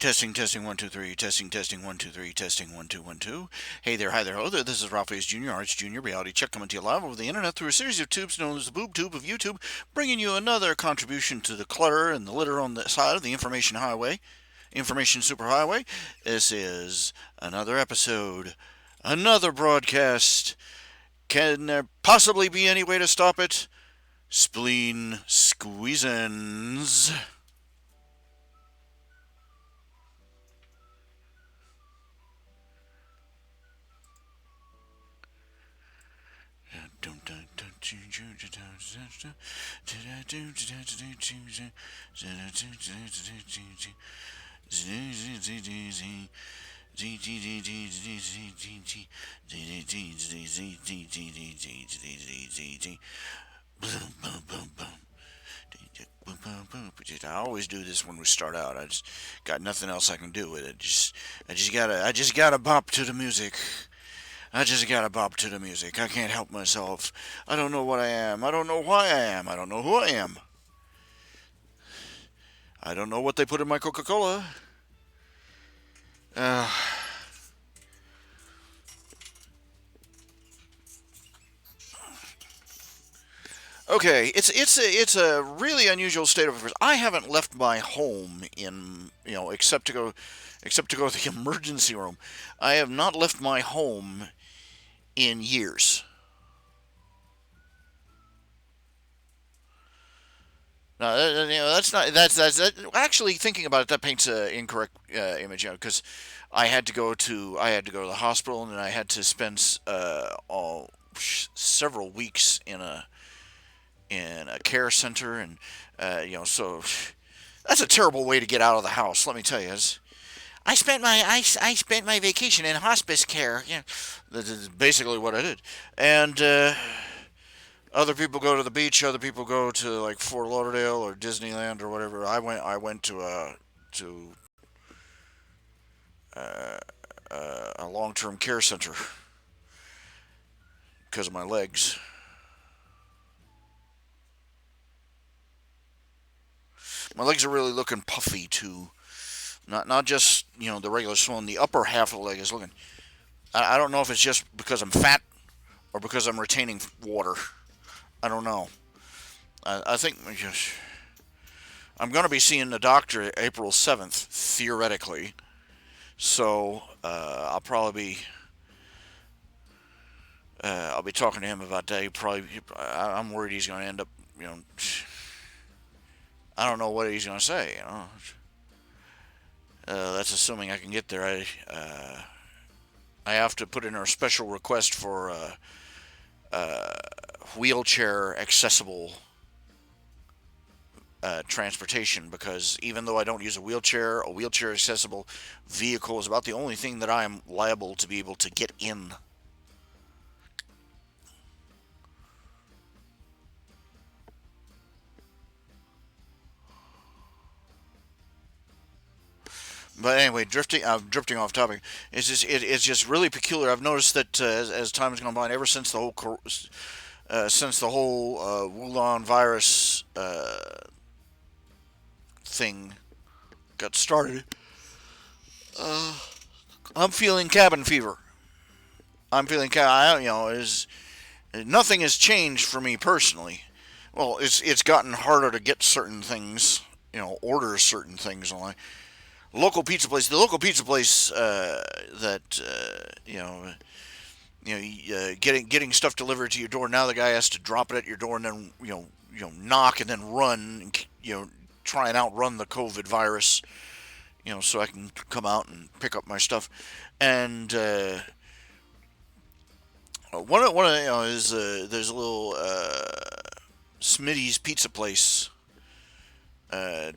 Testing, testing, 1, 2, 3. Testing, testing, 1, 2, 3. Testing, 1, 2, 1, 2. Hey there, hi there, ho there. This is Ralphie's Jr., Arts Jr. Reality Check coming to you live over the internet through a series of tubes known as the boob tube of YouTube, bringing you another contribution to the clutter and the litter on the side of the information highway, information superhighway. This is another episode, another broadcast. Can there possibly be any way to stop it? Spleen Squeezins. I always do this when we start out. I just got nothing else I can do with it. I just gotta bop to the music. I just gotta bop to the music. I can't help myself. I don't know what I am. I don't know why I am. I don't know who I am. I don't know what they put in my Coca-Cola. Uh, okay, it's a really unusual state of affairs. I haven't left my home in except to go to the emergency room. I have not left my home in years. No, that's not actually thinking about it. That paints an incorrect image, because I had to go to the hospital, and then I had to spend several weeks in a care center, and so that's a terrible way to get out of the house. Let me tell you, I spent my vacation in hospice care. Yeah, that is basically what I did, and. Other people go to the beach. Other people go to like Fort Lauderdale or Disneyland or whatever. I went to uh, a long term care center because of my legs. My legs are really looking puffy too. Not just the regular swelling. The upper half of the leg is looking. I don't know if it's just because I'm fat or because I'm retaining water. I don't know. I think I'm going to be seeing the doctor April 7th, theoretically. So I'll be talking to him about that. I'm worried he's going to end up, I don't know what he's going to say. That's assuming I can get there. I have to put in a special request for wheelchair accessible transportation, because even though I don't use a wheelchair accessible vehicle is about the only thing that I am liable to be able to get in. But anyway, drifting off topic. It's just really peculiar. I've noticed that as time has gone by, and ever since the whole Wuhan virus thing got started, I'm feeling cabin fever. I'm feeling is nothing has changed for me personally. Well, it's gotten harder to get certain things, order certain things online. The local pizza place that getting stuff delivered to your door. Now the guy has to drop it at your door and then knock and then run, and try and outrun the COVID virus. So I can come out and pick up my stuff. And one of is there's a little Smitty's pizza place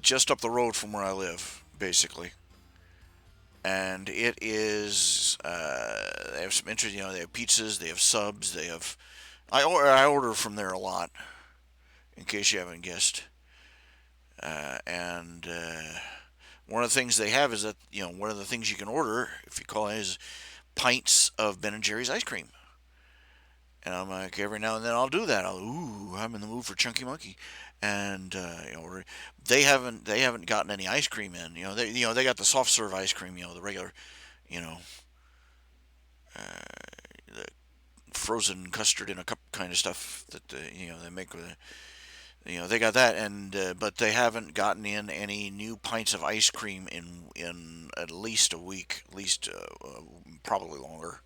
just up the road from where I live, basically. And it is they have some interest. They have pizzas, they have subs, they have. I order from there a lot, in case you haven't guessed. And one of the things they have is that one of the things you can order, if you call it, is pints of Ben and Jerry's ice cream. And I'm like, every now and then I'll do that. I'm in the mood for chunky monkey, and they haven't gotten any ice cream in. They got the soft serve ice cream. The regular, you know, the frozen custard in a cup kind of stuff that they make with it. They got that, and but they haven't gotten in any new pints of ice cream in at least a week, at least probably longer.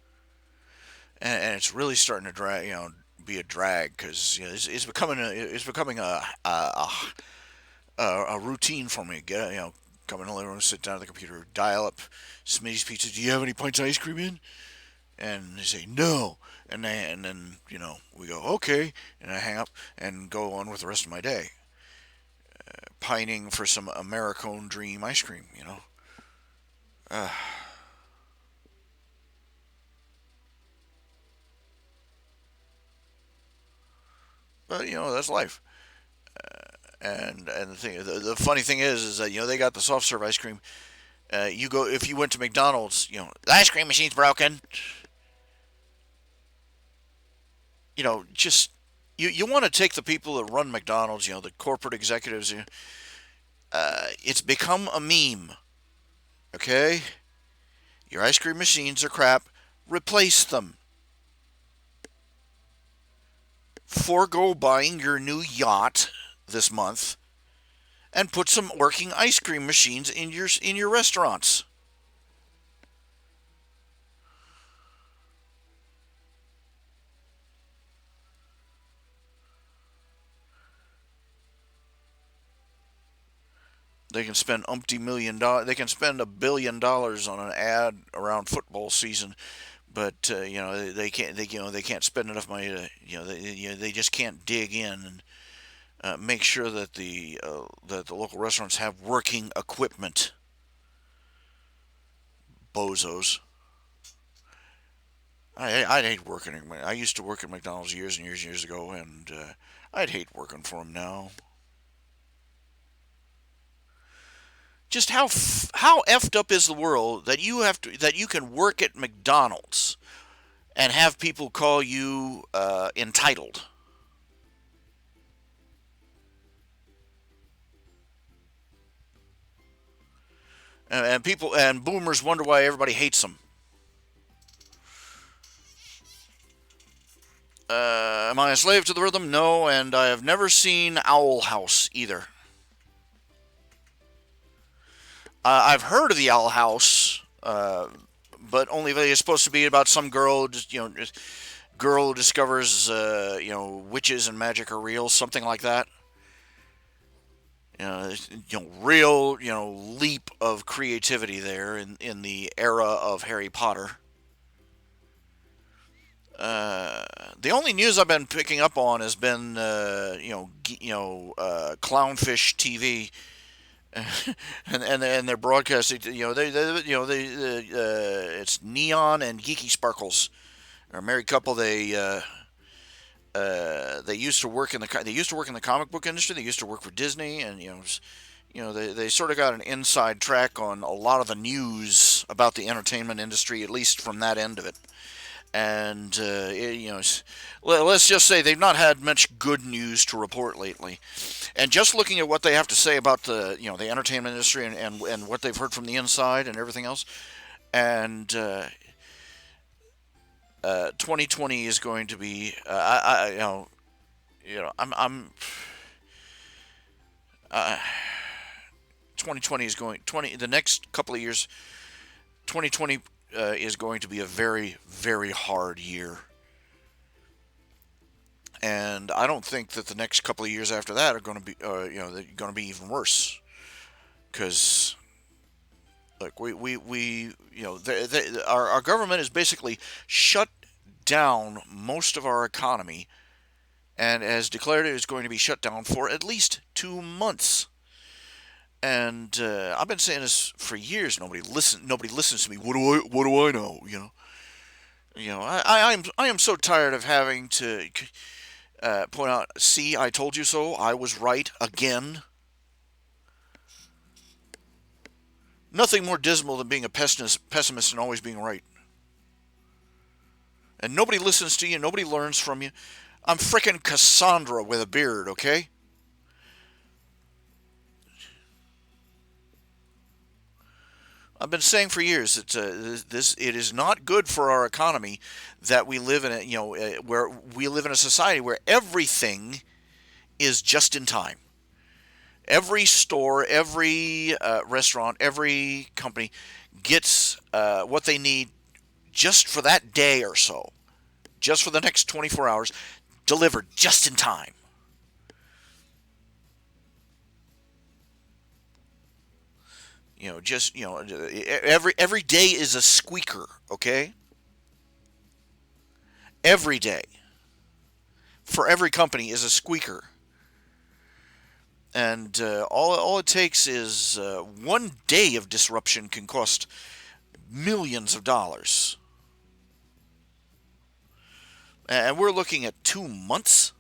And it's really starting to drag, be a drag because it's becoming a routine for me. Come in the living room, sit down at the computer, dial up Smitty's Pizza. Do you have any pints of ice cream in? And they say no, and then we go okay, and I hang up and go on with the rest of my day, pining for some Americone Dream ice cream. Uh, but that's life. And the funny thing is that they got the soft serve ice cream. You go if you went to McDonald's, the ice cream machine's broken. Just you want to take the people that run McDonald's, the corporate executives. It's become a meme. Okay, your ice cream machines are crap. Replace them. Forgo buying your new yacht this month and put some working ice cream machines in your restaurants. They can spend $1 million. They can spend $1 billion on an ad around football season, but they can't. They can't spend enough money to. They just can't dig in and make sure that the local restaurants have working equipment. Bozos. I'd hate working. I used to work at McDonald's years and years and years ago, and I'd hate working for them now. Just how effed up is the world that you can work at McDonald's and have people call you entitled, and people and boomers wonder why everybody hates them. Am I a slave to the rhythm? No, and I have never seen Owl House either. I've heard of the Owl House, but only that it's supposed to be about some girl, just girl who discovers witches and magic are real, something like that. Real leap of creativity there in the era of Harry Potter. The only news I've been picking up on has been clownfish TV, and their broadcasting. It's Neon and Geeky Sparkles. They're a married couple. They used to work in the comic book industry. They used to work for Disney, and they sort of got an inside track on a lot of the news about the entertainment industry, at least from that end of it. And let's just say they've not had much good news to report lately. And just looking at what they have to say about the entertainment industry and what they've heard from the inside and everything else, and 2020 is going to be I'm 2020 is going 20 the next couple of years. 2020 is going to be a very, very hard year. And I don't think that the next couple of years after that are going to be, they're going to be even worse. Because, like, our government is basically shut down most of our economy and has declared it is going to be shut down for at least 2 months. And I've been saying this for years. Nobody listens to me. What do I know? I am so tired of having to point out. See, I told you so. I was right again. Nothing more dismal than being a pessimist and always being right. And nobody listens to you. Nobody learns from you. I'm frickin' Cassandra with a beard, okay? I've been saying for years that this it is not good for our economy that we live in where we live in a society where everything is just in time. Every store, every restaurant, every company gets what they need just for that day or so, just for the next 24 hours, delivered just in time. Just every day is a squeaker. Okay, every day for every company is a squeaker, and all it takes is one day of disruption can cost millions of dollars, and we're looking at 2 months.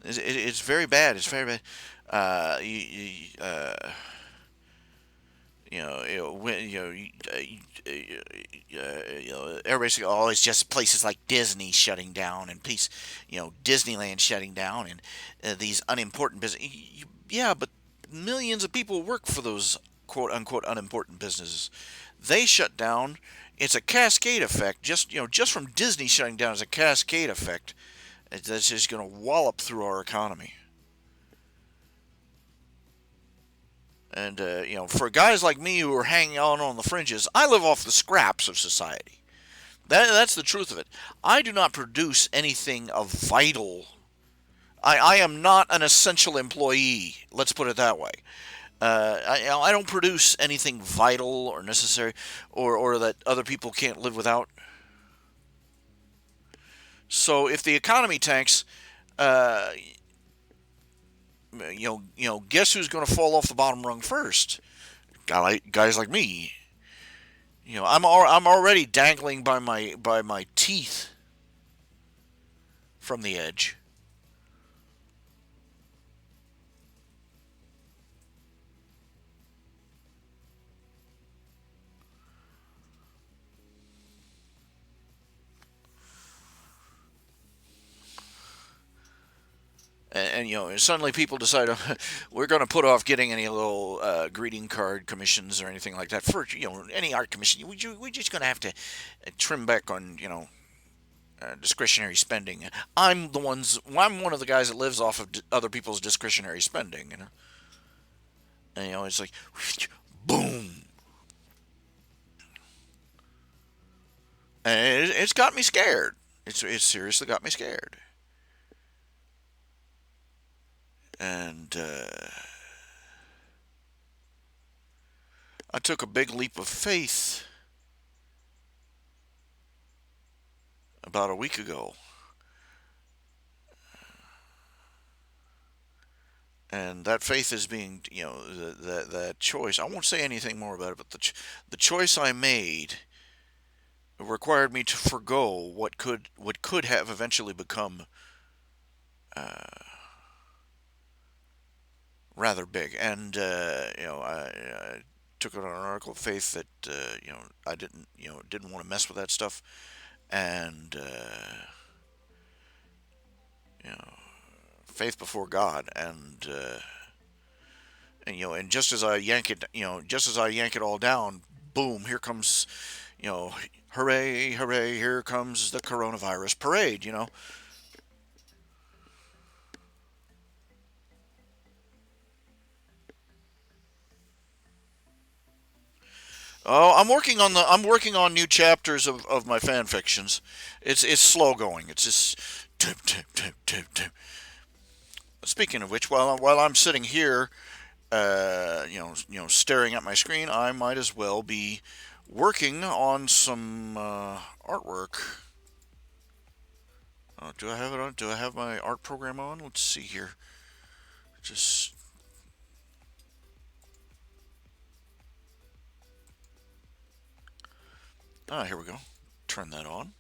It's very bad. It's very bad. Uh, you, you, uh, when everybody's like, oh, it's just places like Disney shutting down, and please, Disneyland shutting down, and these unimportant business. Yeah, but millions of people work for those quote unquote unimportant businesses. They shut down. It's a cascade effect. Just from Disney shutting down is a cascade effect that's just going to wallop through our economy. And for guys like me who are hanging on the fringes, I live off the scraps of society. That's the truth of it. I do not produce anything of vital. I am not an essential employee. Let's put it that way. I don't produce anything vital or necessary, or that other people can't live without. So if the economy tanks, uh, guess who's going to fall off the bottom rung first? Guys like me. I'm already dangling by my teeth from the edge. And suddenly people decide we're going to put off getting any little greeting card commissions or anything like that for any art commission. We're just going to have to trim back on discretionary spending. I'm one of the guys that lives off of other people's discretionary spending. And it's like boom, and it's got me scared. It's seriously got me scared. And I took a big leap of faith about a week ago, and that faith is being, that choice. I won't say anything more about it, but the choice I made required me to forego what could have eventually become rather big, and I took it on an article of faith that I didn't want to mess with that stuff, and you know faith before God, and just as I yank it, all down, boom, here comes, hooray, hooray, here comes the coronavirus parade. Oh, I'm working on new chapters of my fan fictions. It's slow going. It's just tip tip tip tip tip. Speaking of which, while I'm sitting here, staring at my screen, I might as well be working on some artwork. Do I have it on? Do I have my art program on? Let's see here. Just Ah, here we go. Turn that on.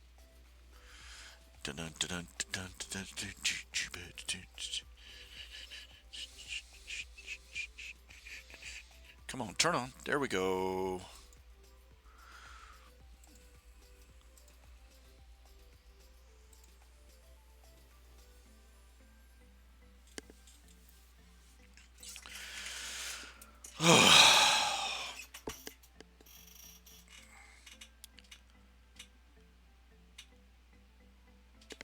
Come on, turn on. There we go.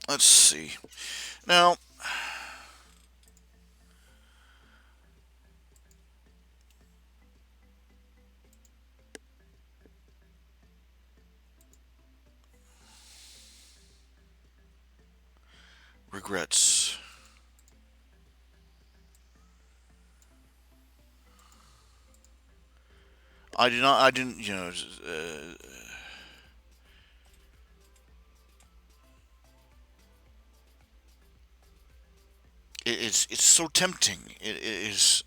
Let's see. Now, regrets. I do not. I didn't. It's so tempting. It is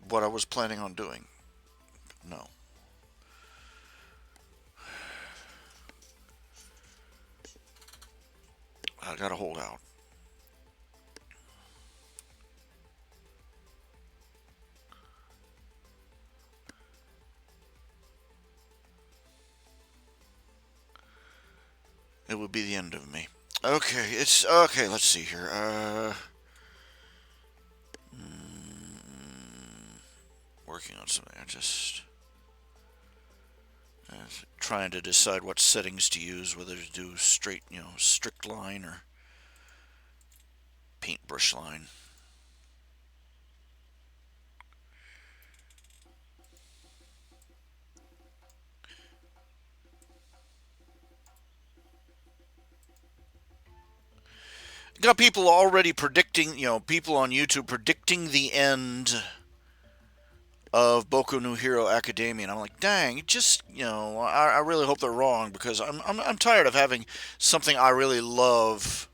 what I was planning on doing. No, I gotta hold out. It would be the end of me. Okay, it's okay. Let's see here. Working on something. I just trying to decide what settings to use, whether to do straight, strict line or paintbrush line. Got people already predicting, people on YouTube predicting the end of Boku no Hero Academia, and I'm like, dang, just I really hope they're wrong, because I'm tired of having something I really love,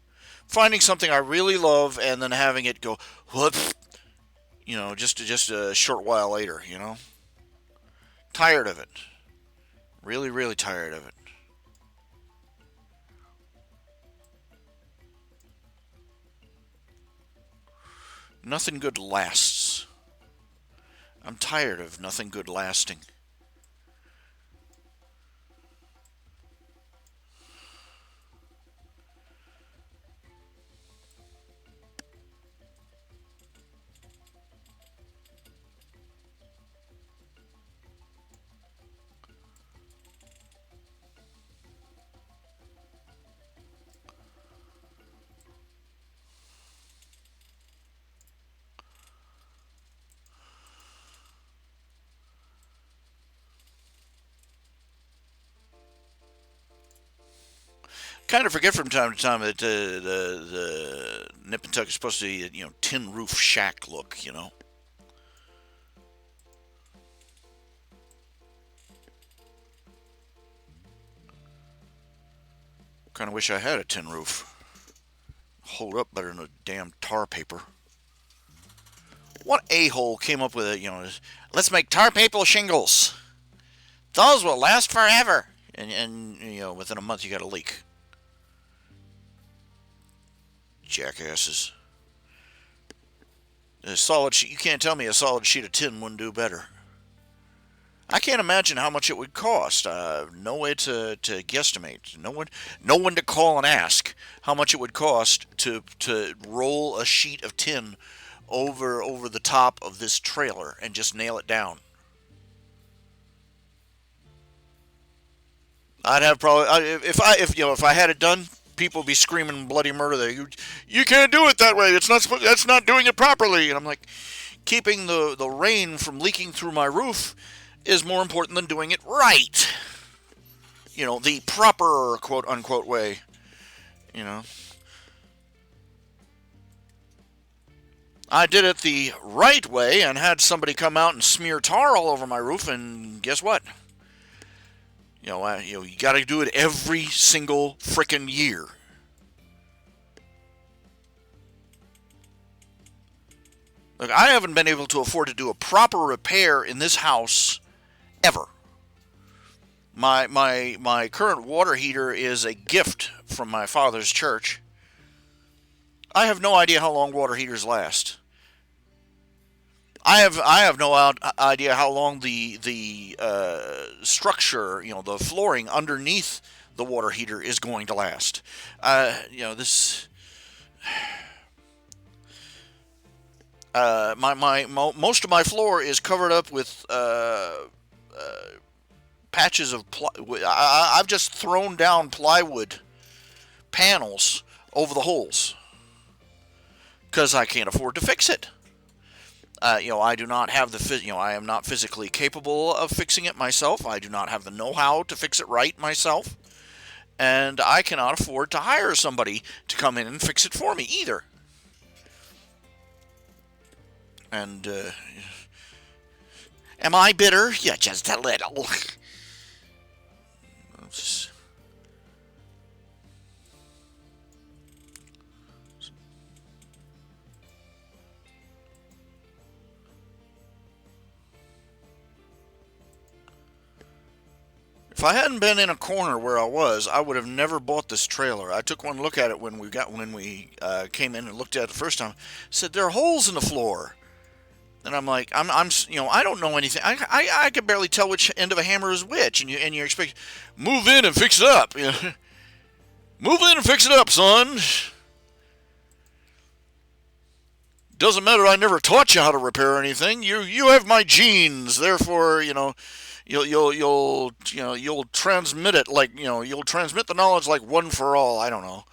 finding something I really love, and then having it go what, just a short while later, tired of it, really really tired of it. Nothing good lasts. I'm tired of nothing good lasting. Kind of forget from time to time that the Nip and Tuck is supposed to be, tin roof shack look. Kind of wish I had a tin roof. Hold up better than a damn tar paper. What a-hole came up with it, let's make tar paper shingles. Those will last forever. And within a month you got a leak. Jackasses. A solid sheet. You can't tell me a solid sheet of tin wouldn't do better. I can't imagine how much it would cost. No way to guesstimate. No one to call and ask how much it would cost to roll a sheet of tin over the top of this trailer and just nail it down. I'd have probably if I had it done, people would be screaming bloody murder. There, you can't do it that way. That's not doing it properly. And I'm like, keeping the rain from leaking through my roof is more important than doing it right. The proper quote unquote way. I did it the right way and had somebody come out and smear tar all over my roof, and guess what? You got to do it every single frickin' year. Look, I haven't been able to afford to do a proper repair in this house ever. My current water heater is a gift from my father's church. I have no idea how long water heaters last. I have no idea how long the structure, the flooring underneath the water heater is going to last. This most of my floor is covered up with patches of I've just thrown down plywood panels over the holes because I can't afford to fix it. I do not have I am not physically capable of fixing it myself. I do not have the know-how to fix it right myself, and I cannot afford to hire somebody to come in and fix it for me either. And am I bitter? Yeah, just a little. If I hadn't been in a corner where I was, I would have never bought this trailer. I took one look at it when we came in and looked at it the first time. Said there are holes in the floor, and I'm like, I don't know anything. I could barely tell which end of a hammer is which, and you expect move in and fix it up. Move in and fix it up, son. Doesn't matter. I never taught you how to repair anything. You have my genes, therefore you'll transmit it like you'll transmit the knowledge like one for all. I don't know.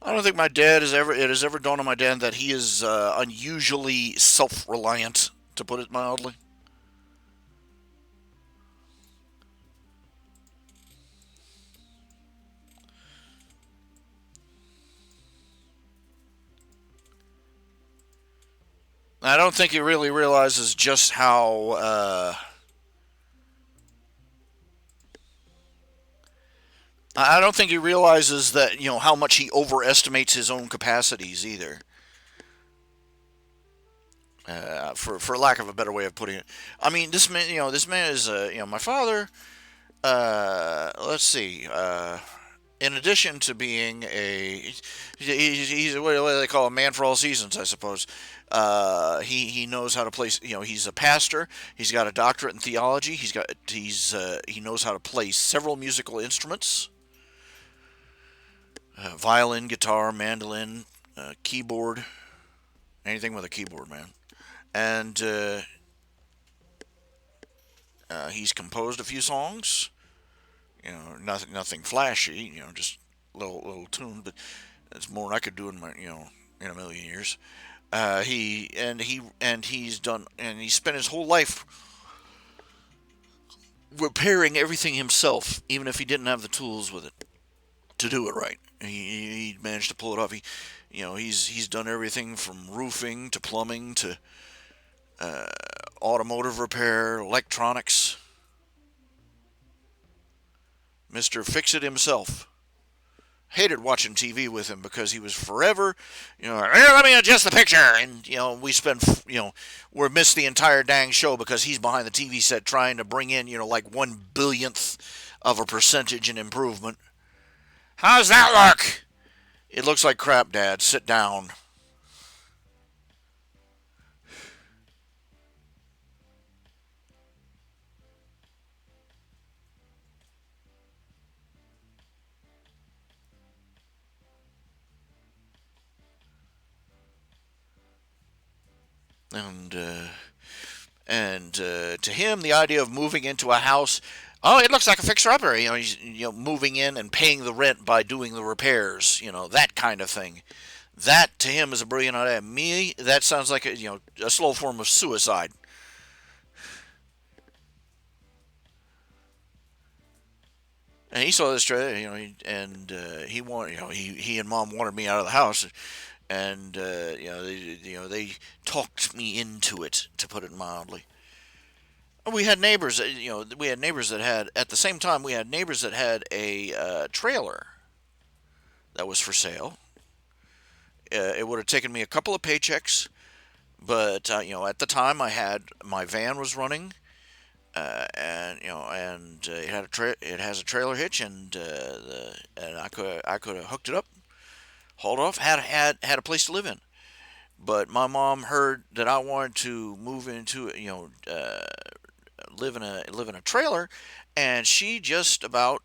I don't think my dad has ever it has ever dawned on my dad that he is unusually self-reliant, to put it mildly. I don't think he really realizes just how I don't think he realizes that how much he overestimates his own capacities either. For lack of a better way of putting it, I mean this man is my father. Let's see. In addition to being he's what do they call a man for all seasons, I suppose. He knows how to play. He's a pastor. He's got a doctorate in theology. He knows how to play several musical instruments: violin, guitar, mandolin, keyboard, anything with a keyboard, man. And he's composed a few songs. Nothing flashy. Just little tune, but it's more than I could do in a million years. He spent his whole life repairing everything himself, even if he didn't have the tools with it to do it right. He managed to pull it off. He's done everything from roofing to plumbing to automotive repair, electronics. Mister Fix It himself. Hated watching TV with him because he was forever, "Here, let me adjust the picture," and we miss the entire dang show because he's behind the TV set trying to bring in, like 1 billionth of a percentage in improvement. How's that look? It looks like crap, Dad. Sit down. And to him, the idea of moving into a house, oh, it looks like a fixer-upper. He's moving in and paying the rent by doing the repairs. That kind of thing. That to him is a brilliant idea. Me, that sounds like a slow form of suicide. And he saw this trailer, and he wanted, he and Mom wanted me out of the house, and they talked me into it, to put it mildly. We had neighbors, we had neighbors that had at the same time we had neighbors that had a trailer, that was for sale. It would have taken me a couple of paychecks, but at the time I had my van was running, and it has a trailer hitch, and I could have hooked it up, hauled off, had a place to live in. But my mom heard that I wanted to move into live in a trailer, and she just you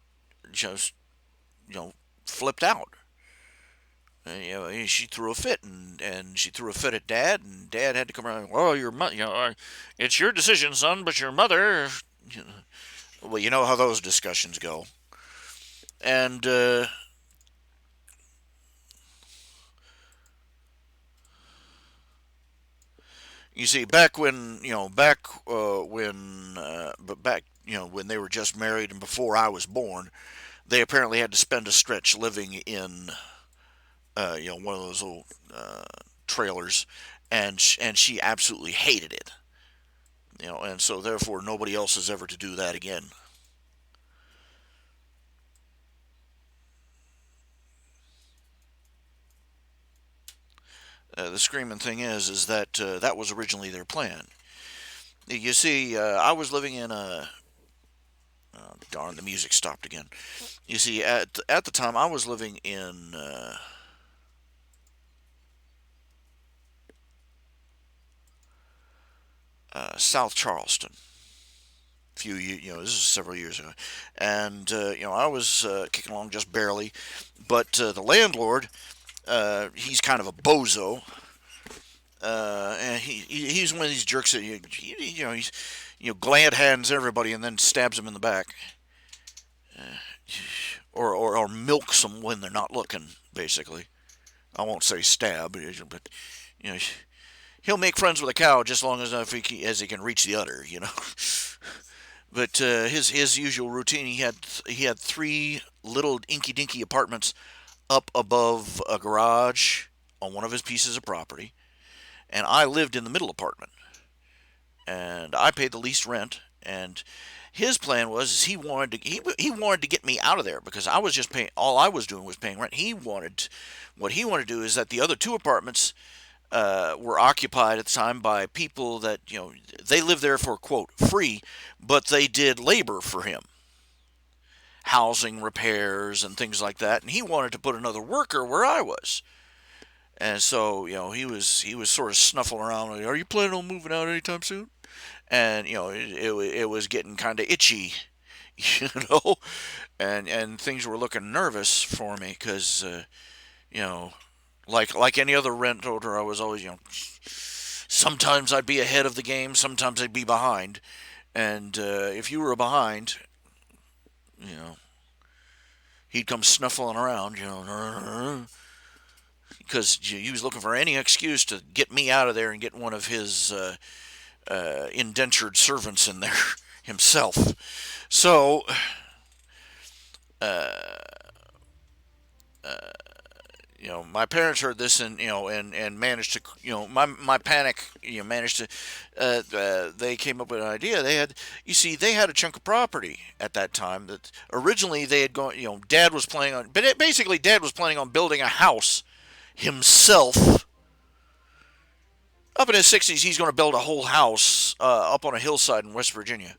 know flipped out. She threw a fit, and she threw a fit at Dad, and Dad had to come around. Well, it's your decision, son, but your mother. Well, you know how those discussions go. And you see, back when they were just married and before I was born, they apparently had to spend a stretch living in one of those old trailers, and she absolutely hated it. And so therefore nobody else is ever to do that again. The screaming thing is that that was originally their plan. You see, I was living in a darn, the music stopped again. You see, at the time I was living in South Charleston. This is several years ago, and I was kicking along just barely, but the landlord, he's kind of a bozo, and he's one of these jerks that he's glad hands everybody and then stabs them in the back, or milks them when they're not looking. Basically, I won't say stab, but you know he'll make friends with a cow just long enough as he can reach the udder. But his usual routine, he had three little inky dinky apartments up above a garage on one of his pieces of property, and I lived in the middle apartment, and I paid the least rent. And his plan was he wanted to get me out of there because I was just paying. All I was doing was paying rent. What he wanted to do is that the other two apartments were occupied at the time by people that they lived there for quote free, but they did labor for him, housing repairs and things like that. And he wanted to put another worker where I was. And so, he was sort of snuffling around. Like, are you planning on moving out anytime soon? And it was getting kind of itchy, you know, and things were looking nervous for me because you know, like any other rent holder, I was always sometimes I'd be ahead of the game, sometimes I'd be behind, and if you were behind, you know, he'd come snuffling around, because he was looking for any excuse to get me out of there and get one of his indentured servants in there himself. So, uh, my parents heard this and managed to, my panic, managed to, they came up with an idea. They had a chunk of property at that time that originally they had gone, Dad was planning on, but basically Dad was planning on building a house himself. Up in his 60s, he's going to build a whole house up on a hillside in West Virginia,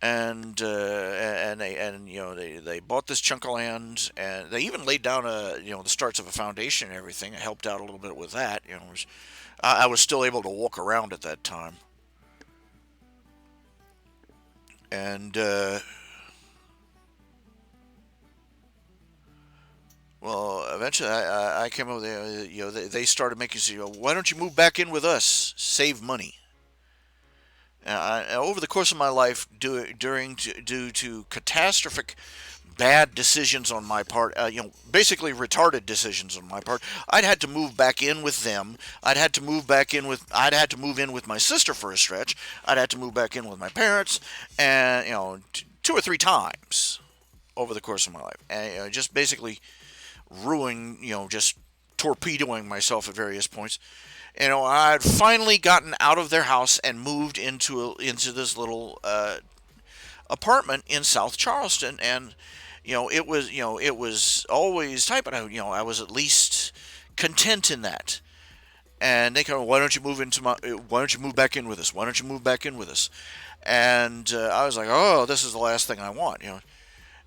and they bought this chunk of land, and they even laid down the starts of a foundation and everything. I helped out a little bit with that. I was still able to walk around at that time, and well, eventually I came over there. They started making, why don't you move back in with us, save money. Over the course of my life, due to catastrophic bad decisions on my part, basically retarded decisions on my part, I'd had to move back in with them. I'd had to move in with my sister for a stretch. I'd had to move back in with my parents, and two or three times over the course of my life, and just basically just torpedoing myself at various points. I'd finally gotten out of their house and moved into this little apartment in South Charleston, and it was always tight, but I was at least content in that. And they kind of, why don't you move back in with us? Why don't you move back in with us? And I was like, oh, this is the last thing I want,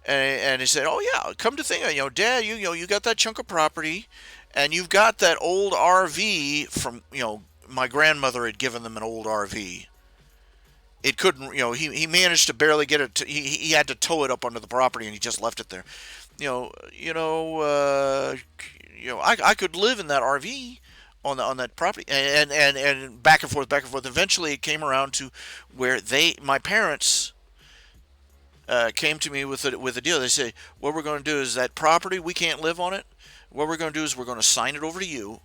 And he said, oh yeah, come to think, Dad, you got that chunk of property, and you've got that old RV from, my grandmother had given them an old RV. It couldn't, he managed to barely get it. He had to tow it up onto the property, and he just left it there. I could live in that RV on that property, and back and forth, back and forth. Eventually, it came around to where my parents came to me with a deal. They say, what we're going to do is that property, we can't live on it. What we're going to do is we're going to sign it over to you,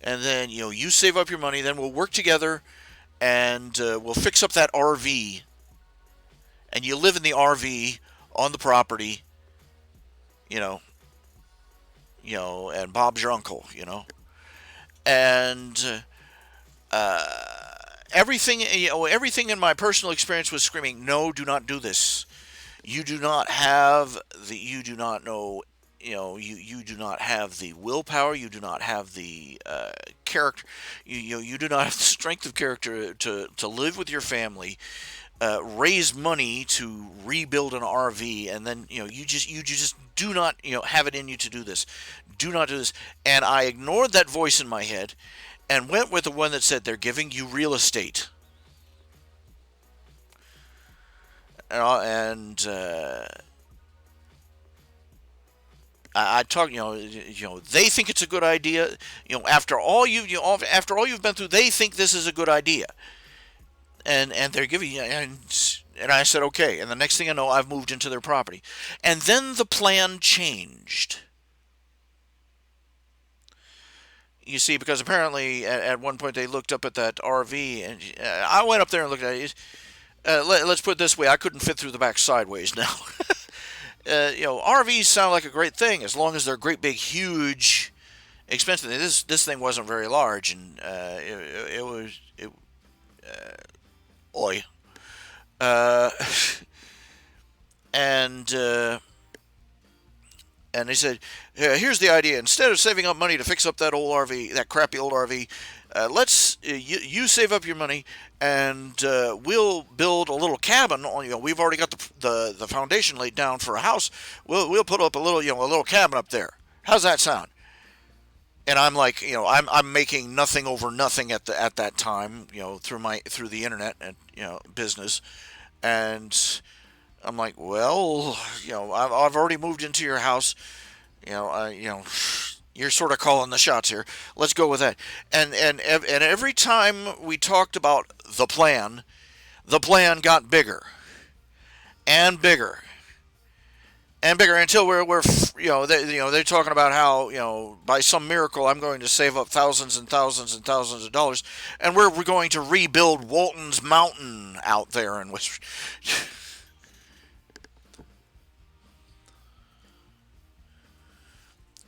and then you save up your money. Then we'll work together, and we'll fix up that RV, and you live in the RV on the property, you know, and Bob's your uncle, and everything in my personal experience was screaming, no, do not do this. You do not have you do not know, you do not have the willpower. You do not have the character. You do not have the strength of character to live with your family, raise money to rebuild an RV, and then you just do not have it in you to do this. Do not do this. And I ignored that voice in my head and went with the one that said they're giving you real estate. And I talk, they think it's a good idea. After all you've been through, they think this is a good idea, and they're giving you. And I said okay. And the next thing I know, I've moved into their property, and then the plan changed. You see, because apparently at one point they looked up at that RV, and I went up there and looked at it. Let's put it this way: I couldn't fit through the back sideways now. RVs sound like a great thing as long as they're great, big, huge, expensive. This thing wasn't very large, and it was oi, uh, and and they said, here's the idea: instead of saving up money to fix up that old RV, that crappy old RV, let's you save up your money, and we'll build a little cabin. We've already got the foundation laid down for a house. We'll put up a little cabin up there. How's that sound? And I'm like, I'm making nothing over nothing at that time, through the internet and business, and I'm like, well, I've already moved into your house. You're sort of calling the shots here. Let's go with that. And every time we talked about the plan got bigger and bigger and bigger until we're they're talking about how by some miracle I'm going to save up thousands and thousands and thousands of dollars, and we're going to rebuild Walton's Mountain out there in West.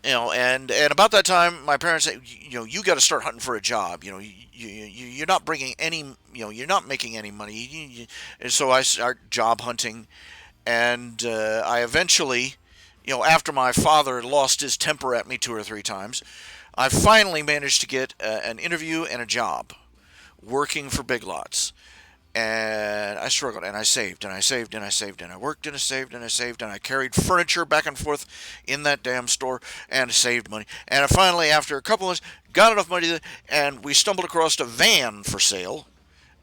And about that time, my parents said, you got to start hunting for a job. You're not bringing any, you're not making any money. And so I start job hunting, and I eventually, after my father lost his temper at me 2 or 3 times, I finally managed to get an interview and a job working for Big Lots. And I struggled, and I saved, and I saved, and I saved, and I worked, and I saved, and I saved, and I carried furniture back and forth in that damn store, and saved money. And I finally, after a couple of months, got enough money, and we stumbled across a van for sale.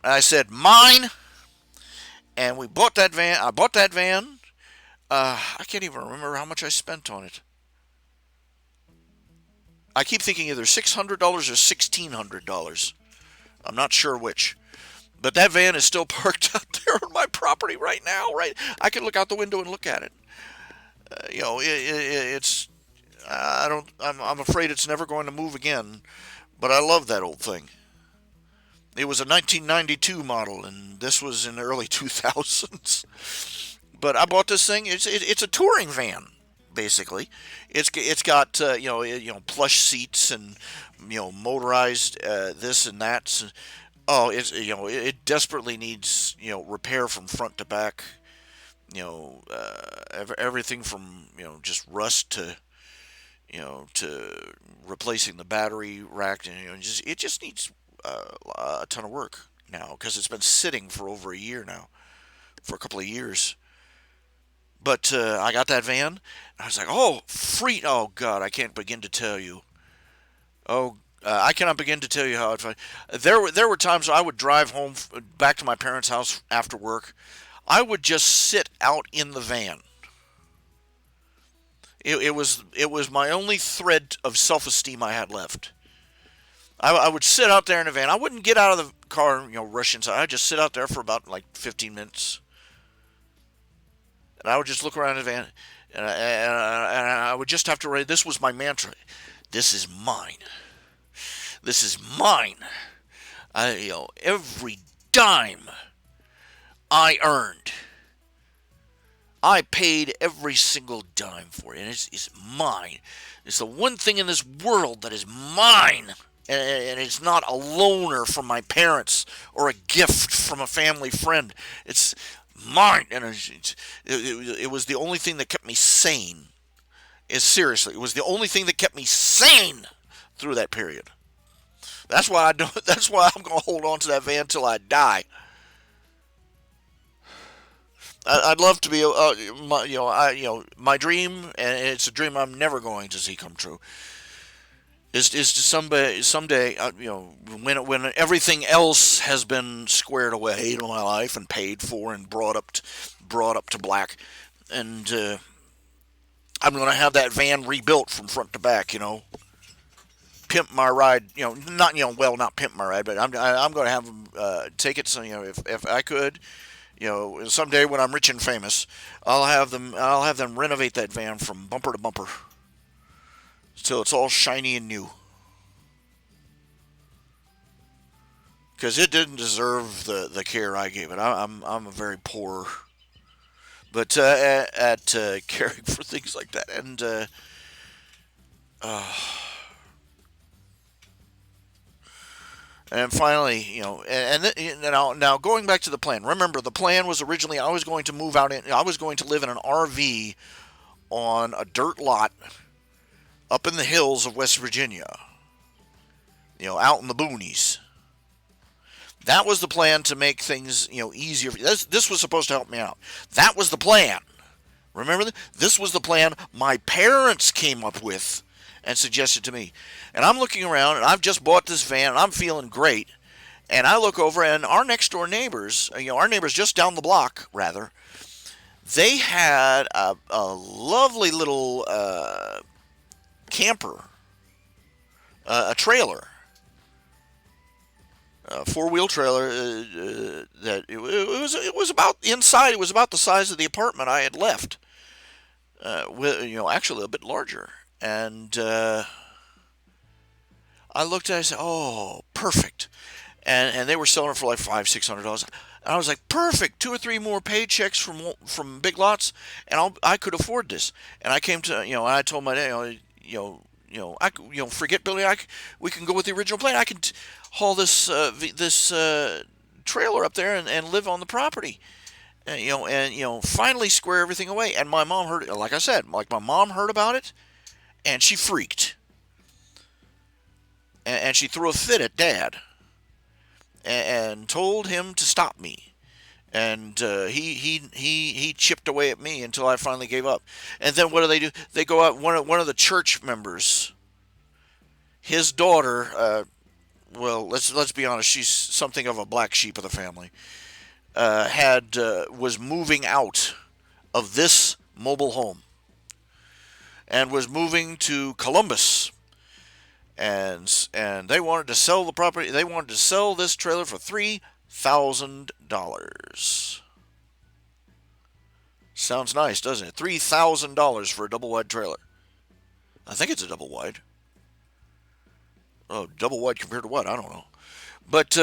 And I said, mine, and we bought that van. I bought that van. I can't even remember how much I spent on it. I keep thinking either $600 or $1,600. I'm not sure which. But that van is still parked out there on my property right now. Right, I can look out the window and look at it. It's. I don't. I'm afraid it's never going to move again. But I love that old thing. It was a 1992 model, and this was in the early 2000s. But I bought this thing. It's a touring van, basically. It's got plush seats and motorized this and that. So, oh, it desperately needs repair from front to back. everything from just rust to replacing the battery rack, and it just needs a ton of work now because it's been sitting for over a year now, for a couple of years. But I got that van. And I was like, oh, free! Oh God, I can't begin to tell you. Oh, I cannot begin to tell you how it felt. There were times I would drive home back to my parents' house after work. I would just sit out in the van. It was my only thread of self esteem I had left. I would sit out there in the van. I wouldn't get out of the car, rush inside. I'd just sit out there for about like 15 minutes, and I would just look around the van, and I would just have to write. This was my mantra: "This is mine. This is mine." Every dime I earned, I paid every single dime for it, and it's mine. It's the one thing in this world that is mine. And it's not a loaner from my parents or a gift from a family friend. It's mine. And it was the only thing that kept me sane. Seriously, it was the only thing that kept me sane through that period. That's why I don't. That's why I'm going to hold on to that van till I die. I'd love to be, my dream, and it's a dream I'm never going to see come true, is to someday, when everything else has been squared away in my life and paid for and brought up to black, and I'm going to have that van rebuilt from front to back, pimp my ride, not pimp my ride, but I'm going to have them take it. So if I could, someday when I'm rich and famous, I'll have them renovate that van from bumper to bumper till it's all shiny and new. Because it didn't deserve the care I gave it. I'm a very poor, but at caring for things like that, and finally, now going back to the plan. Remember, the plan was originally I was going to move out I was going to live in an RV on a dirt lot up in the hills of West Virginia, out in the boonies. That was the plan to make things, easier. This was supposed to help me out. That was the plan. Remember, this was the plan my parents came up with and suggested to me. And I'm looking around, and I've just bought this van, and I'm feeling great. And I look over, and our next door neighbors, our neighbors just down the block, rather, they had a lovely little camper, a trailer, a four-wheel trailer that it was about inside. It was about the size of the apartment I had left. Actually a bit larger. And I looked at it and said, "Oh, perfect." And they were selling it for like $500-$600. And I was like, "Perfect! 2 or 3 more paychecks from Big Lots, and I could afford this." And I came to and I told my dad, forget Billy. We can go with the original plan. I can haul this trailer up there and live on the property. And finally square everything away. And my mom heard it. Like I said, my mom heard about it, and she freaked, and she threw a fit at Dad, and told him to stop me. And he chipped away at me until I finally gave up. And then what do? They go out. One of the church members, his daughter. Well, let's be honest. She's something of a black sheep of the family. Was moving out of this mobile home and was moving to Columbus, and they wanted to sell the property. They wanted to sell this trailer for $3,000. Sounds nice, doesn't it? $3,000 for a double wide trailer. I think it's a double wide. Oh, double wide compared to what? I don't know. But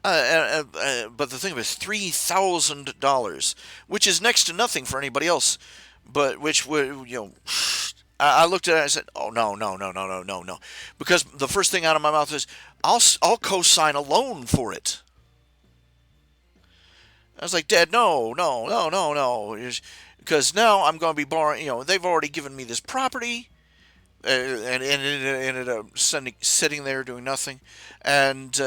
but the thing of it is $3,000, which is next to nothing for anybody else. But which would I looked at it and I said, "Oh no, no, no, no, no, no, no," because the first thing out of my mouth is, "I'll co-sign a loan for it." I was like, Dad, no, no, no, no, no, because now I'm going to be borrowing. They've already given me this property, and it ended up sitting there doing nothing, and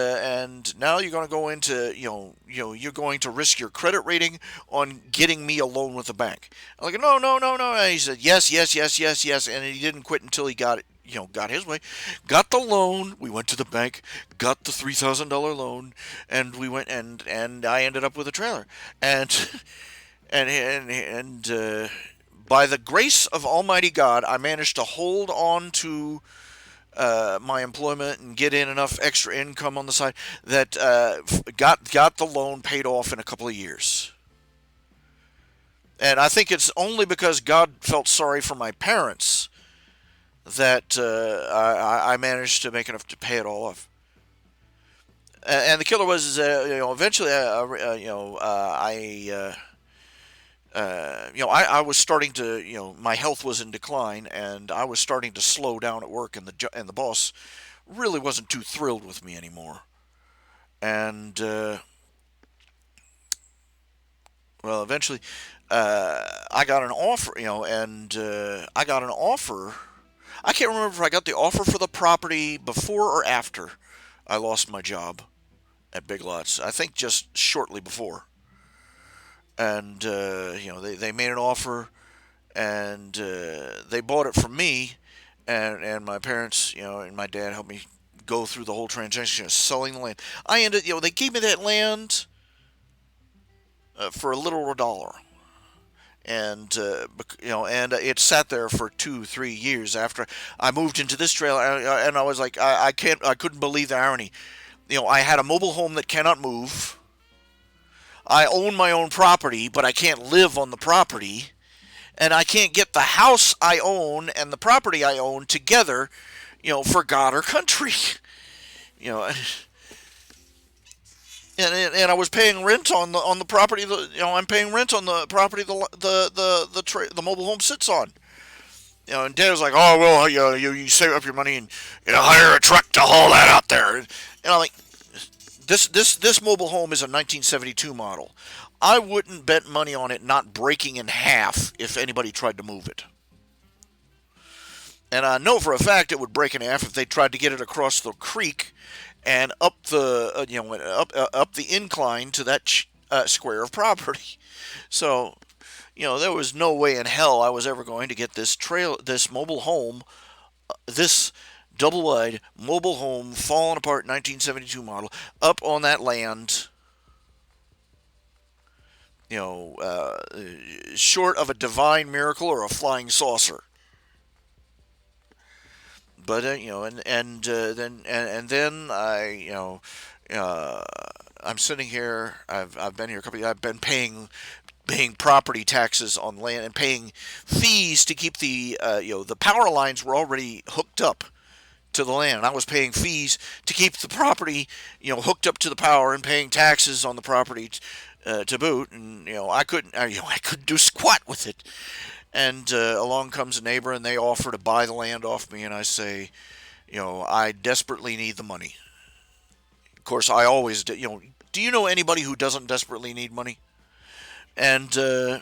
now you're going to go into you're going to risk your credit rating on getting me a loan with the bank. I'm like, no, no, no, no. And he said yes, yes, yes, yes, yes, and he didn't quit until he got it. Got his way, got the loan. We went to the bank, got the $3,000 loan, and we went and I ended up with a trailer, and and by the grace of Almighty God, I managed to hold on to my employment and get in enough extra income on the side that got the loan paid off in a couple of years. And I think it's only because God felt sorry for my parents that I managed to make enough to pay it all off. And the killer was, eventually, I was starting to, my health was in decline, and I was starting to slow down at work, and the boss really wasn't too thrilled with me anymore. And eventually, I got an offer, and I got an offer. I can't remember if I got the offer for the property before or after I lost my job at Big Lots. I think just shortly before. And they made an offer, and they bought it from me, and my parents, and my dad helped me go through the whole transaction of selling the land. I ended, they gave me that land for a little over a dollar, and and it sat there for 2 3 years after I moved into this trailer, and I was like, I couldn't believe the irony. I had a mobile home that cannot move. I own my own property, but I can't live on the property. And I can't get the house I own and the property I own together, for God or country. You know, and I was paying rent on the property. I'm paying rent on the property the mobile home sits on. And Dad was like, "Oh well, you save up your money and hire a truck to haul that out there." And I'm like, this mobile home is a 1972 model. I wouldn't bet money on it not breaking in half if anybody tried to move it. And I know for a fact it would break in half if they tried to get it across the creek and up the up the incline to that square of property. So there was no way in hell I was ever going to get this mobile home, this double wide mobile home, falling apart 1972 model, up on that land. Short of a divine miracle or a flying saucer. But then I'm sitting here. I've been here a couple of years. I've been paying property taxes on land and paying fees to keep the power lines were already hooked up to the land. I was paying fees to keep the property hooked up to the power and paying taxes on the property to boot. And I couldn't do squat with it. And along comes a neighbor, and they offer to buy the land off me, and I say, I desperately need the money. Of course, I always do. Do you know anybody who doesn't desperately need money? And I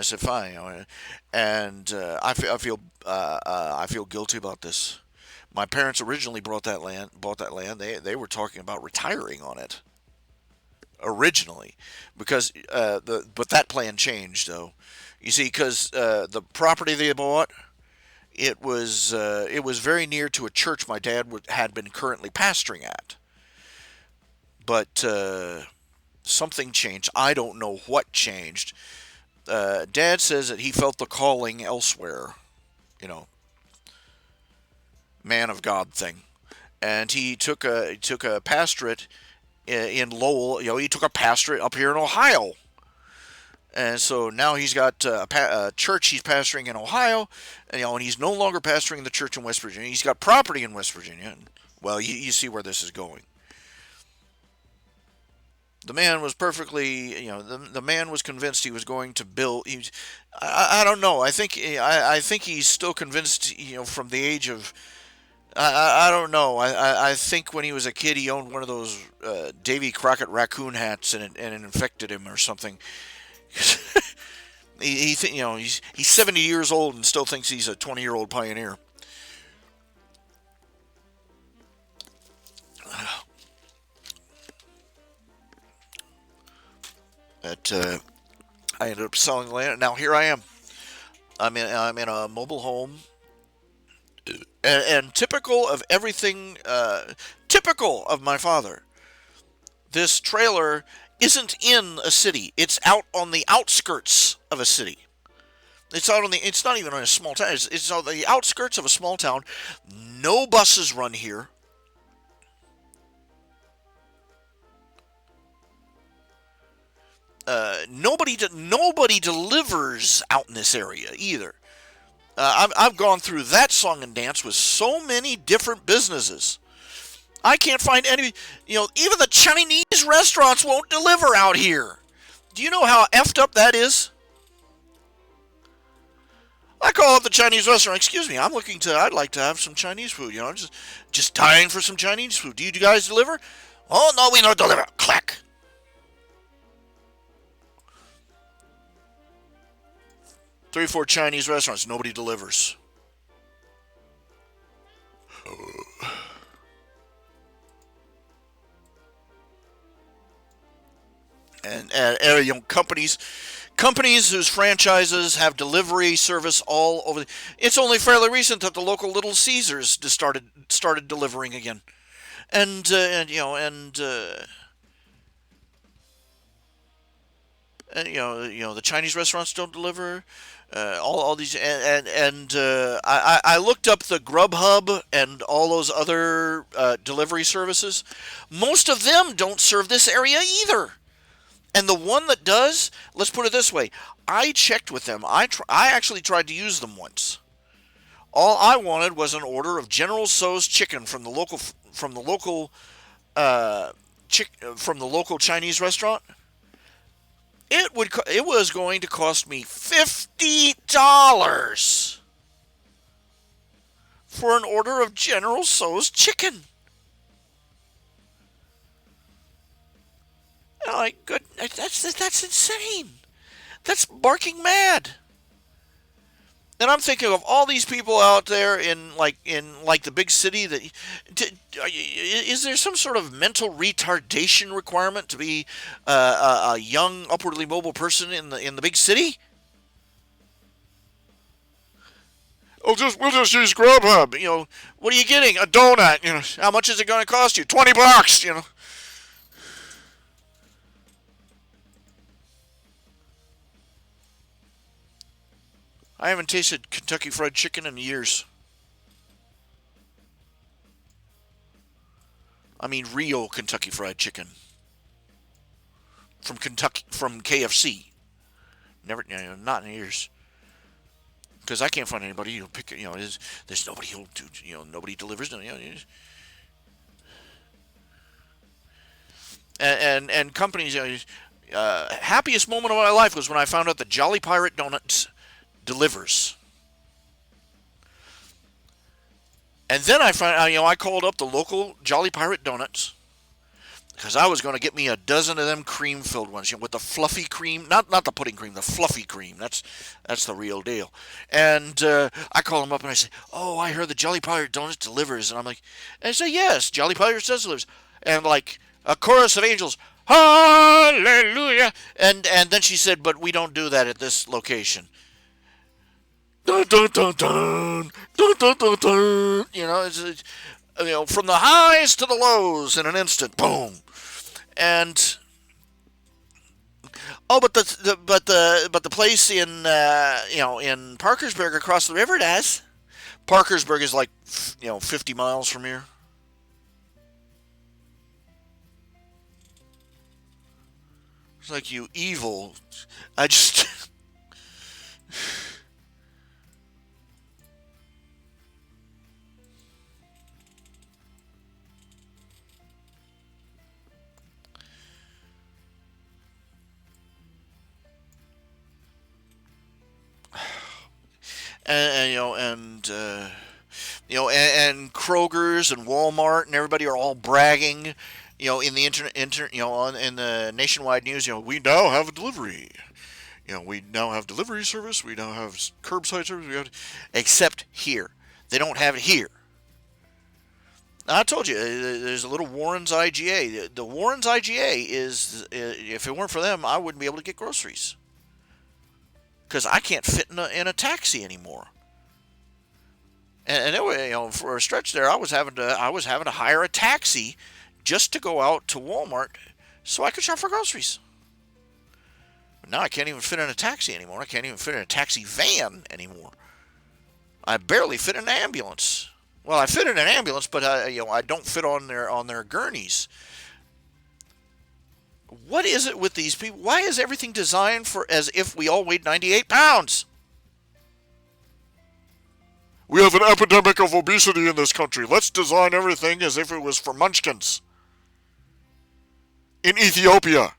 said fine. And I feel guilty about this. My parents originally bought that land. They were talking about retiring on it originally, because but that plan changed though. You see, because the property they bought, it was very near to a church my dad had been currently pastoring at. But something changed. I don't know what changed. Dad says that he felt the calling elsewhere. Man of God thing, and he took a pastorate in Lowell. He took a pastorate up here in Ohio. And so now he's got a church he's pastoring in Ohio, and he's no longer pastoring the church in West Virginia. He's got property in West Virginia. And, well, you see where this is going. The man was perfectly, the man was convinced he was going to build. I don't know. I think he's still convinced, from the age of I don't know. I think when he was a kid, he owned one of those Davy Crockett raccoon hats, and it infected him or something. He's 70 years old and still thinks he's a 20-year-old pioneer. That I ended up selling the land. Now here I am. I'm in a mobile home, and typical of everything, typical of my father. This trailer isn't in a city. It's out on the outskirts of a city. It's out on the. It's not even in a small town. It's on the outskirts of a small town. No buses run here. Nobody delivers out in this area either. I've gone through that song and dance with so many different businesses. I can't find any. Even the Chinese restaurants won't deliver out here. Do you know how effed up that is? I call up the Chinese restaurant. Excuse me, I'd like to have some Chinese food. I'm just dying for some Chinese food. Do you guys deliver? Oh no, we don't deliver. Clack. 3 or 4 Chinese restaurants. Nobody delivers. And companies whose franchises have delivery service all over. It's only fairly recent that the local Little Caesars just started delivering again, and the Chinese restaurants don't deliver. All these I looked up the Grubhub and all those other delivery services. Most of them don't serve this area either. And the one that does, let's put it this way, I checked with them. I actually tried to use them once. All I wanted was an order of General Tso's chicken uh, from the local Chinese restaurant. It was going to cost me $50 for an order of General Tso's chicken. And I'm like, good, that's insane. That's barking mad. And I'm thinking of all these people out there in the big city that is there some sort of mental retardation requirement to be a young upwardly mobile person in the big city? We'll just use Grubhub. What are you getting? A donut. How much is it going to cost you? $20. I haven't tasted Kentucky Fried Chicken in years. I mean real Kentucky Fried Chicken from KFC. Never, not in years. Because I can't find anybody who'll pick. There's nobody who'll do. Nobody delivers. And companies. Happiest moment of my life was when I found out that Jolly Pirate Donuts delivers. And then I called up the local Jolly Pirate Donuts because I was going to get me a dozen of them cream-filled ones, with the fluffy cream, not the pudding cream, the fluffy cream. That's the real deal. And I call them up and I say, "Oh, I heard the Jolly Pirate Donuts delivers," and I say, "Yes, Jolly Pirate does delivers," and like a chorus of angels, "Hallelujah!" And then she said, "But we don't do that at this location." Dun, dun, dun, dun, dun, dun, dun, dun. From the highs to the lows in an instant, boom. And but the place in Parkersburg across the river does. Parkersburg is like 50 miles from here. It's like, you evil. I just. and, and And Kroger's and Walmart and everybody are all bragging, in the in the nationwide news, we now have a delivery. We now have delivery service. We now have curbside service. Except here, they don't have it here. I told you, there's a little Warren's IGA. The Warren's IGA is, if it weren't for them, I wouldn't be able to get groceries because I can't fit in a taxi anymore. And anyway, for a stretch there, I was having to hire a taxi just to go out to Walmart so I could shop for groceries. But now I can't even fit in a taxi anymore. I can't even fit in a taxi van anymore. I barely fit in an ambulance. Well, I fit in an ambulance, but I don't fit on their gurneys. What is it with these people? Why is everything designed for as if we all weighed 98 pounds? We have an epidemic of obesity in this country. Let's design everything as if it was for munchkins. In Ethiopia.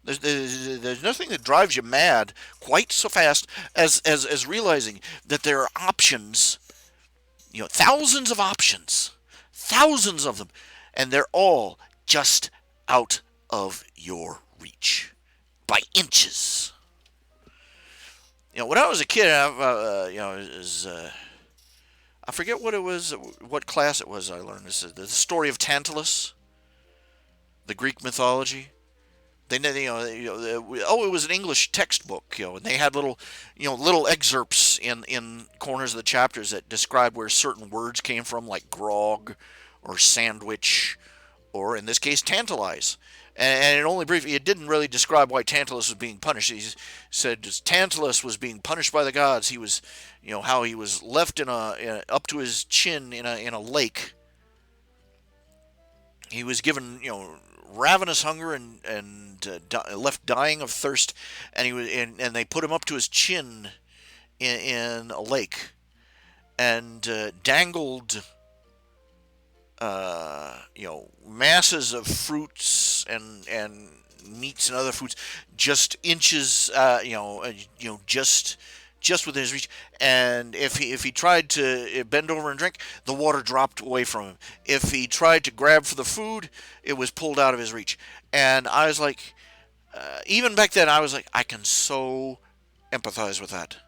There's nothing that drives you mad quite so fast as realizing that there are options, thousands of options, thousands of them, and they're all just out of your reach by inches. When I was a kid, I forget what it was, what class it was I learned. This is the story of Tantalus, the Greek mythology. It was an English textbook, and they had little excerpts in corners of the chapters that described where certain words came from, like grog, or sandwich, or in this case, tantalize. And it only briefly, it didn't really describe why Tantalus was being punished. He said Tantalus was being punished by the gods. He was, how he was left up to his chin in a lake. He was given, ravenous hunger and left dying of thirst, and they put him up to his chin in a lake, and dangled masses of fruits and meats and other foods just inches, just within his reach. And if he tried to bend over and drink, the water dropped away from him. If he tried to grab for the food, it was pulled out of his reach. And I was like, even back then, I was like, I can so empathize with that.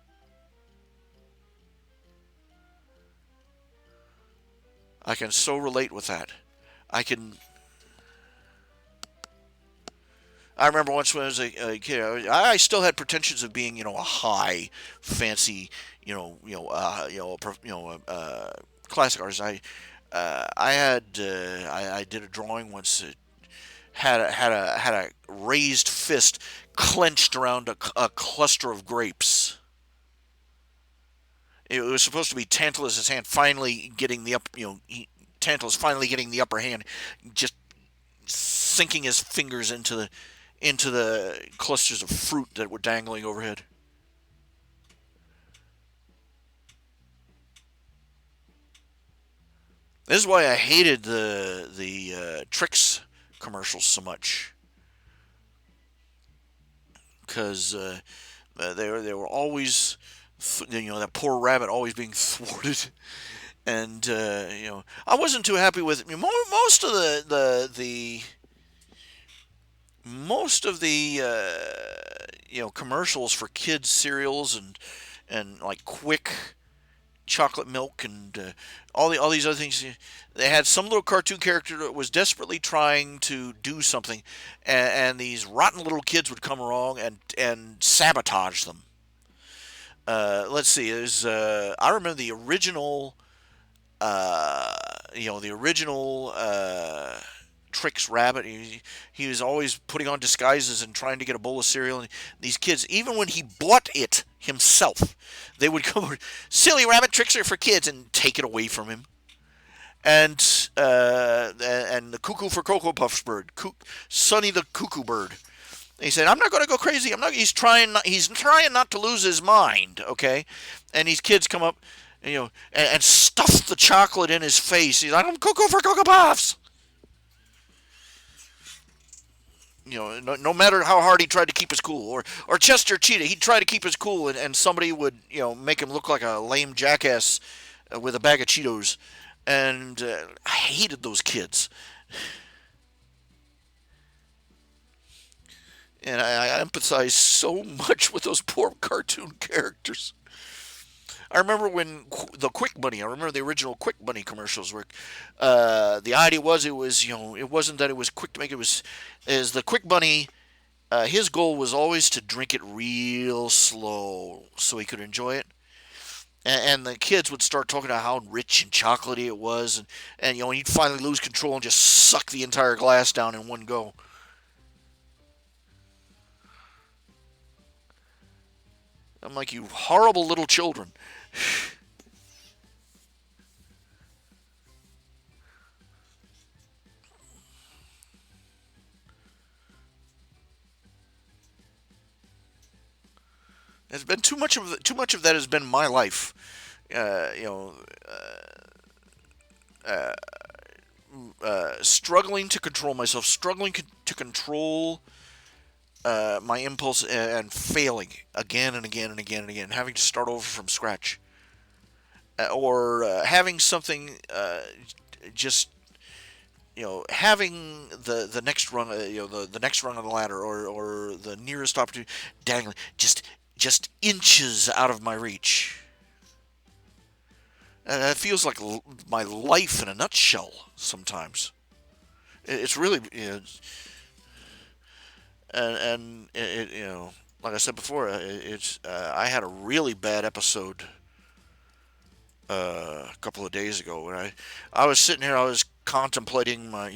I can so relate with that. I remember once when I was a kid, I still had pretensions of being, a high, fancy, classic artist. I did a drawing once that had a raised fist clenched around a cluster of grapes. It was supposed to be Tantalus's hand finally getting Tantalus finally getting the upper hand, just sinking his fingers into the clusters of fruit that were dangling overhead. This is why I hated the Trix commercials so much, because they were always, that poor rabbit always being thwarted. And I wasn't too happy with most of the commercials for kids cereals and like Quick chocolate milk and all these other things. They had some little cartoon character that was desperately trying to do something, and these rotten little kids would come along and sabotage them. Let's see. I remember the original. The original Trix Rabbit. He was always putting on disguises and trying to get a bowl of cereal. And these kids, even when he bought it himself, they would come over, silly rabbit, tricks are for kids, and take it away from him. And the Cuckoo for Cocoa Puffs bird, Sonny the Cuckoo bird. He said, "I'm not going to go crazy. I'm not." He's trying not to lose his mind. Okay, and these kids come up. And stuff the chocolate in his face. He's like, "I'm Cuckoo for Cocoa Puffs." No matter how hard he tried to keep his cool, or Chester Cheetah, he'd try to keep his cool, and somebody would, make him look like a lame jackass with a bag of Cheetos, and I hated those kids, and I empathize so much with those poor cartoon characters. I remember when the Quick Bunny. I remember the original Quick Bunny commercials where the idea was it wasn't that it was quick to make. It was is the Quick Bunny. His goal was always to drink it real slow so he could enjoy it. And the kids would start talking about how rich and chocolatey it was, and he'd finally lose control and just suck the entire glass down in one go. I'm like, you horrible little children. It's been too much of that has been my life. Uh, you know, struggling to control myself, struggling to control my impulse, and failing again and again and again and again, having to start over from scratch, or having something just having the next rung, the next rung on the ladder, or the nearest opportunity dangling just inches out of my reach. It feels like my life in a nutshell sometimes. It's really, and like I said before, it's I had a really bad episode a couple of days ago when I was sitting here, I was contemplating my,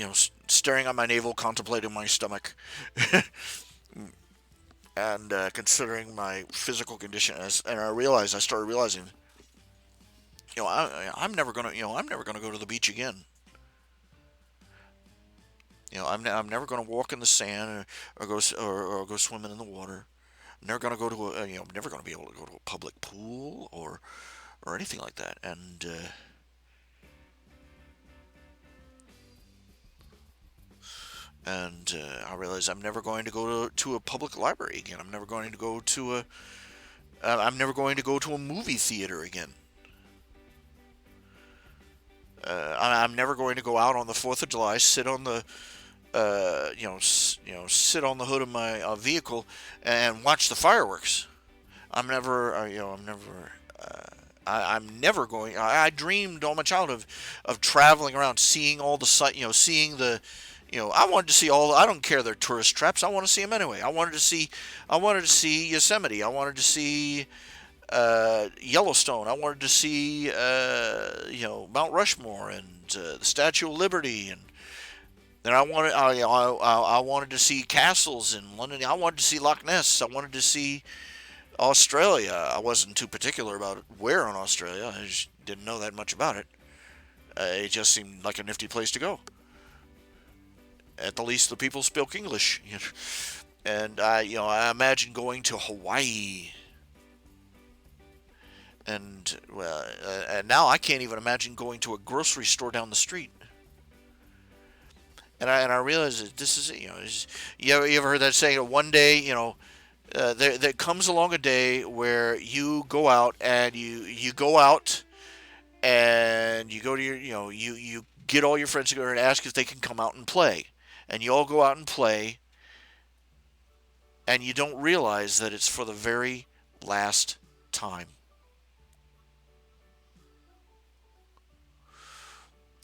staring at my navel, contemplating my stomach, and considering my physical condition, and I started realizing, I'm never gonna go to the beach again. I'm never gonna walk in the sand, or go swimming in the water. I'm never gonna go to I'm never gonna be able to go to a public pool or anything like that. And I realize I'm never going to go to a public library again. I'm never going to go to a I'm never going to go to a movie theater again. I'm never going to go out on the 4th of July, sit on the sit on the hood of my vehicle and watch the fireworks. I'm never, I'm never, I'm never going. I dreamed all my childhood of traveling around, seeing all the sight, seeing the, I wanted to see all. I don't care they're tourist traps. I want to see them anyway. I wanted to see Yosemite. I wanted to see Yellowstone. I wanted to see, Mount Rushmore and the Statue of Liberty, and I wanted to see castles in London. I wanted to see Loch Ness. I wanted to see Australia. I wasn't too particular about where in Australia. I just didn't know that much about it. It just seemed like a nifty place to go. At the least, the people spoke English. And I imagine going to Hawaii. And now I can't even imagine going to a grocery store down the street. And I realize that this is, you ever heard that saying? One day, there comes along a day where you go out and you go out and you go to you get all your friends together and ask if they can come out and play, and you all go out and play, and you don't realize that it's for the very last time.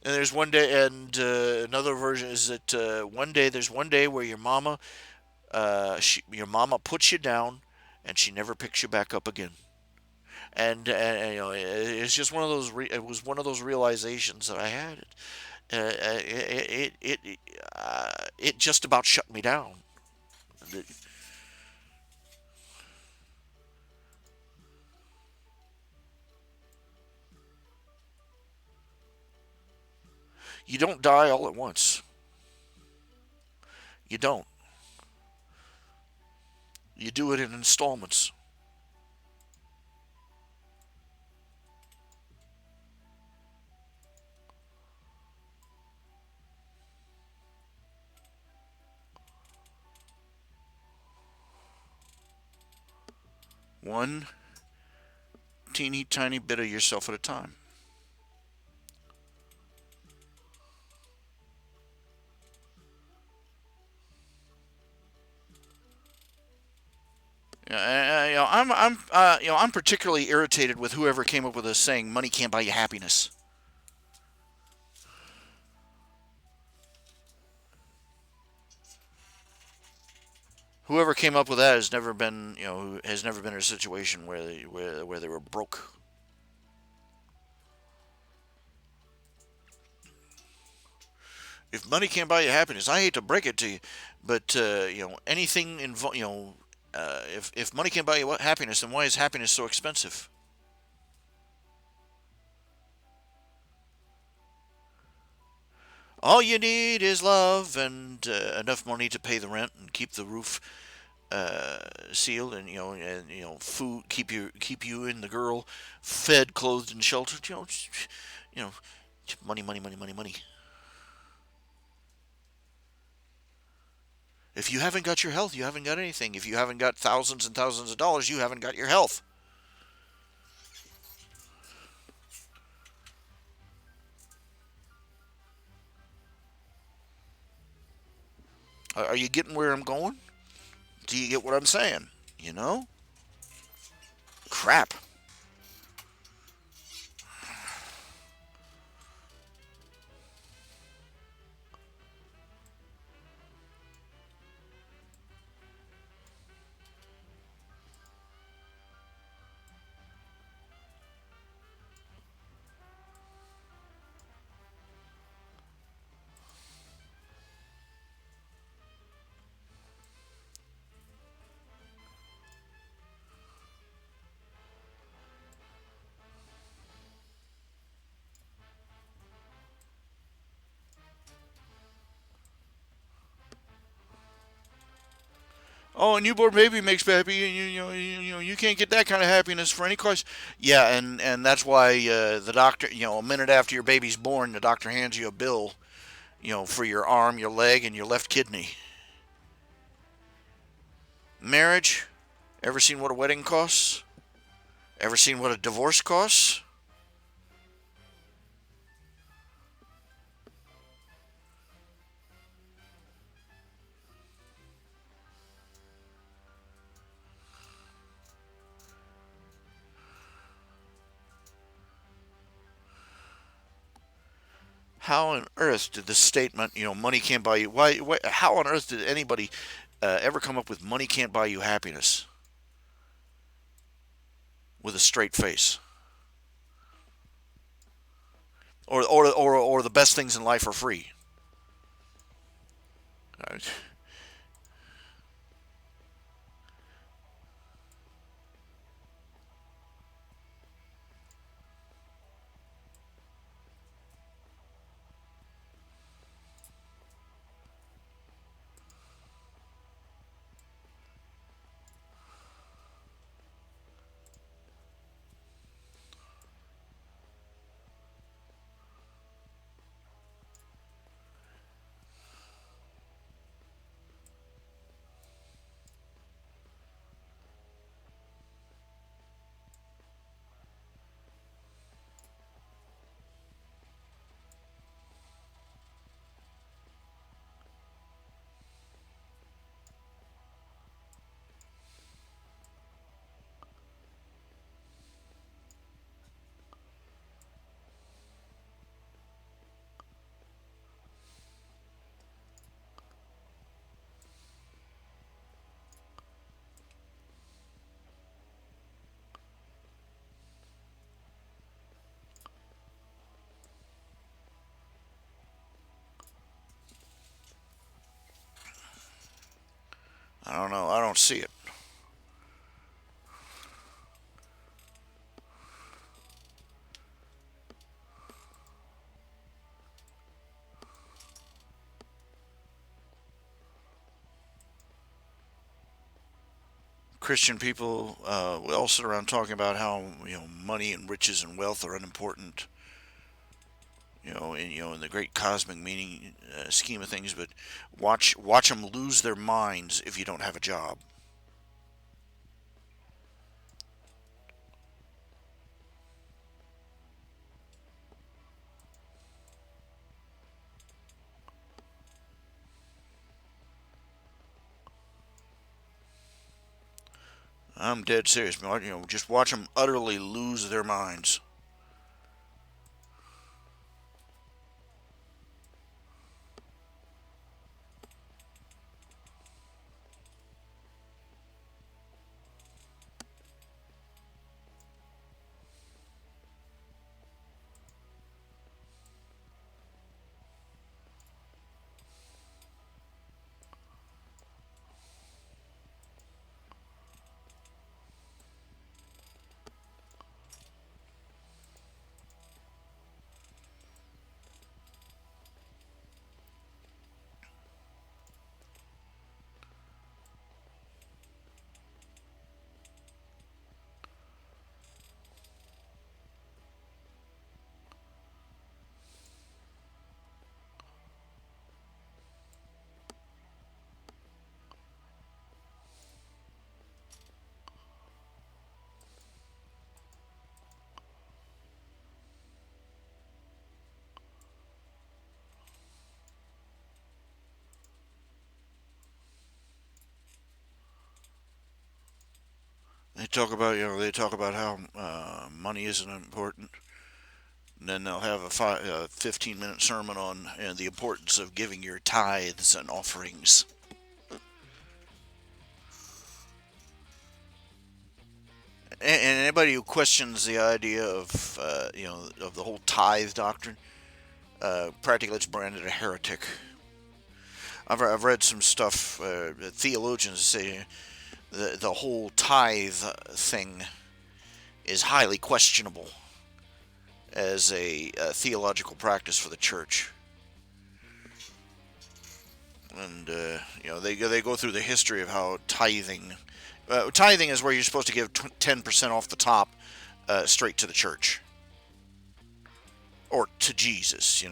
And there's one day, and another version is that there's one day where your mama puts you down, and she never picks you back up again. And it's just one of those. It was one of those realizations that I had. It just about shut me down. You don't die all at once. You don't. You do it in installments. One teeny tiny bit of yourself at a time. I'm particularly irritated with whoever came up with this saying, "Money can't buy you happiness." Whoever came up with that has never been, has never been in a situation where they were broke. If money can't buy you happiness, I hate to break it to you, but anything if money can't buy you happiness, then why is happiness so expensive? All you need is love and enough money to pay the rent and keep the roof sealed, and food, keep you and the girl fed, clothed, and sheltered. You know, money, money, money, money, money. If you haven't got your health, you haven't got anything. If you haven't got thousands and thousands of dollars, you haven't got your health. Are you getting where I'm going? Do you get what I'm saying? You know? Crap. Oh, a newborn baby makes happy, and you can't get that kind of happiness for any cost. Yeah, and that's why the doctor, a minute after your baby's born, the doctor hands you a bill, for your arm, your leg, and your left kidney. Marriage. Ever seen what a wedding costs? Ever seen what a divorce costs? How on earth did the statement, money can't buy you? Why how on earth did anybody ever come up with money can't buy you happiness with a straight face? Or the best things in life are free. I don't know. I don't see it. Christian people, we all sit around talking about how money and riches and wealth are unimportant, in the great cosmic meaning scheme of things. But watch them lose their minds if you don't have a job, I'm dead serious. Just watch them utterly lose their minds. They talk about how money isn't important. And then they'll have a 15-minute sermon on the importance of giving your tithes and offerings. And anybody who questions the idea of the whole tithe doctrine, practically it's branded a heretic. I've read some stuff. Theologians say the whole tithe thing is highly questionable as a theological practice for the church. And they go through the history of how tithing is where you're supposed to give 10% off the top straight to the church or to Jesus,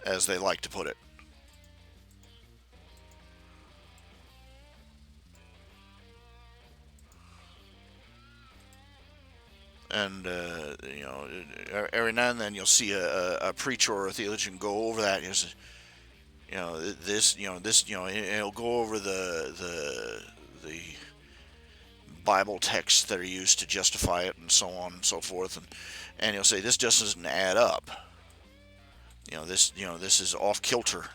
as they like to put it. And every now and then you'll see a preacher or a theologian go over that. It'll go over the Bible texts that are used to justify it, and so on and so forth, and he'll say this just doesn't add up. This is off kilter.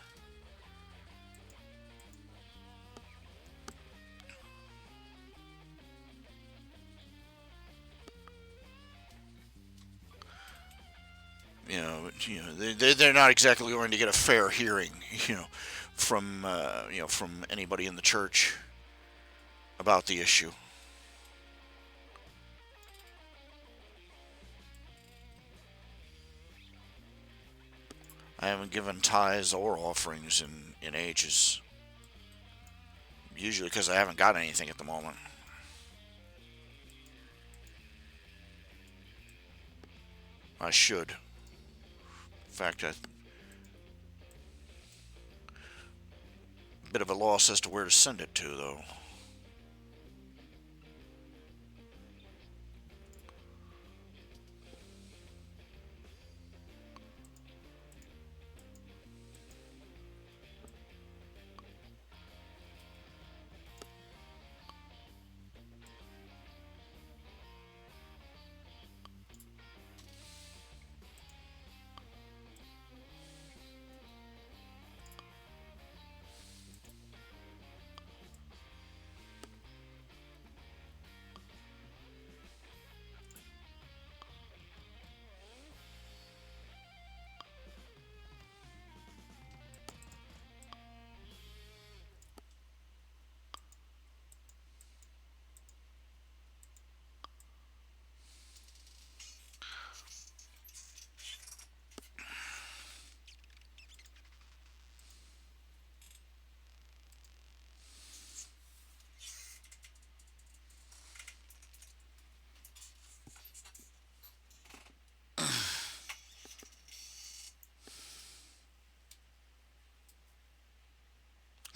They're not exactly going to get a fair hearing, from anybody in the church about the issue. I haven't given tithes or offerings in ages. Usually because I haven't got anything at the moment. I should. In fact, a bit of a loss as to where to send it to, though.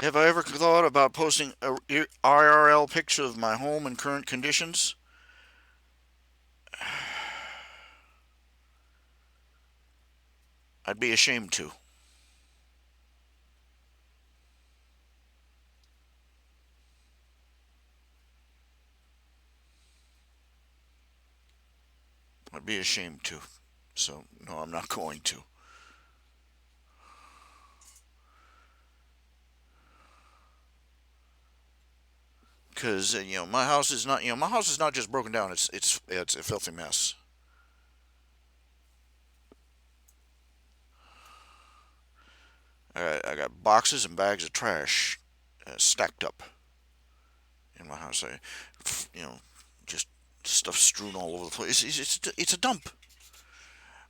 Have I ever thought about posting a IRL picture of my home and current conditions? I'd be ashamed to. I'd be ashamed to. So no, I'm not going to. Because my house is not just broken down. It's a filthy mess. I got boxes and bags of trash stacked up in my house. You know, just stuff strewn all over the place. It's a dump.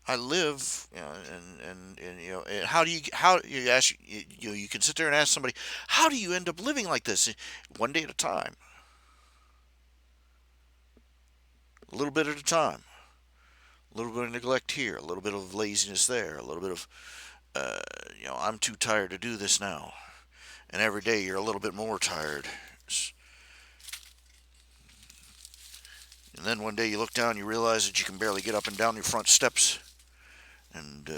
I live, and how you ask you can sit there and ask somebody, how do you end up living like this? One day at a time, a little bit at a time, a little bit of neglect here, a little bit of laziness there, a little bit of uh, I'm too tired to do this now, and every day you're a little bit more tired. And then one day you look down, you realize that you can barely get up and down your front steps, and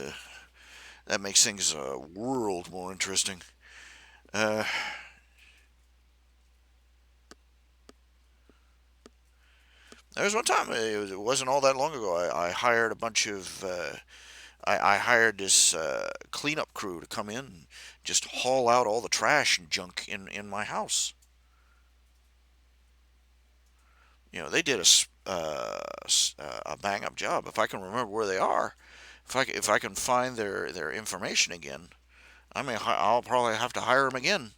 that makes things a world more interesting. Uh, there was one time, it wasn't all that long ago, I hired a bunch of, I hired this cleanup crew to come in and just haul out all the trash and junk in my house. They did a bang up job. If I can remember where they are, if I can find their information again, I'll probably have to hire them again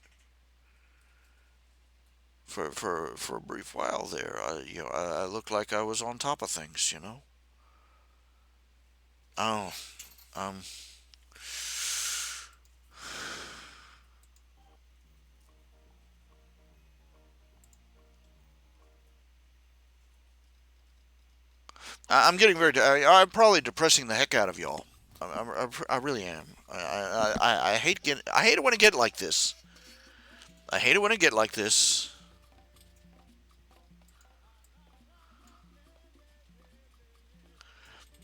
for a brief while there. I looked like I was on top of things. Oh, um, I'm getting I'm probably depressing the heck out of y'all. I really am. I I hate it when I get like this. I hate it when I get like this.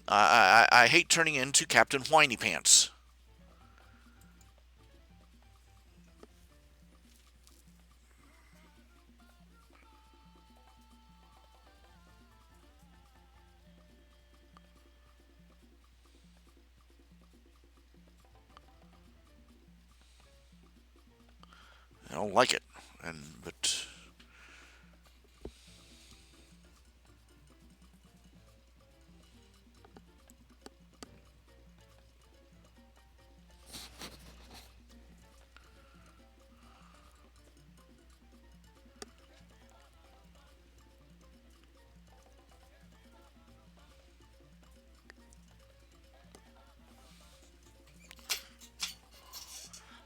I hate turning into Captain Whiny Pants. I don't like it, but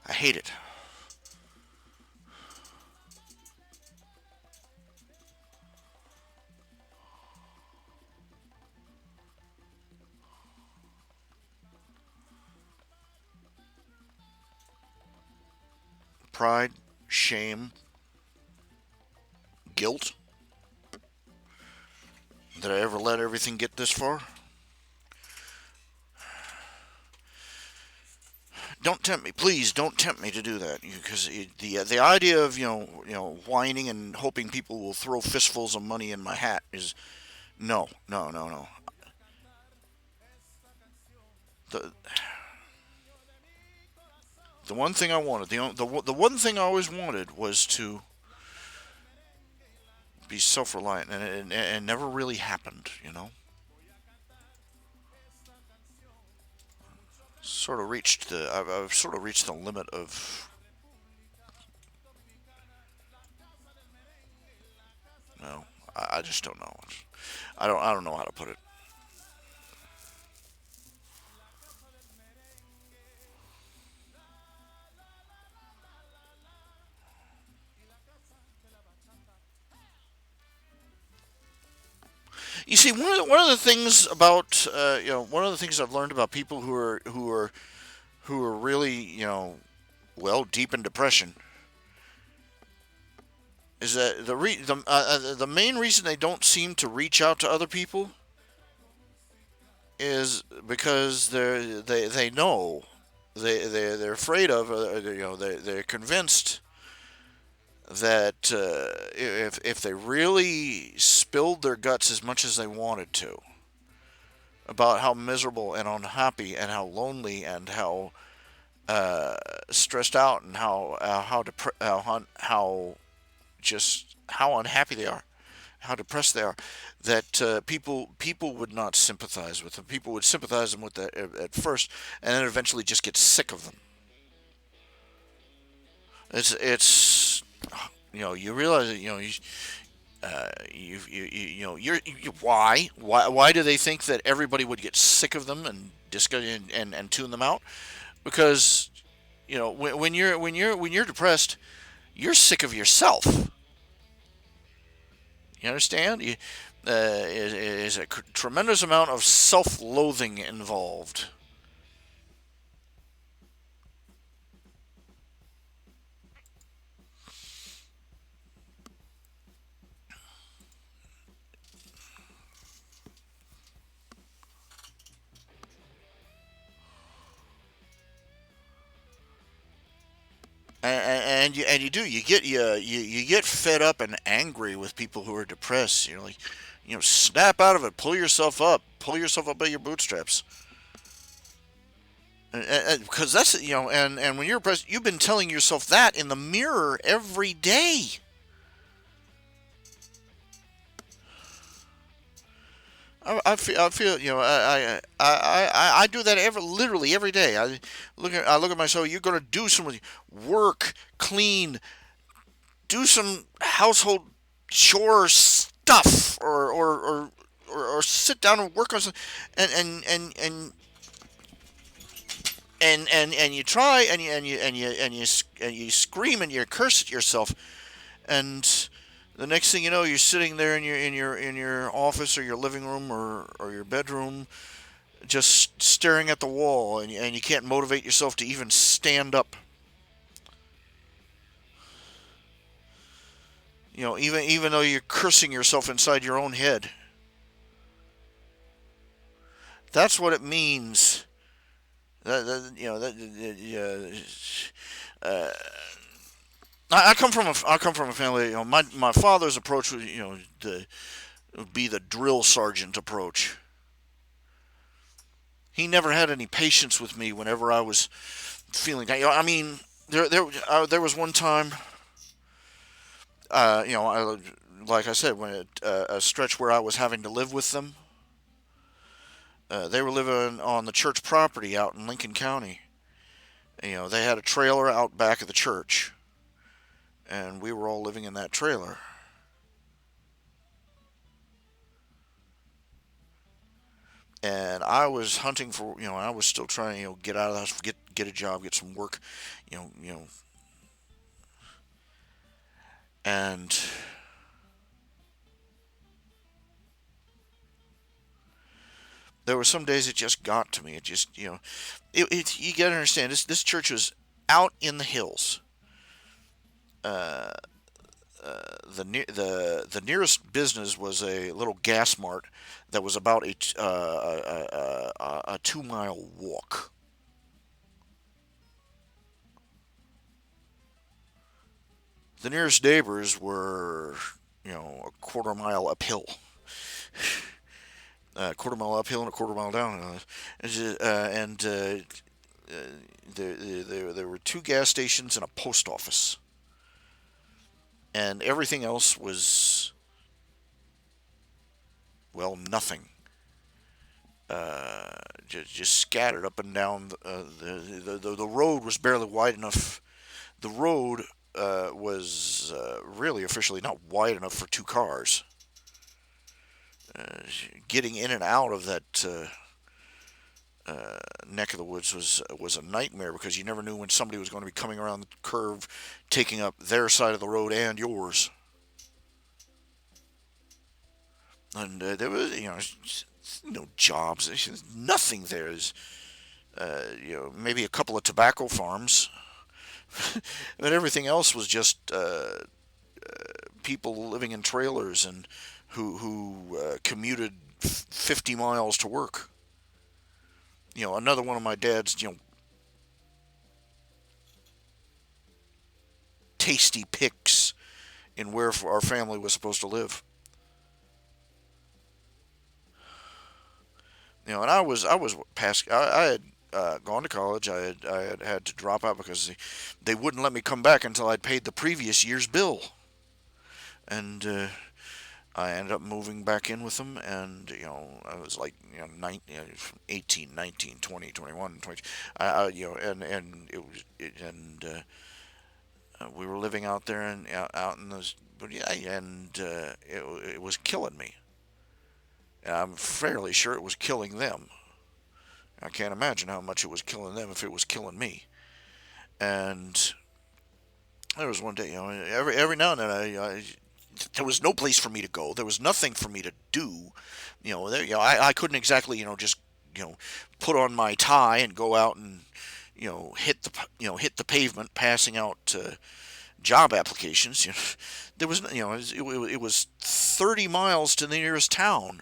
I hate it. Pride, shame, guilt. Did I ever let everything get this far? Don't tempt me, please. Don't tempt me to do that, because the idea of whining and hoping people will throw fistfuls of money in my hat is no, no, no, no. The the one thing I wanted, the one thing I always wanted was to be self-reliant, and it never really happened. I've sort of reached the limit of no. I just don't know. I don't know how to put it. You see, one of the things about one of the things I've learned about people who are really deep in depression is that the main reason they don't seem to reach out to other people is because they know they're afraid of they're convinced that if they really spilled their guts as much as they wanted to, about how miserable and unhappy and how lonely and how uh, stressed out and how just how unhappy they are, how depressed they are, that people would not sympathize with them. People would sympathize them with that at first, and then eventually just get sick of them. It's you realize that why do they think that everybody would get sick of them and discuss and tune them out? Because when you're depressed, you're sick of yourself. You understand? Is a tremendous amount of self-loathing involved. And you get fed up and angry with people who are depressed. Like, snap out of it, pull yourself up by your bootstraps. Because that's and when you're depressed, you've been telling yourself that in the mirror every day. I feel I do that literally every day. I look at myself. You're gonna do some work, clean, do some household chore stuff, or sit down and work on something, and and and and and you try and you scream and you curse at yourself, and the next thing you know, you're sitting there in your office or your living room or your bedroom, just staring at the wall, and you can't motivate yourself to even stand up. Even though you're cursing yourself inside your own head. That's what it means. Uh, I come from a family. My father's approach was would be the drill sergeant approach. He never had any patience with me whenever I was feeling down. I mean, there was one time, like I said, when a stretch where I was having to live with them. They were living on the church property out in Lincoln County. They had a trailer out back of the church, and we were all living in that trailer. And I was hunting for, I was still trying to, get out of the house, get a job, get some work, you know, and there were some days it just got to me. It just, you got to understand this church was out in the hills. Uh, the nearest business was a little gas mart that was about a 2 mile walk. The nearest neighbors were, a quarter mile uphill, a quarter mile uphill and a quarter mile down. And there were two gas stations and a post office, and everything else was, well, nothing. Just scattered up and down. The road was barely wide enough. The road was really officially not wide enough for two cars. Getting in and out of that neck of the woods was a nightmare, because you never knew when somebody was going to be coming around the curve, taking up their side of the road and yours. And there was, no jobs. There's nothing there. There's, maybe a couple of tobacco farms, but everything else was just people living in trailers and who commuted 50 miles to work. Another one of my dad's, tasty picks in where our family was supposed to live. And I was past. I had gone to college. I had to drop out because they wouldn't let me come back until I'd paid the previous year's bill, and I ended up moving back in with them, and I was like 18, 19, 20, 21, 20. And it was we were living out there and out in those, but yeah, and it was killing me. And I'm fairly sure it was killing them. I can't imagine how much it was killing them if it was killing me. And there was one day, every now and then there was no place for me to go. There was nothing for me to do. I couldn't exactly, just, you know, put on my tie and go out and, hit the pavement, passing out job applications. There was, it was 30 miles to the nearest town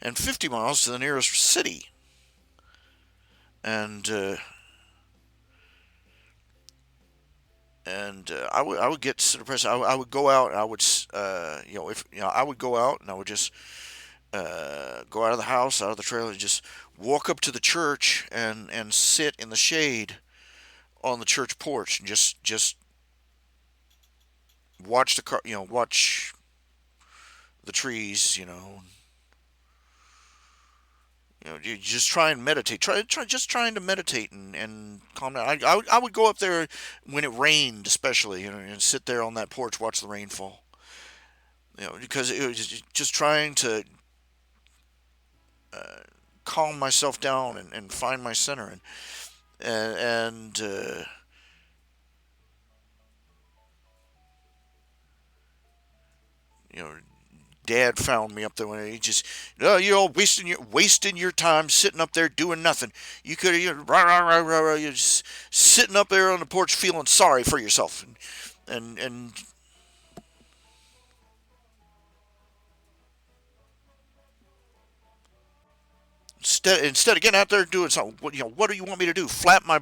and 50 miles to the nearest city, and I would get so depressed. I would go out and I would if I would go out and I would just go out of the house, out of the trailer, and just walk up to the church and sit in the shade on the church porch and just watch the car, watch the trees, you just try and meditate. Just trying to meditate and calm down. I would go up there when it rained, especially, and sit there on that porch, watch the rain fall. Because it was just trying to calm myself down and find my center and you know Dad found me up there when he just, oh, you're all wasting your time sitting up there doing nothing. You could have, rah, rah, rah, rah, rah, you're just sitting up there on the porch feeling sorry for yourself, and instead of getting out there doing something, what do you want me to do? Flap my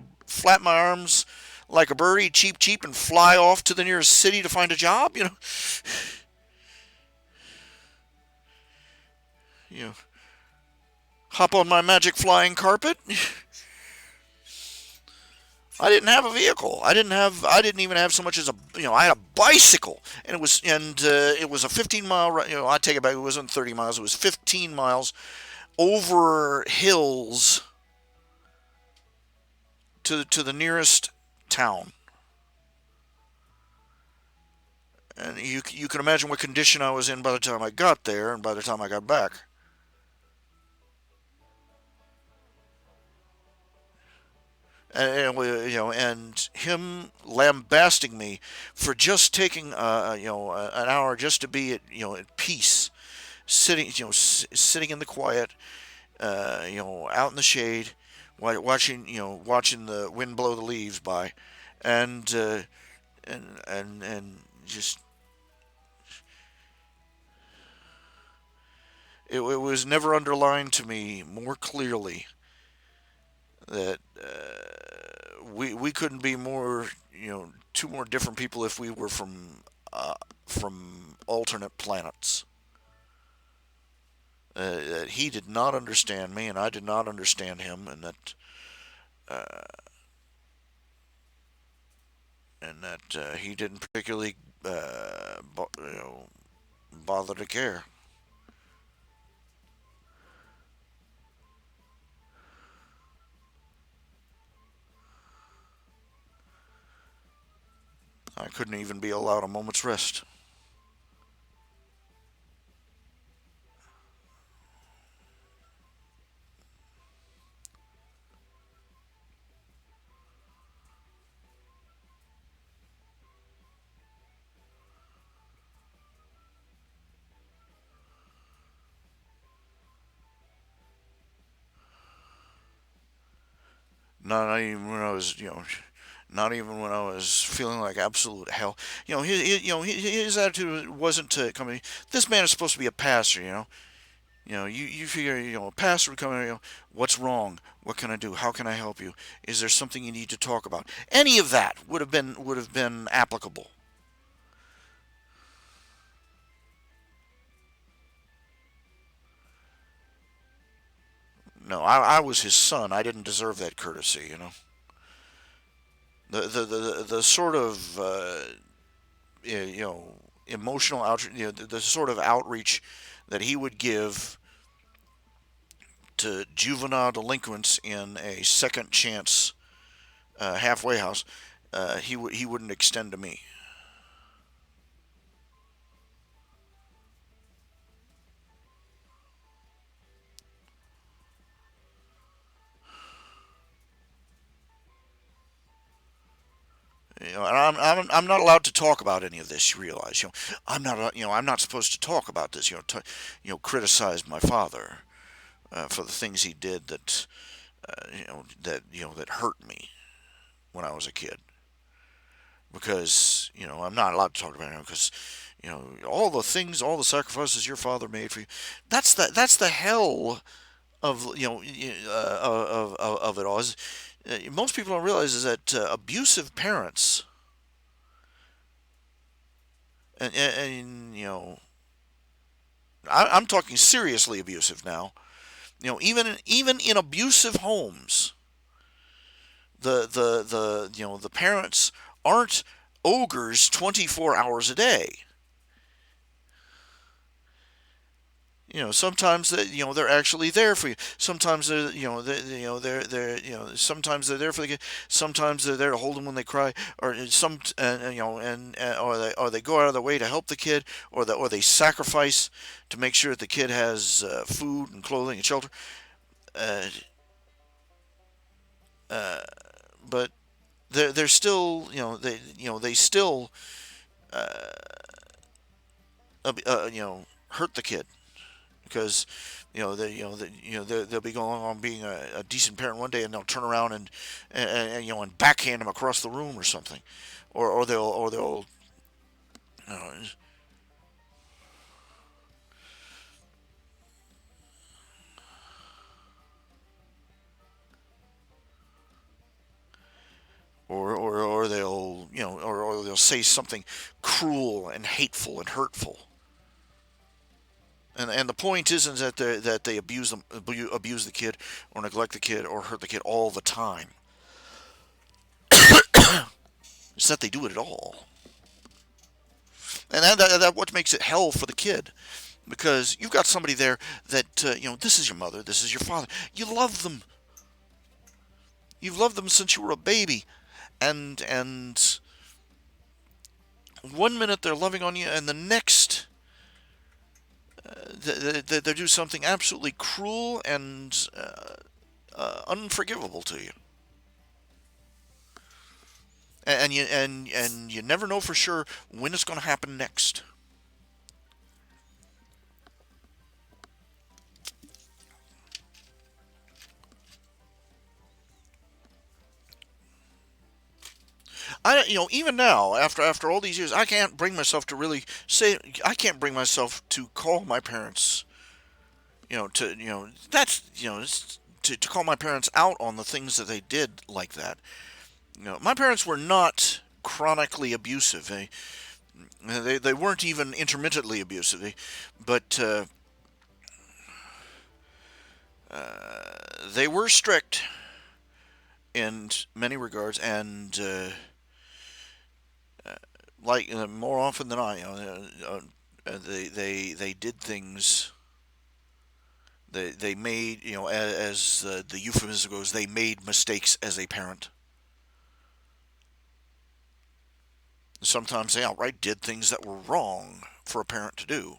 arms like a birdie, cheap cheap, and fly off to the nearest city to find a job? You know, hop on my magic flying carpet. I didn't have a vehicle. I didn't even have so much as I had a bicycle, and it was a 15 mile. I take it back. It wasn't 30 miles. It was 15 miles over hills to the nearest town. And you can imagine what condition I was in by the time I got there and by the time I got back. And him lambasting me for just taking an hour just to be at peace, sitting sitting in the quiet, out in the shade, watching the wind blow the leaves by, and and just it was never underlined to me more clearly that we couldn't be more, two more different people if we were from alternate planets. That he did not understand me and I did not understand him, and that he didn't particularly bother to care. I couldn't even be allowed a moment's rest. Not even when I was, not even when I was feeling like absolute hell. His attitude wasn't to come in. This man is supposed to be a pastor. You figure, a pastor would come in. What's wrong? What can I do? How can I help you? Is there something you need to talk about? Any of that would have been applicable. No, I was his son. I didn't deserve that courtesy. The sort of you know emotional outreach, the sort of outreach that he would give to juvenile delinquents in a second chance halfway house, he wouldn't extend to me. And I'm not allowed to talk about any of this. You realize, I'm not supposed to talk about this. Criticize my father for the things he did that hurt me when I was a kid. Because I'm not allowed to talk about it because all the things, all the sacrifices your father made for you. That's the hell of of it all. Most people don't realize is that abusive parents and I'm talking seriously abusive now. Even in abusive homes, the parents aren't ogres 24 hours a day. Sometimes they're actually there for you. Sometimes sometimes they're there for the kid. Sometimes they're there to hold them when they cry, or some and or they go out of their way to help the kid, or they sacrifice to make sure that the kid has food and clothing and shelter. Uh, uh, but they're still they still hurt the kid because they'll be going on being a decent parent one day, and they'll turn around and backhand him across the room or something, or they'll uh, or they'll or they'll say something cruel and hateful and hurtful. And the point isn't that they abuse the kid or neglect the kid or hurt the kid all the time. It's that they do it at all, and that what makes it hell for the kid, because you've got somebody there that this is your mother, this is your father. You love them. You've loved them since you were a baby, and one minute they're loving on you, and the next they do something absolutely cruel and unforgivable to you. And you never know for sure when it's going to happen next. Even now, after all these years, I can't bring myself to really say. I can't bring myself to call my parents. That's to call my parents out on the things that they did like that. My parents were not chronically abusive. They weren't even intermittently abusive. But they were strict in many regards, and more often than not, they did things. They made as the euphemism goes, they made mistakes as a parent. Sometimes they outright did things that were wrong for a parent to do.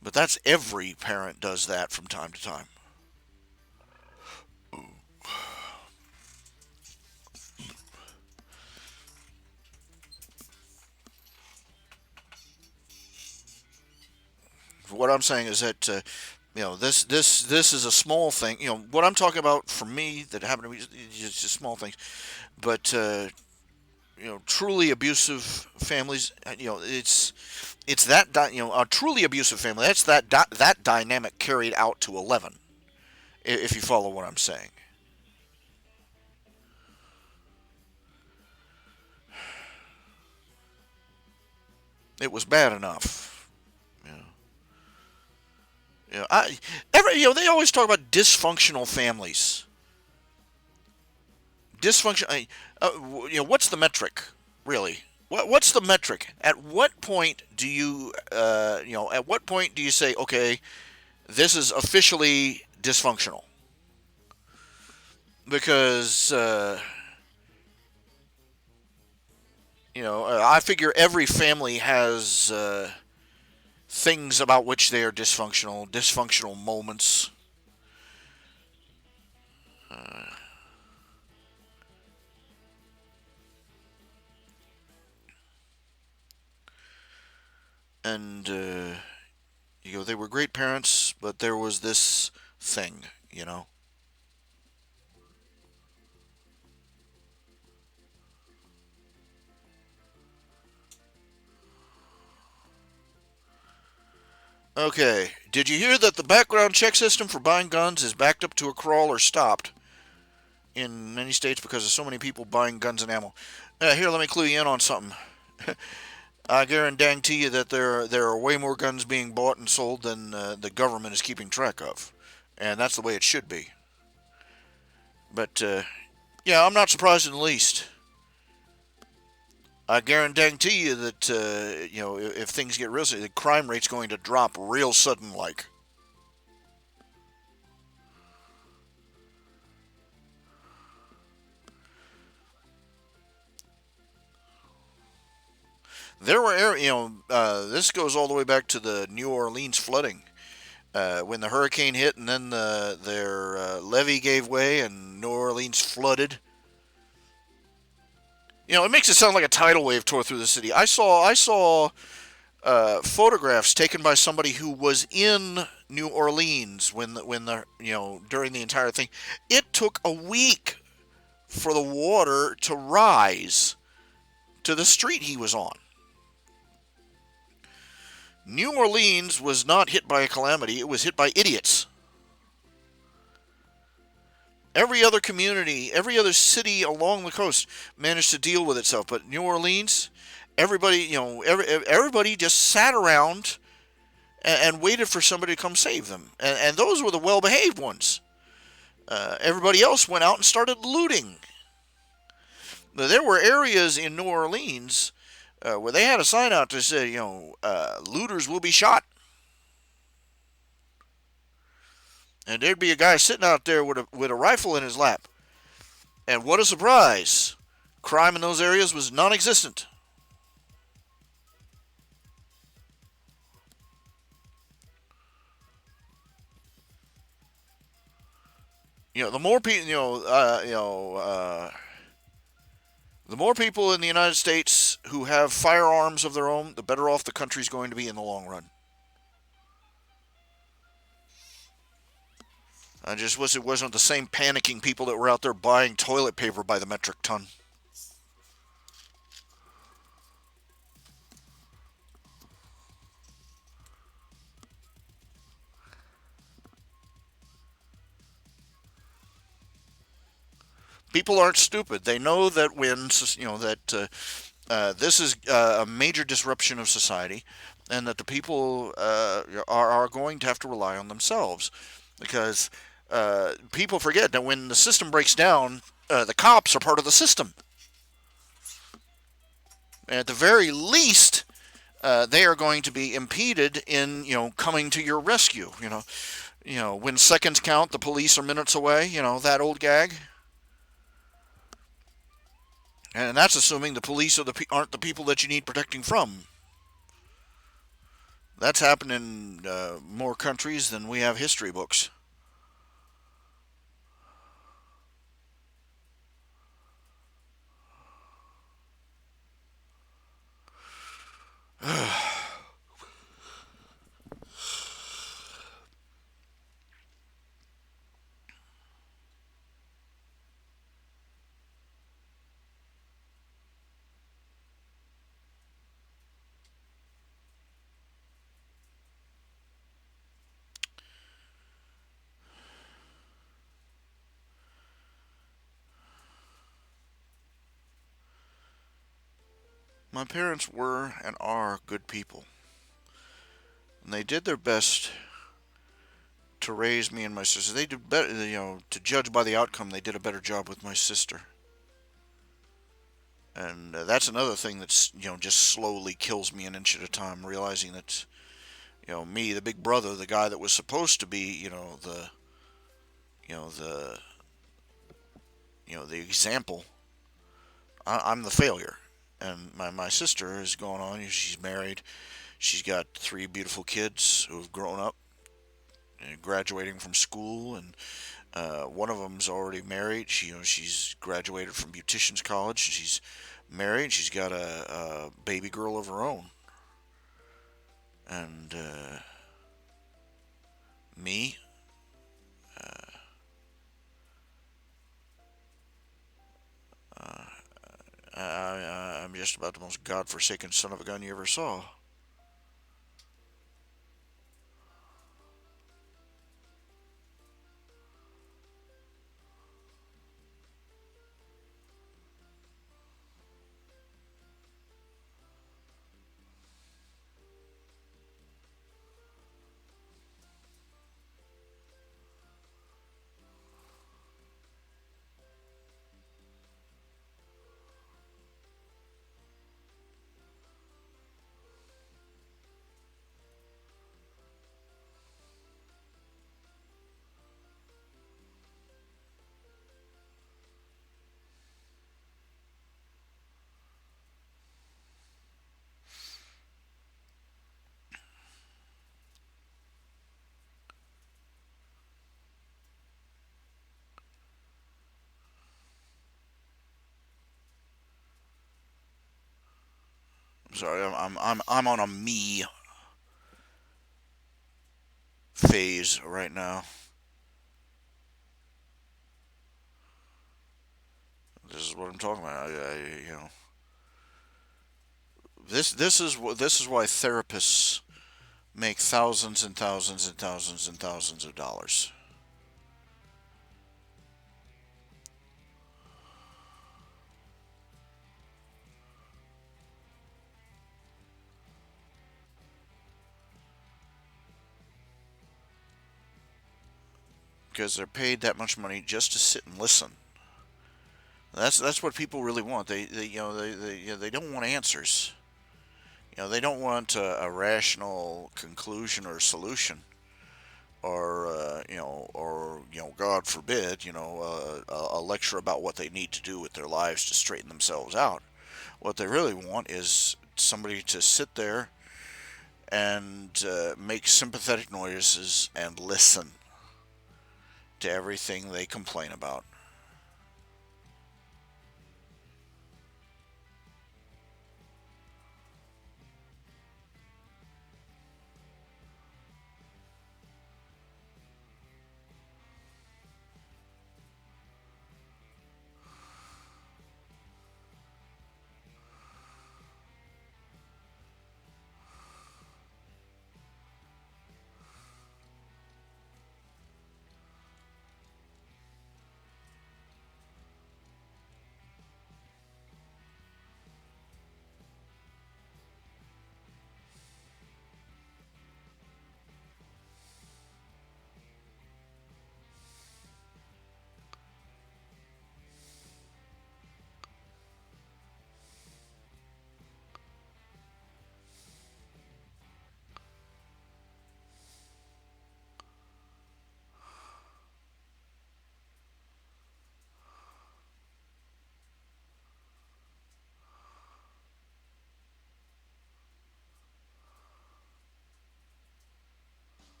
But that's every parent does that from time to time. What I'm saying is that this is a small thing. What I'm talking about for me that happened to me is just small things, but truly abusive families. It's that a truly abusive family. That's that dynamic carried out to 11. If you follow what I'm saying, it was bad enough. You know, I they always talk about dysfunctional families. Dysfunction. What's the metric, really? What's the metric? At what point do you, at what point do you say, okay, this is officially dysfunctional? Because, I figure every family has things about which they are dysfunctional moments. And, they were great parents, but there was this thing. Okay, did you hear that the background check system for buying guns is backed up to a crawl or stopped in many states because of so many people buying guns and ammo? Here, let me clue you in on something. I guarantee you that there are way more guns being bought and sold than the government is keeping track of, and that's the way it should be. But yeah, I'm not surprised in the least. I guarantee you that if things get real, the crime rate's going to drop real sudden, like. There were, this goes all the way back to the New Orleans flooding. When the hurricane hit and then their levee gave way and New Orleans flooded. It makes it sound like a tidal wave tore through the city. I saw photographs taken by somebody who was in New Orleans when the during the entire thing. It took a week for the water to rise to the street he was on. New Orleans was not hit by a calamity, it was hit by idiots. Every other community, every other city along the coast managed to deal with itself, but New Orleans, everybody just sat around and waited for somebody to come save them. And those were the well-behaved ones. Everybody else went out and started looting. There were areas in New Orleans where they had a sign out that said, looters will be shot. And there'd be a guy sitting out there with a rifle in his lap. And what a surprise! Crime in those areas was non-existent. The more people, the more people in the United States who have firearms of their own, the better off the country's going to be in the long run. I just wish it wasn't the same panicking people that were out there buying toilet paper by the metric ton. People aren't stupid. They know that this is a major disruption of society, and that the people are going to have to rely on themselves, because people forget that when the system breaks down, the cops are part of the system. And at the very least, they are going to be impeded in coming to your rescue. When seconds count, the police are minutes away. That old gag. And that's assuming the police aren't the people that you need protecting from. That's happened in more countries than we have history books. My parents were and are good people. And they did their best to raise me and my sister. They did better, to judge by the outcome, they did a better job with my sister. And that's another thing that's, just slowly kills me an inch at a time, realizing that, me, the big brother, the guy that was supposed to be, you know, the, the example, I'm the failure. And my sister is going on. She's married. She's got three beautiful kids who have grown up and graduating from school, and one of them's already married. She's graduated from beautician's college. She's married. She's got a baby girl of her own. And me, I'm just about the most godforsaken son of a gun you ever saw. I'm sorry, I'm on a me phase right now. This is what I'm talking about. This is why therapists make thousands and thousands and thousands and thousands of dollars, because they're paid that much money just to sit and listen. That's what people really want. They don't want answers. They don't want a rational conclusion or solution, or God forbid, a lecture about what they need to do with their lives to straighten themselves out. What they really want is somebody to sit there and make sympathetic noises and listen to everything they complain about.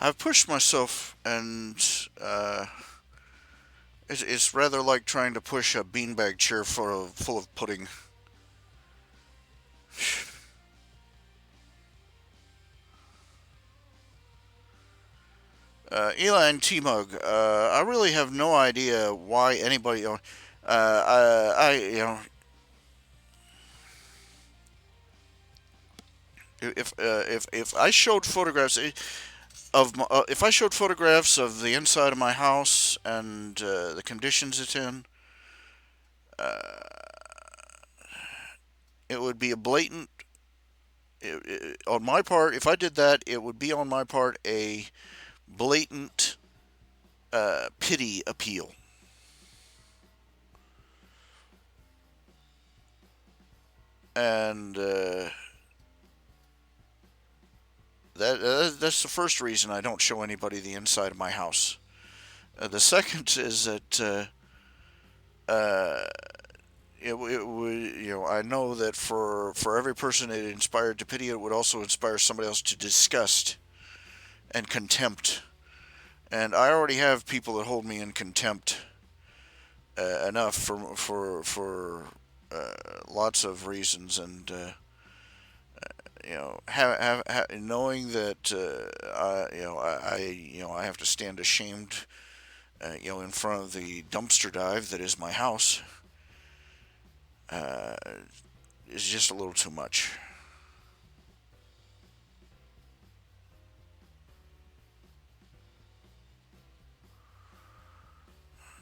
I've pushed myself, and it's rather like trying to push a beanbag chair full of pudding. Eli and T-Mug, I really have no idea why anybody, if I showed photographs if I showed photographs of the inside of my house and the conditions it's in, it would be a blatant. On my part, if I did that, it would be on my part a blatant pity appeal. And that's the first reason I don't show anybody the inside of my house. The second is that uh, it would, I know that for every person it inspired to pity, it would also inspire somebody else to disgust and contempt. And I already have people that hold me in contempt enough for lots of reasons, and knowing that I have to stand ashamed, in front of the dumpster dive that is my house, uh, is just a little too much.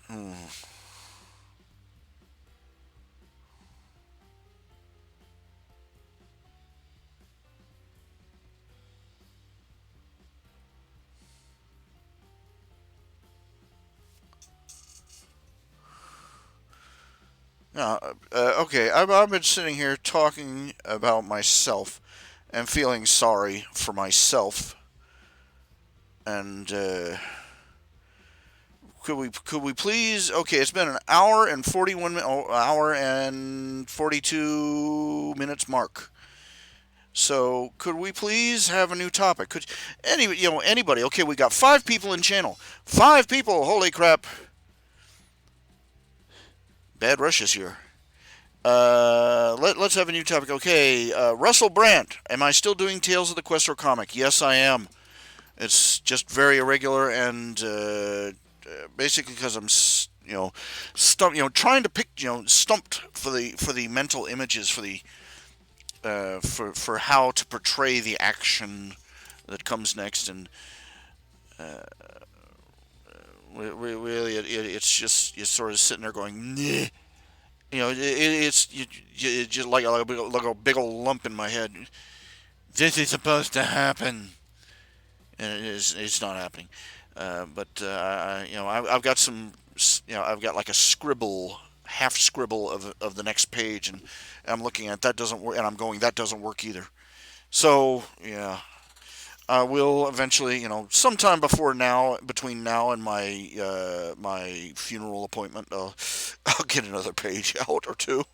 Hmm. Okay, I've been sitting here talking about myself and feeling sorry for myself, and could we please? Okay, it's been an hour and 42 minutes mark. So could we please have a new topic? Could anybody? Okay, we got 5 people in channel. 5 people. Holy crap! Bad rushes here. Let's have a new topic. Okay, Russell Brandt. Am I still doing Tales of the Questor comic? Yes, I am. It's just very irregular and basically because I'm stumped. Trying to pick. Stumped for the mental images for how to portray the action that comes next, and really it's just you're sort of sitting there going, nah. It's just like a big old lump in my head. This is supposed to happen, and it's not happening. But I've got I've got like a scribble, half scribble of the next page, and I'm looking at that doesn't work, and I'm going that doesn't work either. So yeah, I will eventually, sometime between now and my funeral appointment, I'll get another page out or two.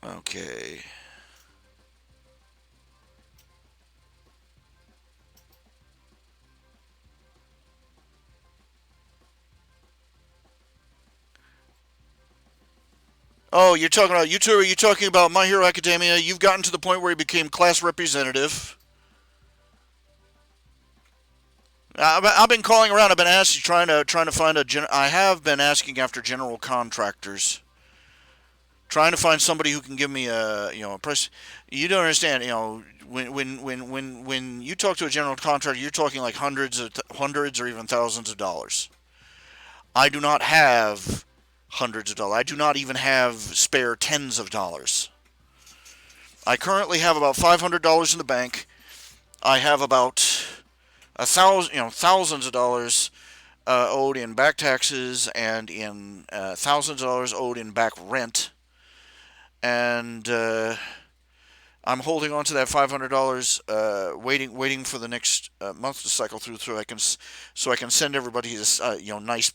Okay. Oh, you're talking about you two? Are you talking about My Hero Academia? You've gotten to the point where you became class representative. I've been calling around. I've been asking, trying to find I have been asking after general contractors, trying to find somebody who can give me a price. You don't understand. When you talk to a general contractor, you're talking like hundreds or even thousands of dollars. I do not have hundreds of dollars. I do not even have spare tens of dollars. I currently have about $500 in the bank. I have about thousands of dollars owed in back taxes and in thousands of dollars owed in back rent, and I'm holding on to that $500, waiting for the next month to cycle through, so I can send everybody this nice,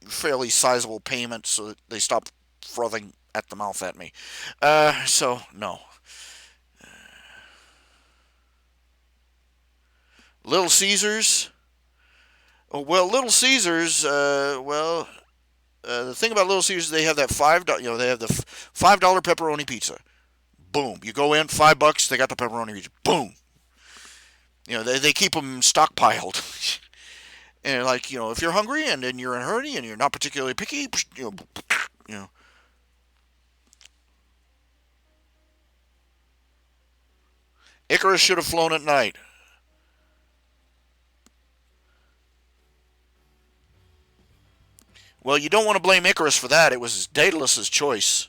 fairly sizable payment, so that they stop frothing at the mouth at me. So no, Little Caesars. Oh, well, Little Caesars. The thing about Little Caesars, they have that they have the $5 pepperoni pizza. Boom, you go in, $5. They got the pepperoni pizza. Boom. They keep them stockpiled. And like, if you're hungry and then you're in a hurry and you're not particularly picky, you know. Icarus should have flown at night. Well, you don't want to blame Icarus for that. It was Daedalus's choice.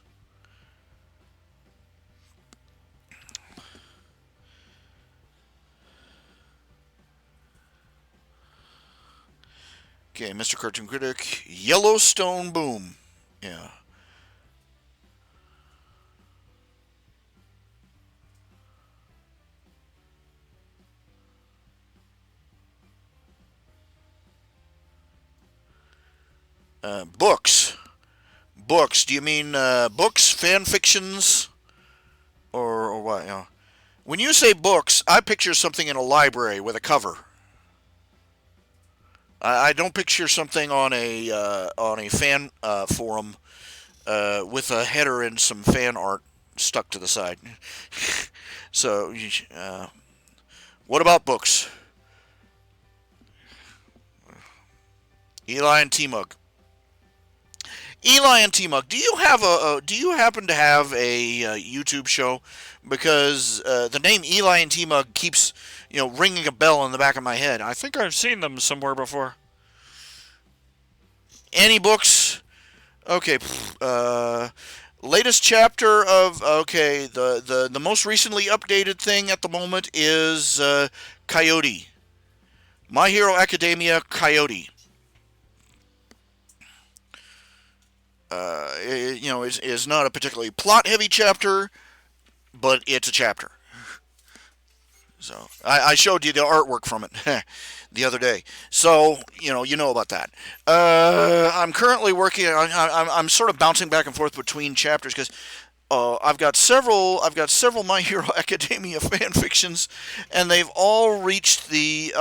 Okay, Mr. Cartoon Critic, Yellowstone Boom. Yeah. Books. Books. Do you mean books, fan fictions, or what? When you say books, I picture something in a library with a cover. I don't picture something on a fan forum with a header and some fan art stuck to the side. So, what about books? Eli and T Mug. Eli and T Mug, do you happen to have a YouTube show? Because the name Eli and T Mug keeps ringing a bell in the back of my head. I think I've seen them somewhere before. Any books? Okay. Latest chapter of the most recently updated thing at the moment is Coyote. My Hero Academia Coyote. Is not a particularly plot heavy chapter, but it's a chapter. So I showed you the artwork from it the other day. So you know about that. I'm currently working. I'm sort of bouncing back and forth between chapters because I've got several My Hero Academia fan fictions, and they've all reached they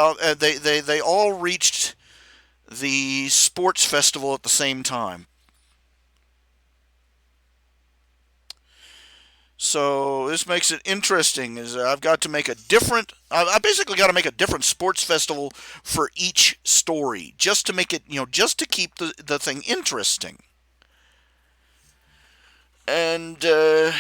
all reached the sports festival at the same time. So this makes it interesting. Is I've got to make a different. I basically got to make a different sports festival for each story, just to make it, just to keep the thing interesting. And I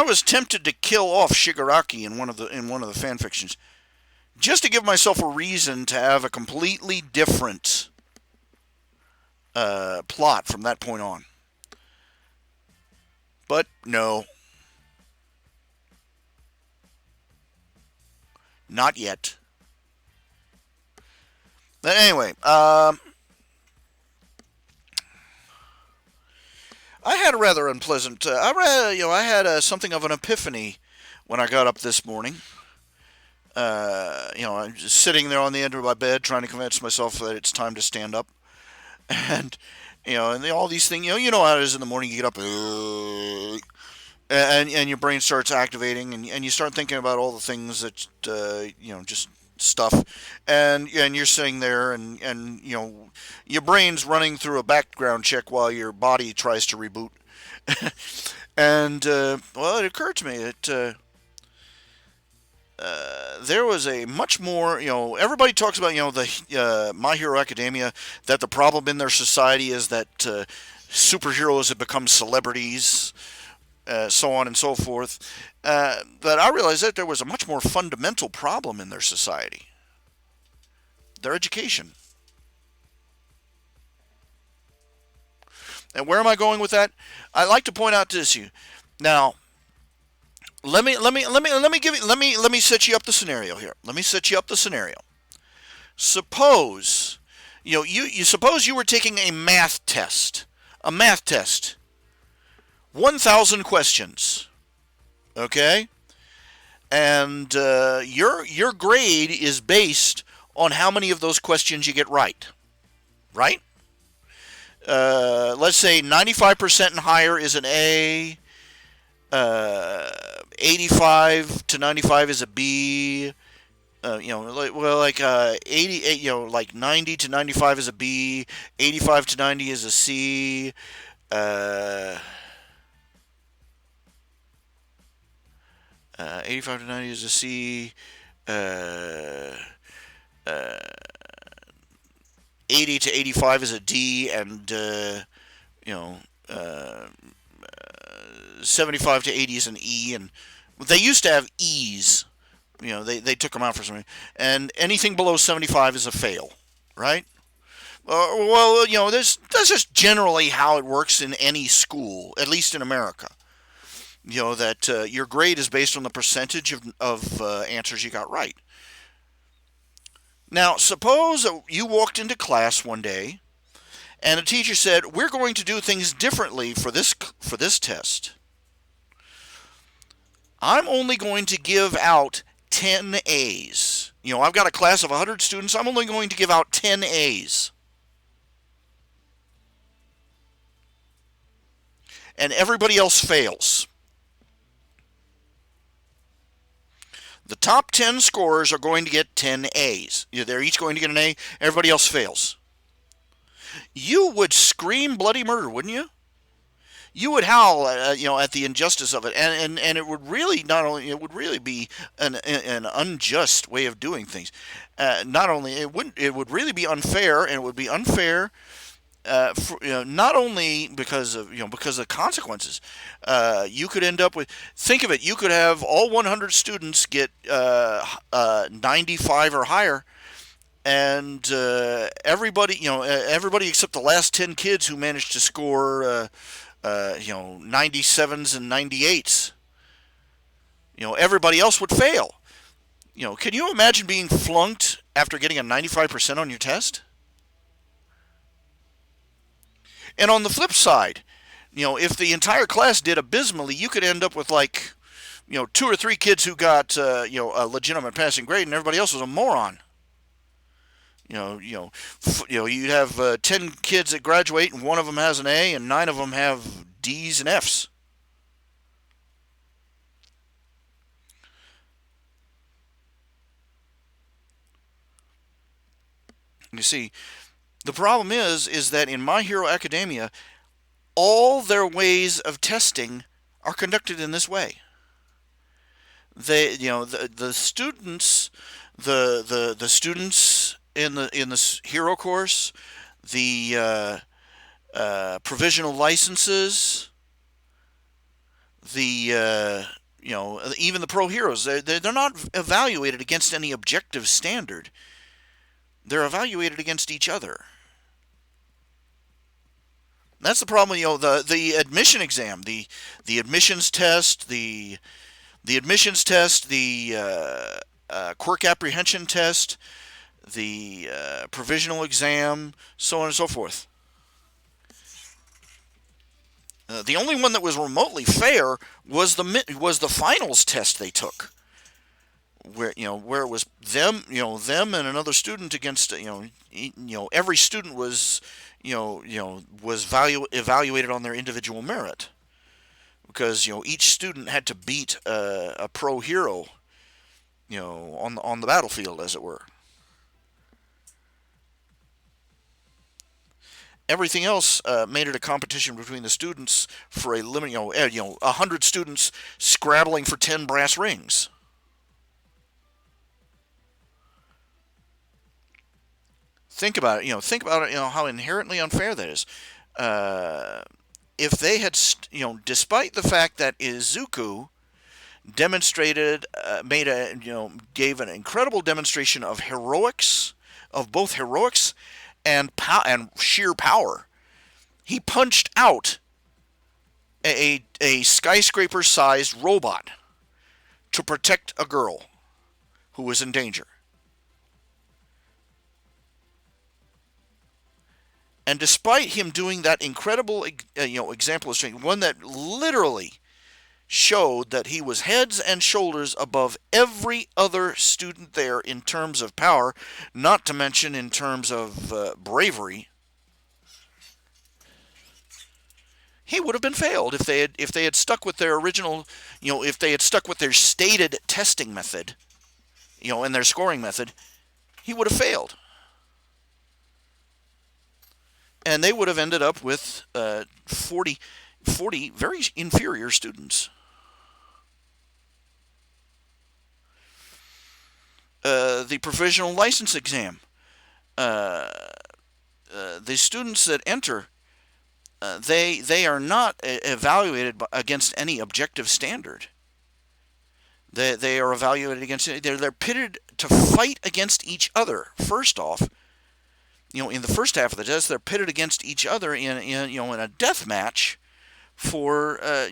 was tempted to kill off Shigaraki in one of the fan fictions, just to give myself a reason to have a completely different plot from that point on. But no, not yet. But anyway, I had a rather unpleasant. I had something of an epiphany when I got up this morning. I'm just sitting there on the end of my bed trying to convince myself that it's time to stand up, and all these things. How it is in the morning. You get up, and your brain starts activating, and you start thinking about all the things that just stuff, and you're sitting there, and your brain's running through a background check while your body tries to reboot. And well, it occurred to me that there was a much more, everybody talks about, the My Hero Academia, that the problem in their society is that superheroes have become celebrities, so on and so forth. But I realized that there was a much more fundamental problem in their society: their education. And where am I going with that? I like to point out this to you. Now, let me set you up the scenario here. Let me set you up the scenario. Suppose you suppose you were taking a math test. A math test. 1,000 questions. Okay? And your grade is based on how many of those questions you get right. Right? Let's say 95% and higher is an A. 85 to 95 is a B. 88, like 90 to 95 is a B. 85 to 90 is a C. Uh, 85 to 90 is a C. Uh, uh, 80 to 85 is a D, and you know, uh, 75 to 80 is an E, and they used to have E's. They took them out for some reason. And anything below 75 is a fail, right? Well, that's just generally how it works in any school, at least in America. That your grade is based on the percentage of answers you got right. Now, suppose you walked into class one day and a teacher said, "We're going to do things differently for this test. I'm only going to give out 10 A's. I've got a class of 100 students. I'm only going to give out 10 A's. And everybody else fails. The top 10 scorers are going to get 10 A's. They're each going to get an A. Everybody else fails. You would scream bloody murder, wouldn't you? You would howl, at the injustice of it, and it would really it would really be an unjust way of doing things. Not only it would really be unfair, and it would be unfair. Not only because of consequences, you could end up with. Think of it. You could have all 100 students get 95 or higher, and everybody except the last 10 kids who managed to score 97s and 98s. Everybody else would fail. Can you imagine being flunked after getting a 95% on your test? And on the flip side, if the entire class did abysmally, you could end up with two or three kids who got a legitimate passing grade, and everybody else was a moron. You'd have 10 kids that graduate, and one of them has an A, and 9 of them have D's and F's. You see, the problem is that in My Hero Academia, all their ways of testing are conducted in this way. The students, the students in this hero course, the provisional licenses, the even the pro heroes, they're not evaluated against any objective standard. They're evaluated against each other. That's the problem. The admission exam, the admissions test, the admissions test, the quirk apprehension test, the provisional exam, so on and so forth. The only one that was remotely fair was the finals test they took, where it was them and another student against every student was evaluated on their individual merit, because each student had to beat a pro hero on the battlefield, as it were. Everything else made it a competition between the students for a limit. 100 students scrabbling for 10 brass rings. Think about it. Think about it. How inherently unfair that is. If they had, despite the fact that Izuku demonstrated, gave an incredible demonstration of heroics, of both heroics and sheer power. He punched out a skyscraper-sized robot to protect a girl who was in danger. And despite him doing that incredible, example of strength, one that literally showed that he was heads and shoulders above every other student there in terms of power, not to mention in terms of bravery, he would have been failed if they had stuck with their original, if they had stuck with their stated testing method, and their scoring method. He would have failed. And they would have ended up with 40 very inferior students. the provisional license exam. Uh, the students that enter, they are not evaluated against any objective standard. They are evaluated against, they're pitted to fight against each other. First off, in the first half of the test, they're pitted against each other in a death match for a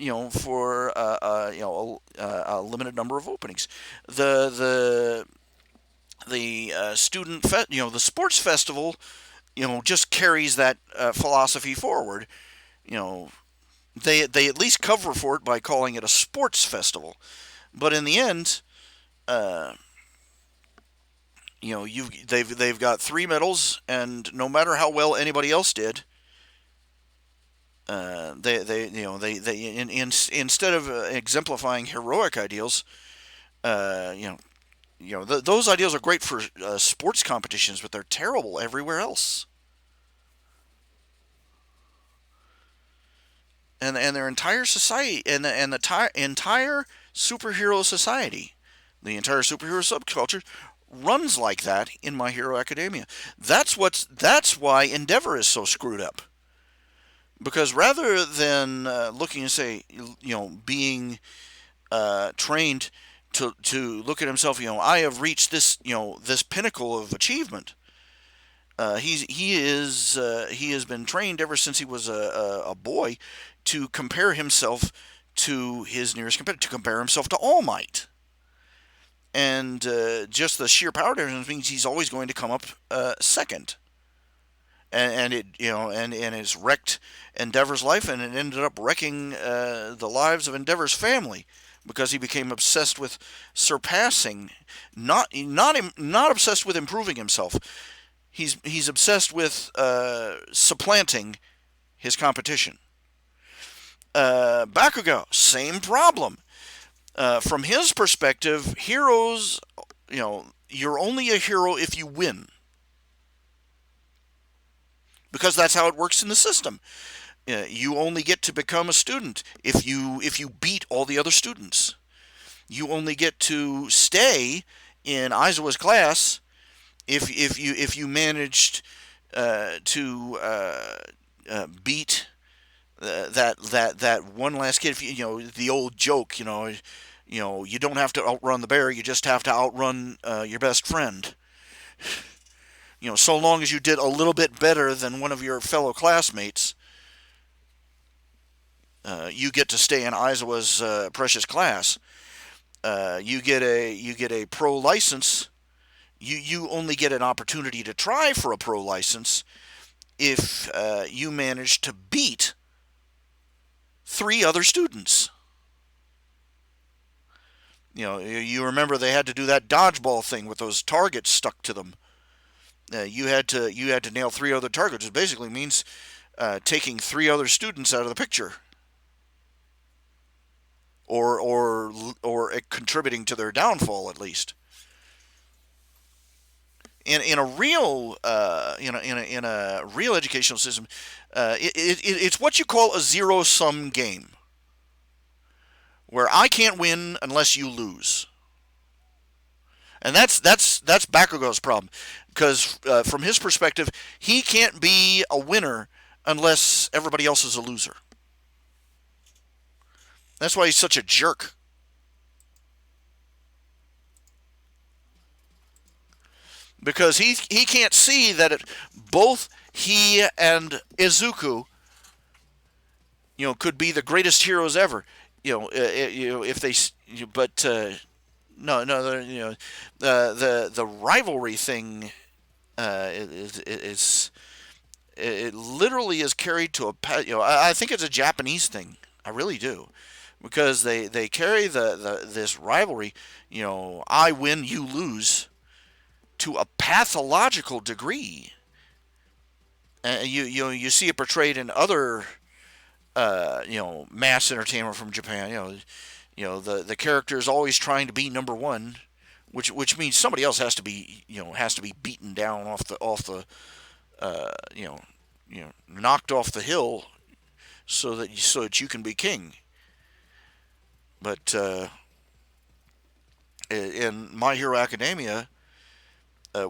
limited number of openings. The the sports festival just carries that philosophy forward. You know they at least cover for it by calling it a sports festival, but in the end, uh, they've got three medals, and no matter how well anybody else did, instead of exemplifying heroic ideals, uh, you know those ideals are great for sports competitions, but they're terrible everywhere else. And their entire society and the entire superhero society, the entire superhero subculture runs like that in My Hero Academia. That's why Endeavor is so screwed up. Because rather than looking and say, being trained to look at himself, I have reached this pinnacle of achievement. He has been trained ever since he was a boy to compare himself to his nearest competitor, to compare himself to All Might. And just the sheer power difference means he's always going to come up second. And it and it's wrecked Endeavor's life, and it ended up wrecking the lives of Endeavor's family, because he became obsessed with surpassing, not obsessed with improving himself. He's obsessed with supplanting his competition. Bakugo, same problem. From his perspective, heroes, you're only a hero if you win, because that's how it works in the system. You only get to become a student if you beat all the other students. You only get to stay in Aizawa's class if you managed to beat that one last kid. If the old joke, you don't have to outrun the bear, you just have to outrun your best friend. So long as you did a little bit better than one of your fellow classmates, you get to stay in Aizawa's precious class. You get a pro license. You only get an opportunity to try for a pro license if you manage to beat three other students. You remember they had to do that dodgeball thing with those targets stuck to them. You had to nail three other targets. It basically means taking three other students out of the picture, or contributing to their downfall at least. In a real in a real educational system, it's what you call a zero sum game, where I can't win unless you lose. And that's Bakugo's problem, because from his perspective, he can't be a winner unless everybody else is a loser. That's why he's such a jerk. Because he can't see that both he and Izuku, could be the greatest heroes ever. If they, but no, no, the rivalry thing is it literally is carried to I think it's a Japanese thing. I really do, because they carry this rivalry. I win, you lose, to a pathological degree. You see it portrayed in other mass entertainment from Japan. The character is always trying to be number one, which means somebody else has to be beaten down uh, you know knocked off the hill, so that you can be king. But in My Hero Academia,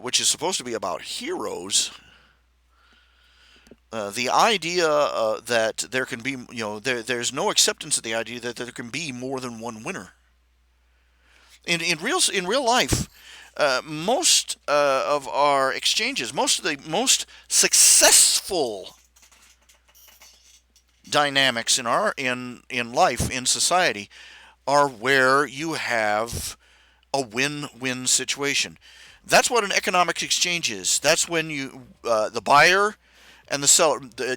which is supposed to be about heroes, the idea that there can be, there's no acceptance of the idea that there can be more than one winner. In real life, most of our exchanges, most of the most successful dynamics in life, in society, are where you have a win-win situation. That's what an economic exchange is. That's when the buyer and the seller, the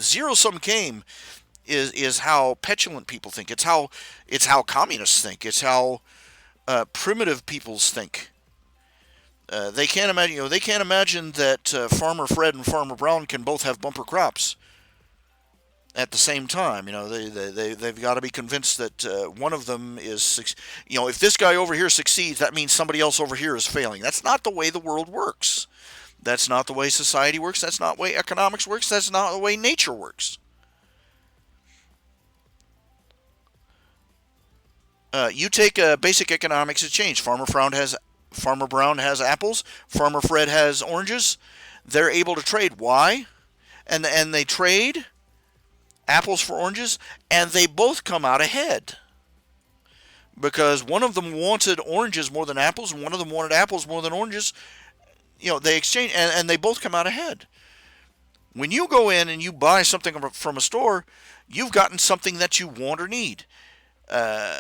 zero sum game is how petulant people think. It's how communists think. It's how primitive peoples think. They can't imagine that Farmer Fred and Farmer Brown can both have bumper crops at the same time. They've got to be convinced that one of them is, if this guy over here succeeds, that means somebody else over here is failing. That's not the way the world works. That's not the way society works. That's not the way economics works. That's not the way nature works. You take basic economics exchange. Farmer Brown has apples. Farmer Fred has oranges. They're able to trade. Why? And they trade apples for oranges, and they both come out ahead. Because one of them wanted oranges more than apples, and one of them wanted apples more than oranges. They exchange, and they both come out ahead. When you go in and you buy something from a store, you've gotten something that you want or need.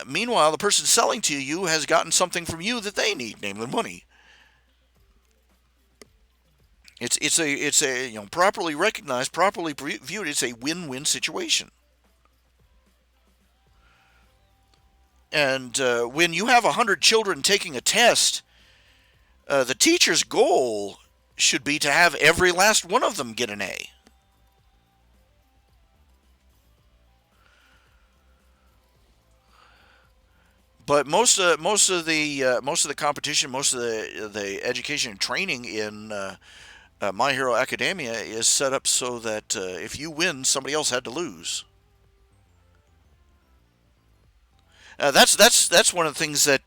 Meanwhile, the person selling to you has gotten something from you that they need, namely money. It's a properly recognized, properly viewed. It's a win-win situation. And when you have 100 children taking a test, the teacher's goal should be to have every last one of them get an A. But most of the competition, most of the education and training in My Hero Academia is set up so that if you win, somebody else had to lose. That's one of the things that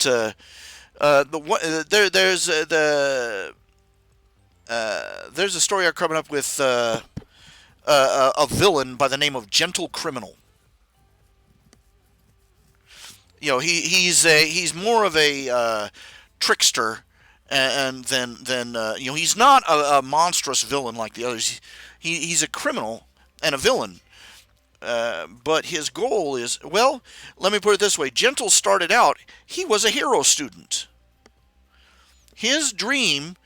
there's a story I'm coming up with a villain by the name of Gentle Criminal. He's more of a trickster, and then he's not a monstrous villain like the others. He's a criminal and a villain, but his goal is, well, let me put it this way: Gentle started out, he was a hero student. His dream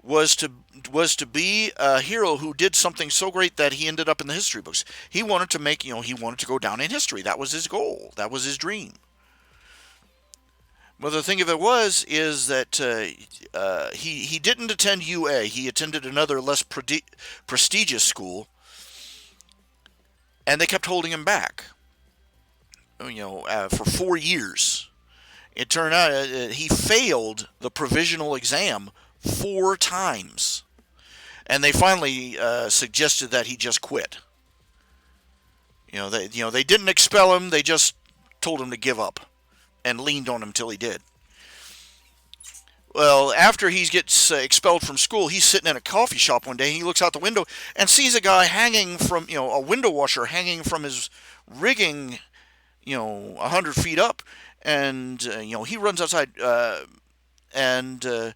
was to be a hero who did something so great that he ended up in the history books. He wanted to go down in history. That was his goal. That was his dream. Well, the thing of it is that he didn't attend UA. He attended another less prestigious school, and they kept holding him back. For 4 years. It turned out he failed the provisional exam 4 times, and they finally suggested that he just quit. They didn't expel him. They just told him to give up, and leaned on him till he did. Well, after he gets expelled from school, he's sitting in a coffee shop one day, and he looks out the window and sees a guy hanging from, a window washer hanging from his rigging, 100 feet up, and, he runs outside, and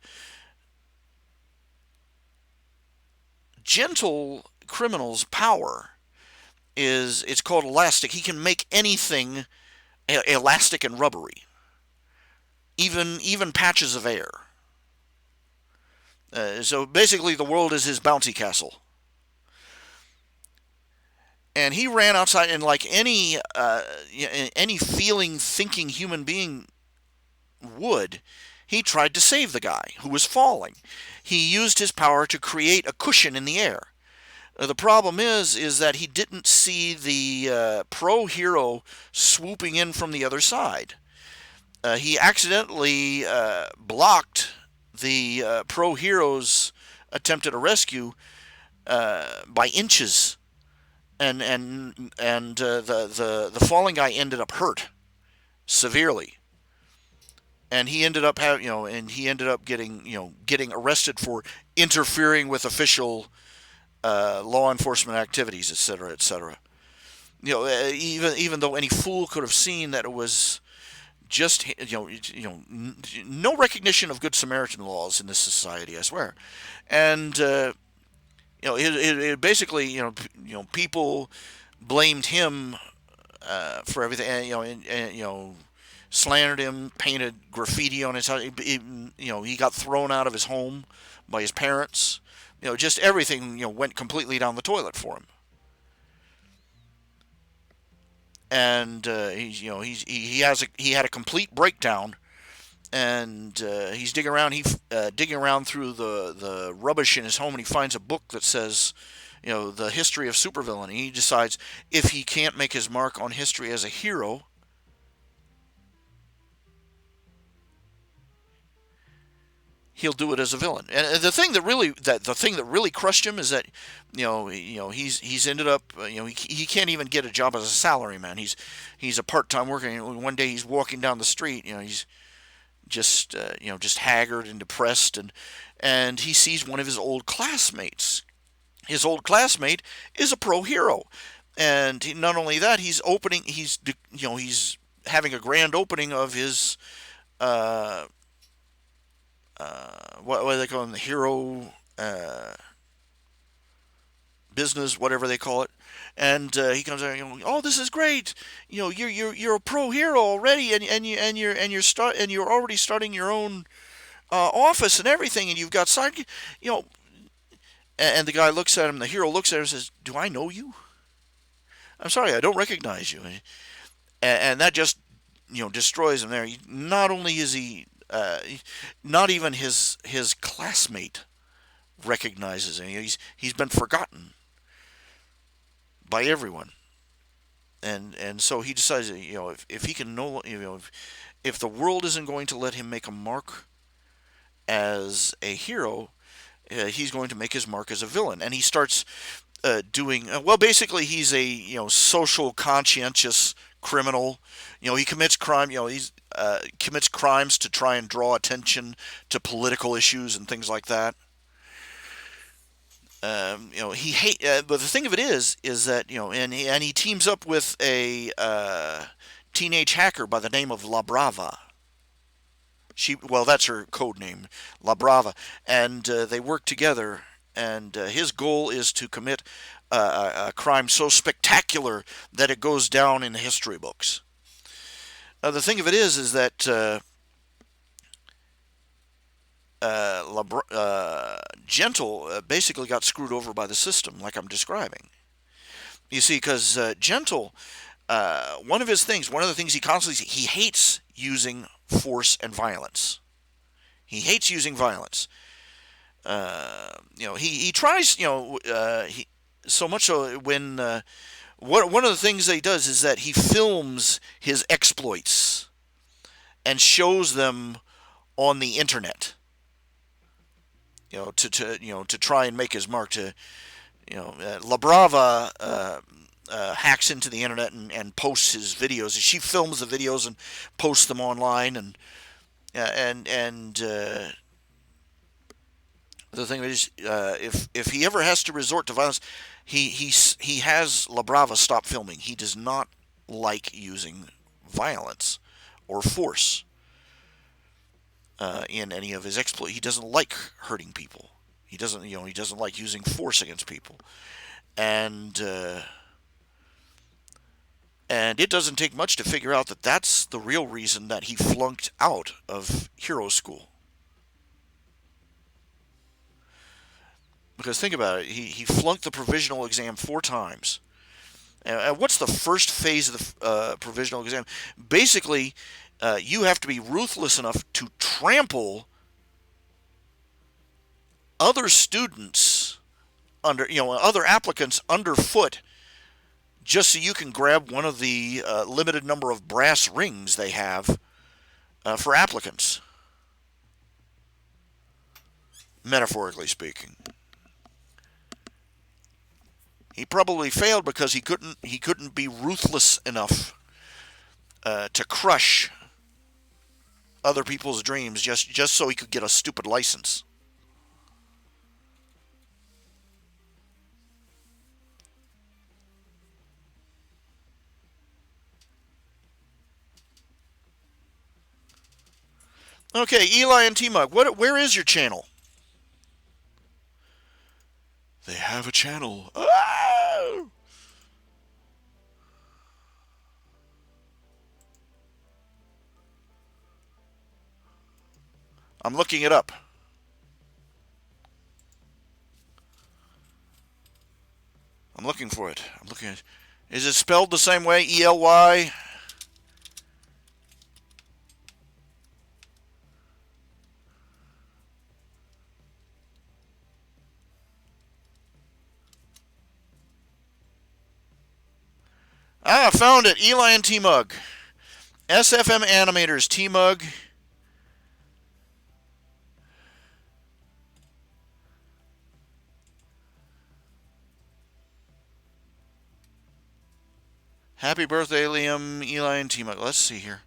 Gentle Criminal's power it's called elastic. He can make anything elastic and rubbery, even patches of air. So basically, the world is his bouncy castle. And he ran outside, and like any feeling, thinking human being would, he tried to save the guy who was falling. He used his power to create a cushion in the air. The problem is that he didn't see the pro hero swooping in from the other side. He accidentally blocked the pro hero's attempt at a rescue by inches, and the falling guy ended up hurt severely. and he ended up having, and he ended up getting arrested for interfering with official law enforcement activities, et cetera, et cetera. Even though any fool could have seen that it was just no recognition of good Samaritan laws in this society, I swear. And it basically, people blamed him for everything, and slandered him, painted graffiti on his house. He got thrown out of his home by his parents. Just everything went completely down the toilet for him. And he had a complete breakdown, and he's digging around through the rubbish in his home, and he finds a book that says, the history of supervillain. And he decides if he can't make his mark on history as a hero, he'll do it as a villain. And the thing that really crushed him is that he's ended up he can't even get a job as a salaryman. He's a part-time worker. And one day he's walking down the street. He's just haggard and depressed, and he sees one of his old classmates. His old classmate is a pro hero, and not only that, he's having a grand opening of his uh, what do they call him, the hero business, whatever they call it. And he comes out, oh, this is great. You're a pro hero already, and you're already starting your own office and everything, and you've got side, you know. And the guy looks at him. The hero looks at him and says, "Do I know you? I'm sorry, I don't recognize you." And that just destroys him. There, not only is he, not even his classmate recognizes him. He's been forgotten by everyone. And so he decides, if he can if the world isn't going to let him make a mark as a hero, he's going to make his mark as a villain. And he starts doing well. Basically, he's a social conscientious criminal. He commits crime. He's commits crimes to try and draw attention to political issues and things like that. He hate. But the thing of it is that and he teams up with a teenage hacker by the name of La Brava. That's her code name, La Brava, and they work together. And his goal is to commit a crime so spectacular that it goes down in the history books. The thing of it is that Gentle basically got screwed over by the system, like I'm describing. You see, because Gentle, one of the things he hates using force and violence. He hates using violence. He tries, so much so when one of the things that he does is that he films his exploits and shows them on the internet. To try and make his mark. La Brava hacks into the internet and posts his videos. She films the videos and posts them online, and the thing is, if he ever has to resort to violence, he has La Brava stop filming. He does not like using violence or force in any of his exploits. He doesn't like hurting people. He doesn't like using force against people, and it doesn't take much to figure out that that's the real reason that he flunked out of hero school. Because think about it, he flunked the provisional exam 4 times. And what's the first phase of the provisional exam? Basically, you have to be ruthless enough to trample other students other applicants underfoot, just so you can grab one of the limited number of brass rings they have for applicants, metaphorically speaking. He probably failed because he couldn't be ruthless enough to crush other people's dreams just so he could get a stupid license. Okay, Eli and T Mug, where is your channel? They have a channel. Ah! I'm looking it up. I'm looking for it. I'm looking at. Is it spelled the same way? ELY? Ah, I found it. Eli and T Mug. SFM Animators, T Mug. Happy birthday, Liam, Eli, and T Mug. Let's see here.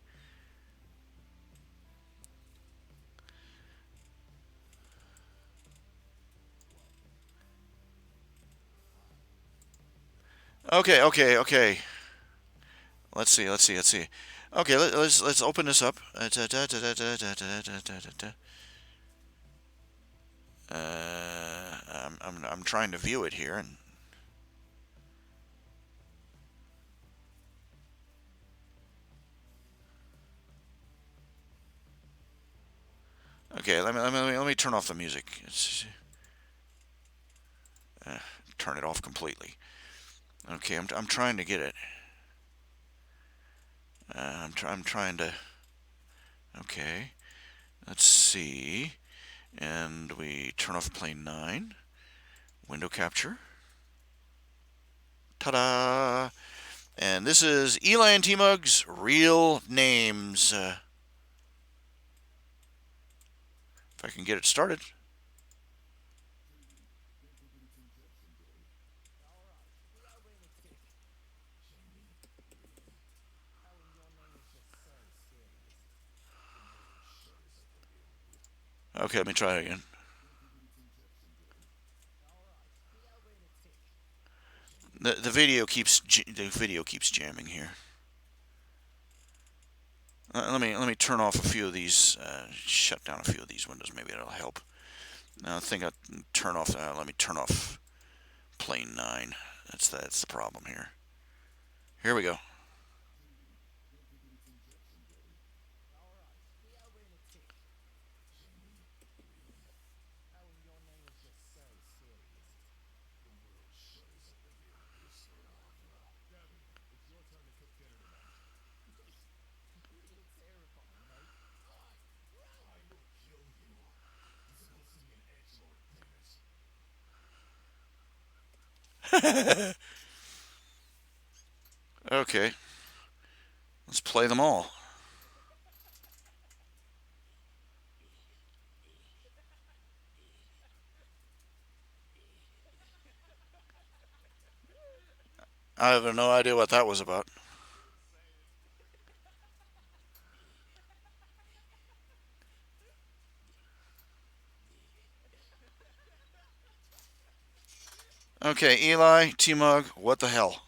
Okay. Let's see. Okay, let's open this up. I'm trying to view it here, and okay, let me turn off the music. Turn it off completely. Okay, I'm trying to get it. I'm trying to. Okay, let's see, and we turn off plane 9. Window capture. Ta-da! And this is Eli and T-Mug's real names. If I can get it started. Okay, let me try it again. The video keeps jamming here. Let me turn off a few of these. Shut down a few of these windows. Maybe that'll help. I think I'll turn off. Let me turn off plane 9. That's the problem here. Here we go. Okay, let's play them all. I have no idea what that was about. Okay, Eli, T-Mug, what the hell?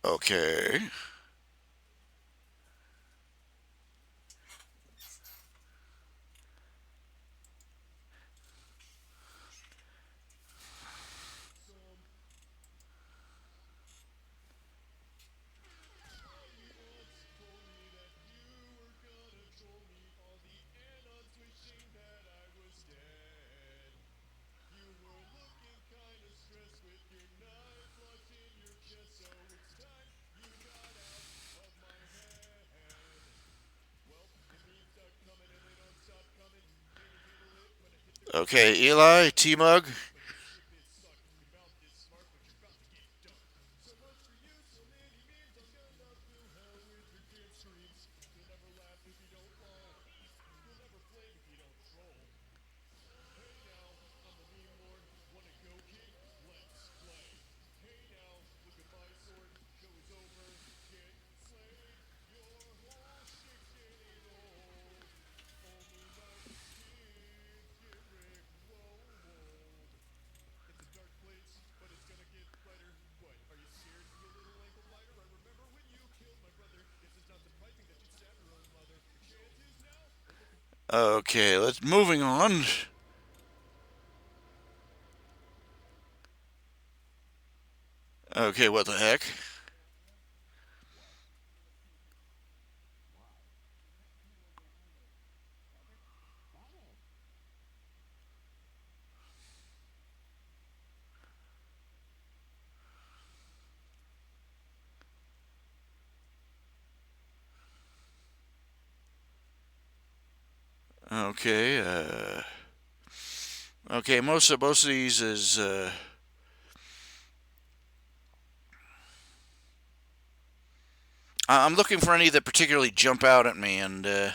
Okay. Okay, Eli, T-Mug. Okay, let's moving on. Okay, what the heck? Okay, okay. Most of these is I'm looking for any that particularly jump out at me, and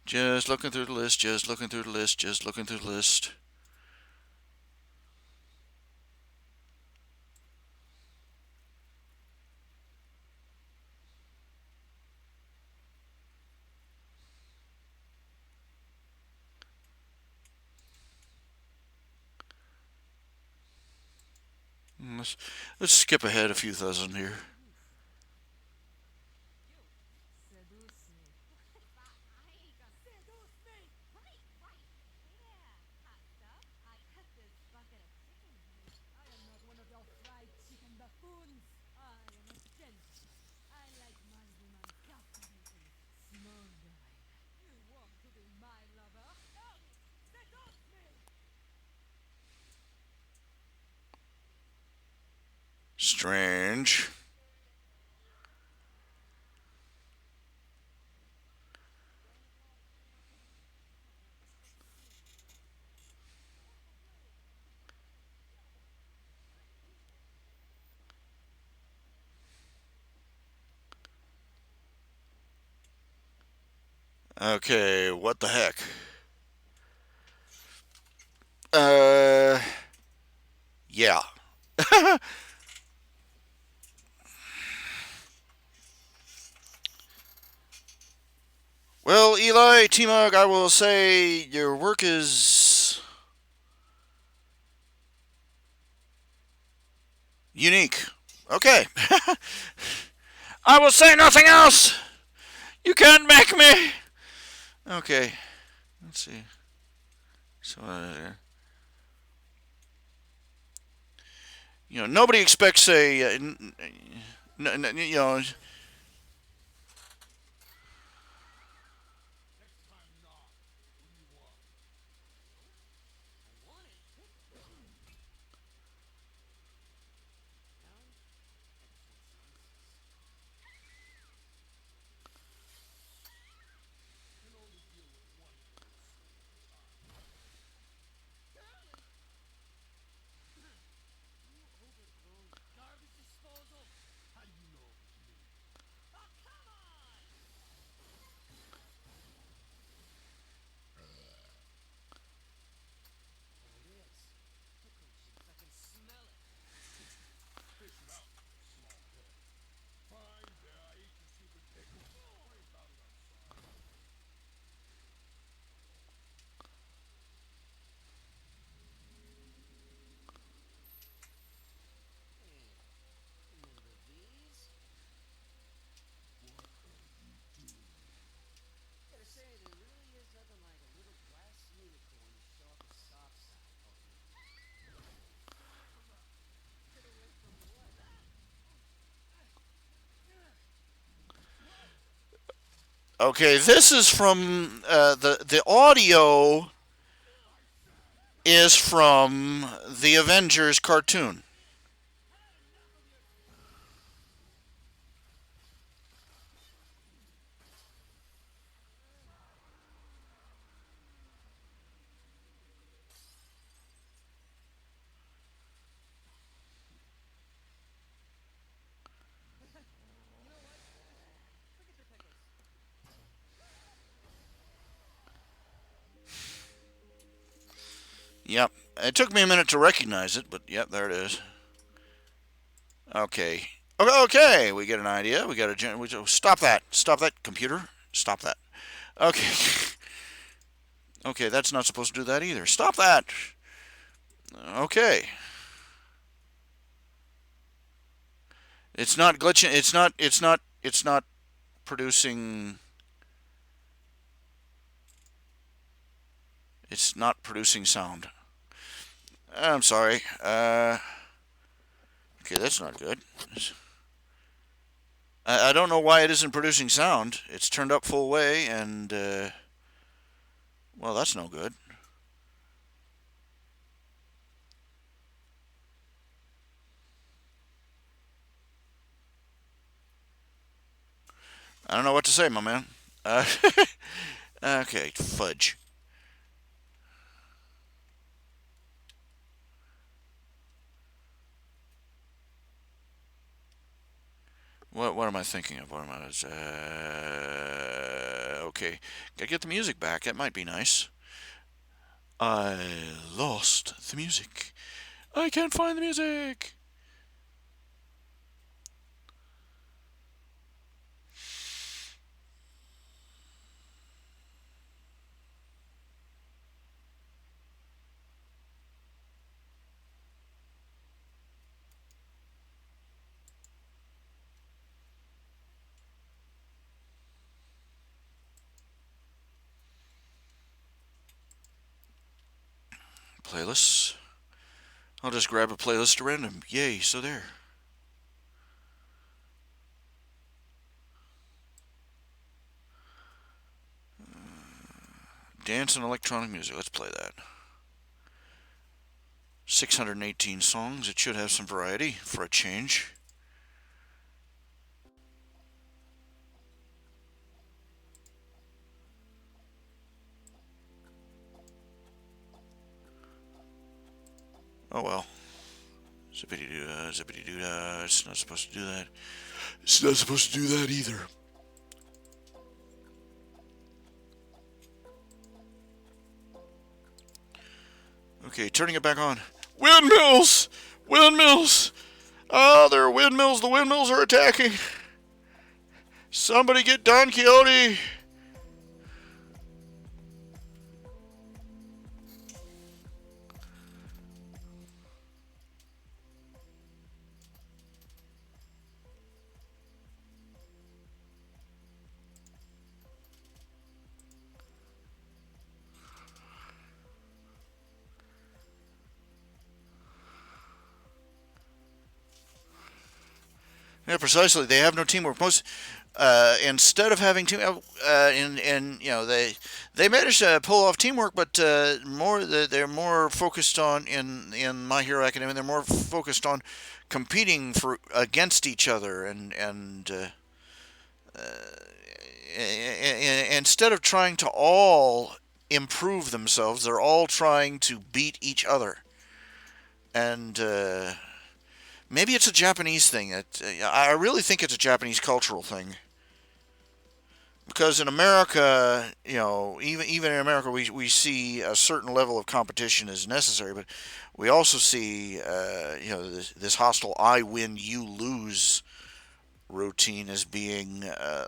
just looking through the list, just looking through the list, just looking through the list. Let's, let's skip ahead a few thousand here. Strange. Okay, what the heck? Uh, yeah. Well, Eli, T-Mug, I will say your work is unique. Okay. I will say nothing else. You can't make me. Okay. Let's see. So, nobody expects a, you know, okay, this is from the audio is from the Avengers cartoon. Yep. It took me a minute to recognize it, but yep, there it is. Okay. Okay, we get an idea. We got a. Stop that. Stop that, computer. Stop that. Okay. Okay, that's not supposed to do that either. Stop that. Okay. It's not glitching. It's not producing. It's not producing sound. I'm sorry. Okay, that's not good. I don't know why it isn't producing sound. It's turned up full way, and well, that's no good. I don't know what to say, my man. Uh, okay, fudge. What am I thinking of? What am I? Okay, gotta get the music back. That might be nice. I lost the music. I can't find the music. Playlists. I'll just grab a playlist at random. Yay, so there. Dance and electronic music. Let's play that. 618 songs. It should have some variety for a change. Oh well. Zippity doo dah, zippity doo dah. It's not supposed to do that. It's not supposed to do that either. Okay, turning it back on. Windmills! Windmills! Ah, there are windmills. The windmills are attacking. Somebody get Don Quixote. Yeah, precisely. They have no teamwork. Most instead of having team, and they managed to pull off teamwork, but they're more focused on in My Hero Academia. They're more focused on competing for against each other, and instead of trying to all improve themselves, they're all trying to beat each other, and maybe it's a Japanese thing. I really think it's a Japanese cultural thing. Because in America, even in America, we see a certain level of competition is necessary, but we also see, this hostile "I win, you lose" routine as being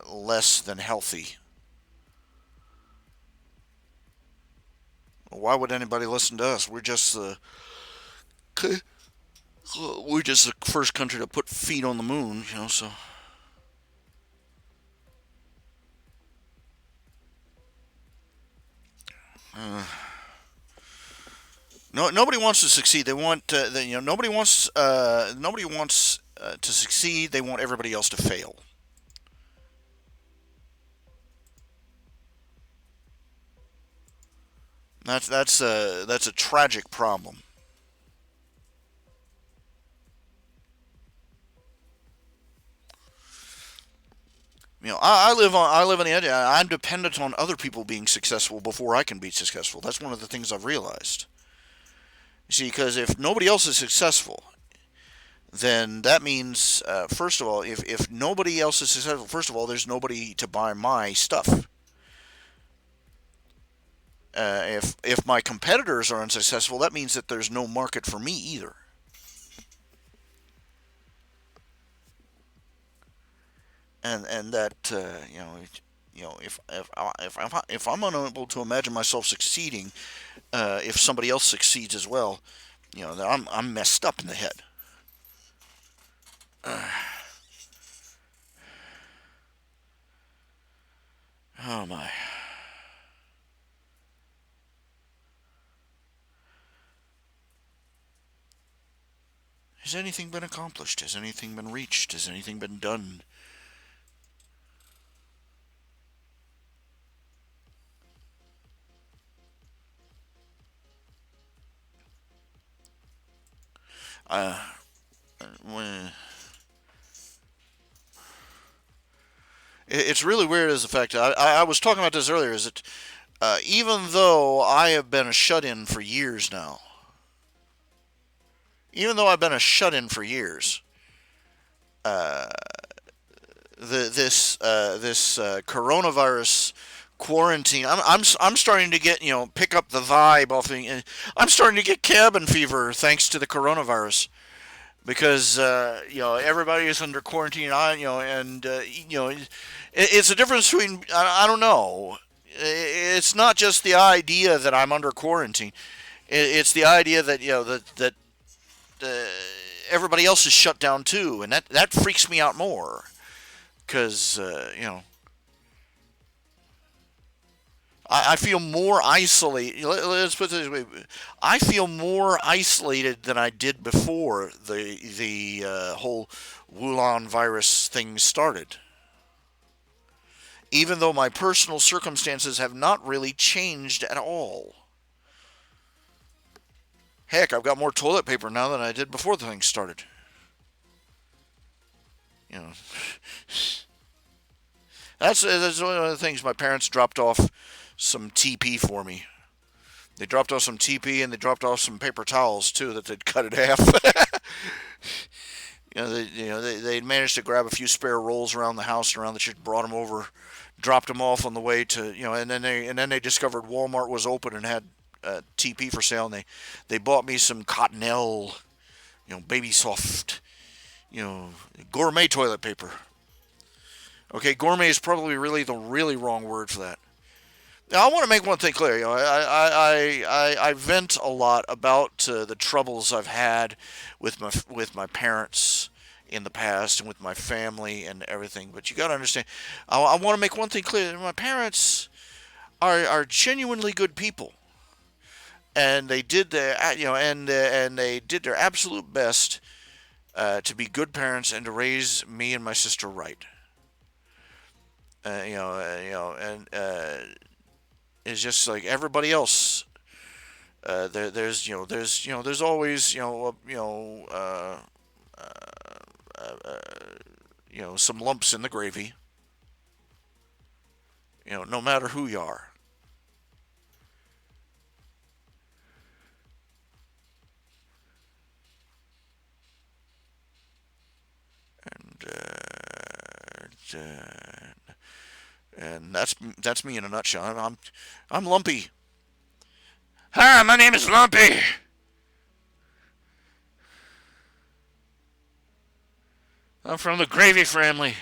less than healthy. Why would anybody listen to us? We're just the first country to put feet on the moon, So uh, no, nobody wants to succeed. They want, nobody wants to succeed. They want everybody else to fail. That's a tragic problem. I live on the edge. I'm dependent on other people being successful before I can be successful. That's one of the things I've realized. You see, because if nobody else is successful, then that means, first of all, if nobody else is successful, first of all, there's nobody to buy my stuff. If my competitors are unsuccessful, that means that there's no market for me either. And that if I'm unable to imagine myself succeeding, if somebody else succeeds as well, then I'm messed up in the head. Oh my. Has anything been accomplished? Has anything been reached? Has anything been done? Uh, when, it's really weird as the fact that I was talking about this earlier. Is that even though I have been a shut-in for years now, even though I've been a shut-in for years, uh, this coronavirus quarantine, I'm starting to get pick up the vibe off the. I'm starting to get cabin fever thanks to the coronavirus because everybody is under quarantine. It's a difference between I don't know. It's not just the idea that I'm under quarantine. It's the idea that that uh, everybody else is shut down too, and that freaks me out more because I feel more isolated. Let's put it this way: I feel more isolated than I did before the whole Wuhan virus thing started. Even though my personal circumstances have not really changed at all. Heck, I've got more toilet paper now than I did before the thing started. You know, that's one of the things. My parents dropped off some TP for me. They dropped off some TP and they dropped off some paper towels too that they'd cut in half. They managed to grab a few spare rolls around the house and around the church, brought them over, dropped them off on the way to and then they discovered Walmart was open and had TP for sale, and they bought me some Cottonelle, baby soft, gourmet toilet paper. Okay, gourmet is probably really the really wrong word for that. Now, I want to make one thing clear. I vent a lot about the troubles I've had with my parents in the past and with my family and everything. But you got to understand, I want to make one thing clear. My parents are genuinely good people, and they did their and they did their absolute best to be good parents and to raise me and my sister right. And it's just like everybody else. There's always some lumps in the gravy. No matter who you are. And that's me in a nutshell. I'm lumpy. Hi, my name is Lumpy. I'm from the gravy family.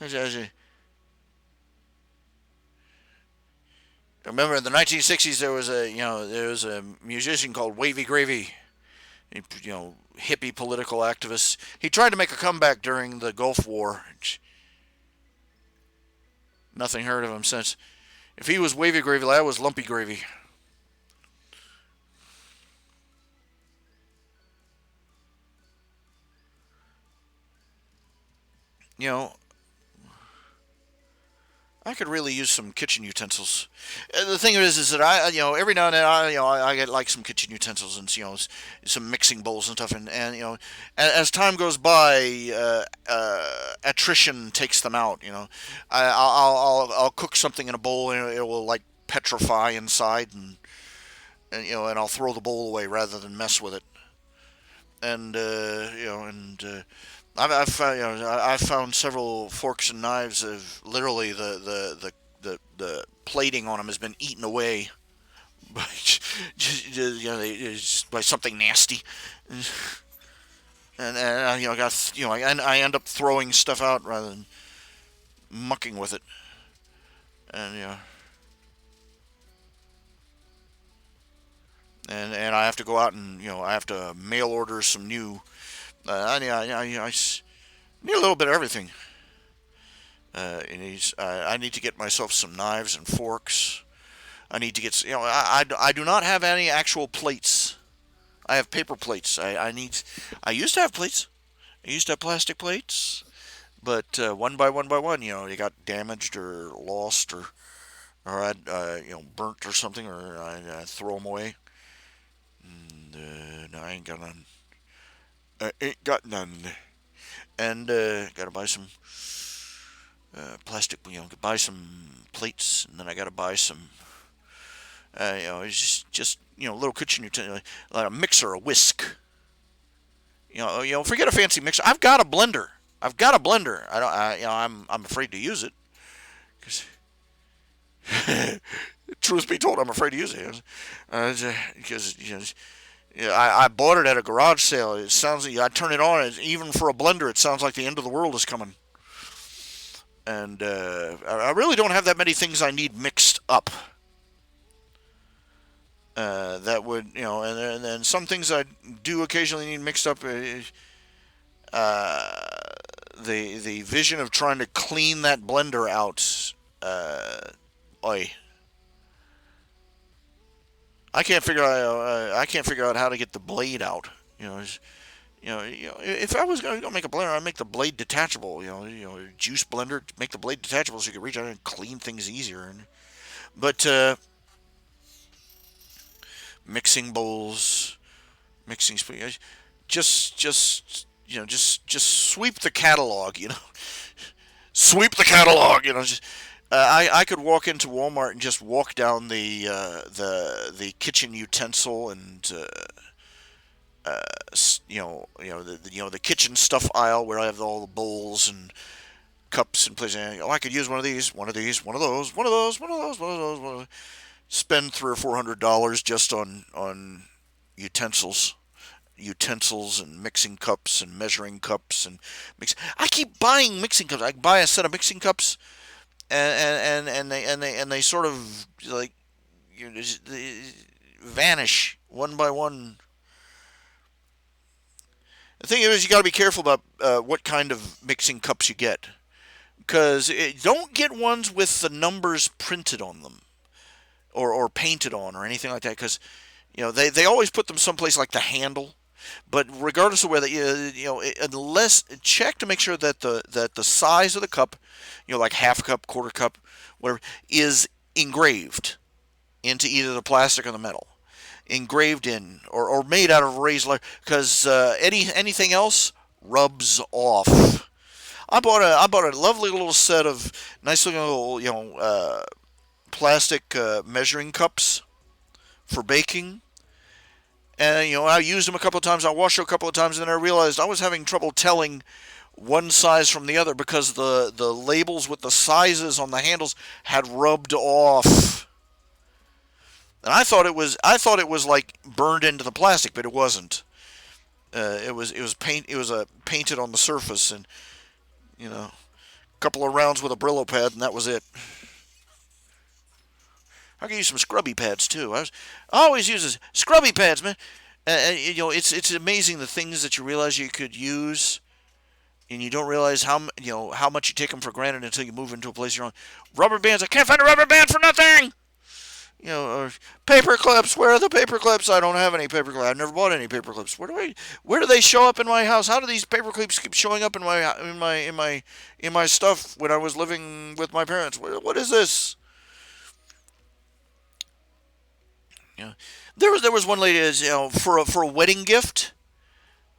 I remember in the 1960s there was a musician called Wavy Gravy. Hippie political activist. He tried to make a comeback during the Gulf War. Nothing heard of him since. If he was Wavy Gravy, I was Lumpy Gravy. You know, I could really use some kitchen utensils. The thing is that every now and then, I get like some kitchen utensils and some mixing bowls and stuff, and as time goes by, attrition takes them out. I'll cook something in a bowl and it will like petrify inside, and I'll throw the bowl away rather than mess with it. And I've found several forks and knives of literally the the plating on them has been eaten away by by something nasty, and I end up throwing stuff out rather than mucking with it, and and I have to go out and I have to mail order some new. I need a little bit of everything. I need to get myself some knives and forks. I need to get I do not have any actual plates. I have paper plates. I used to have plates. I used to have plastic plates, but one by one by one, they got damaged or lost or I burnt or something, or I throw them away. And no, I ain't got none. I ain't got none. And gotta buy some plastic. Buy some plates, and then I gotta buy some. It's just little kitchen utensil, like a mixer, a whisk. Forget a fancy mixer. I've got a blender. I've got a blender. I don't. I'm afraid to use it. Cause truth be told, I'm afraid to use it. Because I bought it at a garage sale. It sounds like I turn it on, even for a blender, it sounds like the end of the world is coming. And I really don't have that many things I need mixed up. That would, and some things I do occasionally need mixed up. The vision of trying to clean that blender out, oi. I can't figure out how to get the blade out. If I was going to make a blender, I'd make the blade detachable. Juice blender, make the blade detachable so you could reach out and clean things easier. But mixing bowls, mixing spoons, just sweep the catalog. Sweep the catalog. I could walk into Walmart and just walk down the kitchen utensil and the kitchen stuff aisle where I have all the bowls and cups and places. I could use one of these, one of these, one of those, one of those, one of those, one of those. One of those. Spend $300 or $400 just on utensils. Utensils and mixing cups and measuring cups and mix. I keep buying mixing cups. I buy a set of mixing cups, and they sort of like they vanish one by one. The thing is, you got to be careful about what kind of mixing cups you get, because don't get ones with the numbers printed on them or painted on or anything like that, because they always put them someplace like the handle. But regardless of whether unless check to make sure that the size of the cup, like half cup, quarter cup, whatever, is engraved into either the plastic or the metal, engraved in or made out of raised leather, because anything else rubs off. I bought a lovely little set of nice looking little plastic measuring cups for baking. And I used them a couple of times. I washed them a couple of times, and then I realized I was having trouble telling one size from the other because the labels with the sizes on the handles had rubbed off. And I thought it was like burned into the plastic, but it wasn't. It was painted on the surface, and a couple of rounds with a Brillo pad, and that was it. I could use some scrubby pads too. I always use scrubby pads, man. It's amazing the things that you realize you could use, and you don't realize how much you take them for granted until you move into a place you're on. Rubber bands. I can't find a rubber band for nothing. Or paper clips. Where are the paper clips? I don't have any paper clips. I've never bought any paper clips. Where do they show up in my house? How do these paper clips keep showing up in my stuff when I was living with my parents? What is this? There was one lady, for a wedding gift.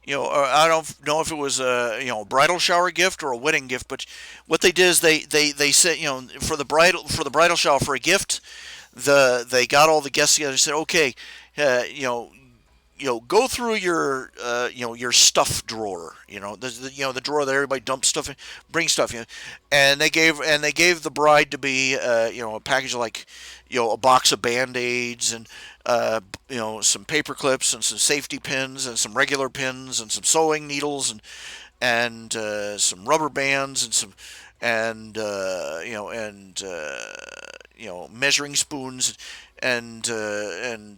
I don't know if it was a bridal shower gift or a wedding gift, but what they did is they said for the bridal shower, for a gift, they got all the guests together and said, okay, go through your your stuff drawer. The drawer that everybody dumps stuff in, bring stuff in, and they gave the bride to be a package of like a box of band-aids and some paper clips and some safety pins and some regular pins and some sewing needles and some rubber bands and some and measuring spoons and a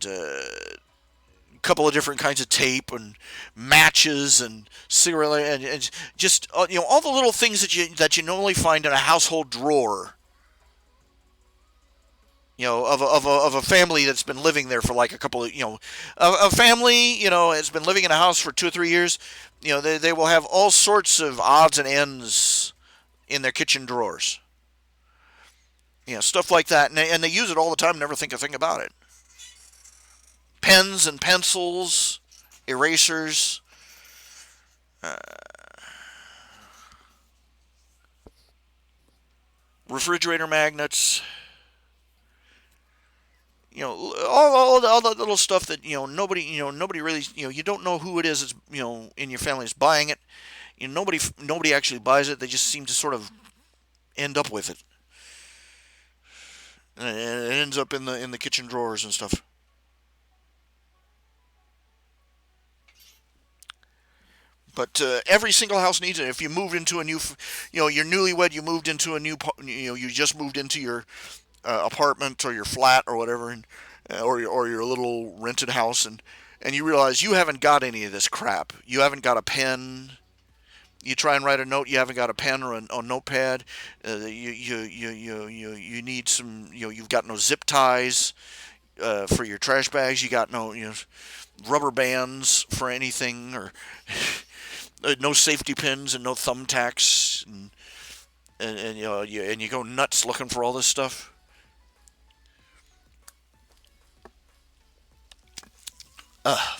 couple of different kinds of tape and matches and cigarette and just all the little things that you normally find in a household drawer. Of a family that's been living there for like a couple of a family has been living in a house for 2 or 3 years. They will have all sorts of odds and ends in their kitchen drawers. Stuff like that, and they use it all the time. Never think a thing about it. Pens and pencils, erasers, refrigerator magnets. All the little stuff that nobody really you don't know who it is that's in your family is buying it. Nobody actually buys it. They just seem to sort of end up with it, and it ends up in the kitchen drawers and stuff. But every single house needs it. If you move into a new, you're newlywed, you moved into a new, you just moved into your apartment or your flat or whatever, or your little rented house, and you realize you haven't got any of this crap. You haven't got a pen. You try and write a note. You haven't got a pen or a notepad. You need some. You've got no zip ties for your trash bags. You got no rubber bands for anything or no safety pins and no thumbtacks and you go nuts looking for all this stuff. Uh,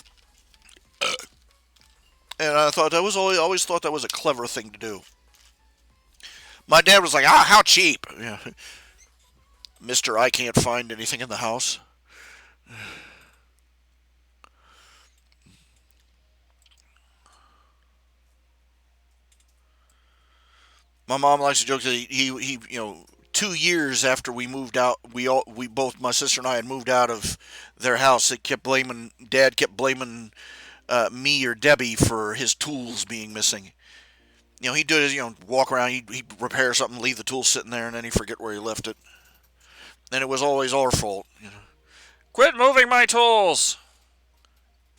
and I thought that was always thought that was a clever thing to do. My dad was like, how cheap, Mister. I can't find anything in the house. My mom likes to joke that he 2 years after we moved out, we both my sister and I had moved out of their house. It kept blaming Dad kept blaming me or Debbie for his tools being missing. He'd do his walk around, he'd repair something, leave the tool sitting there, and then he'd forget where he left it. And it was always our fault. Quit moving my tools.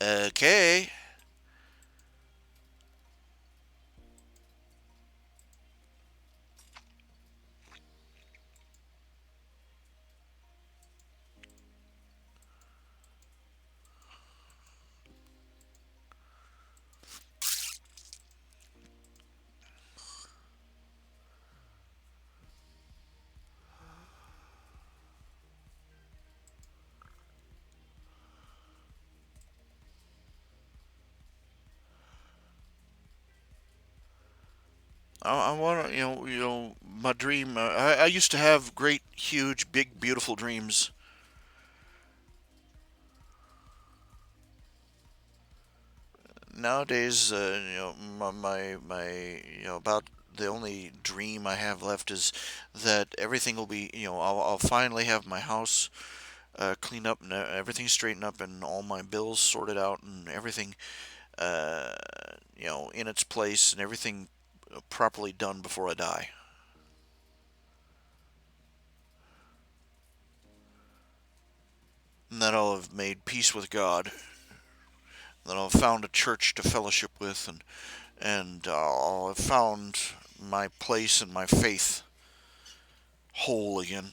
Okay. I want to, my dream. I used to have great, huge, big, beautiful dreams. Nowadays, my about the only dream I have left is that everything will be, I'll finally have my house cleaned up and everything straightened up and all my bills sorted out and everything, uh, in its place and everything properly done before I die. And that I'll have made peace with God. That I'll have found a church to fellowship with, and I'll have found my place and my faith whole again.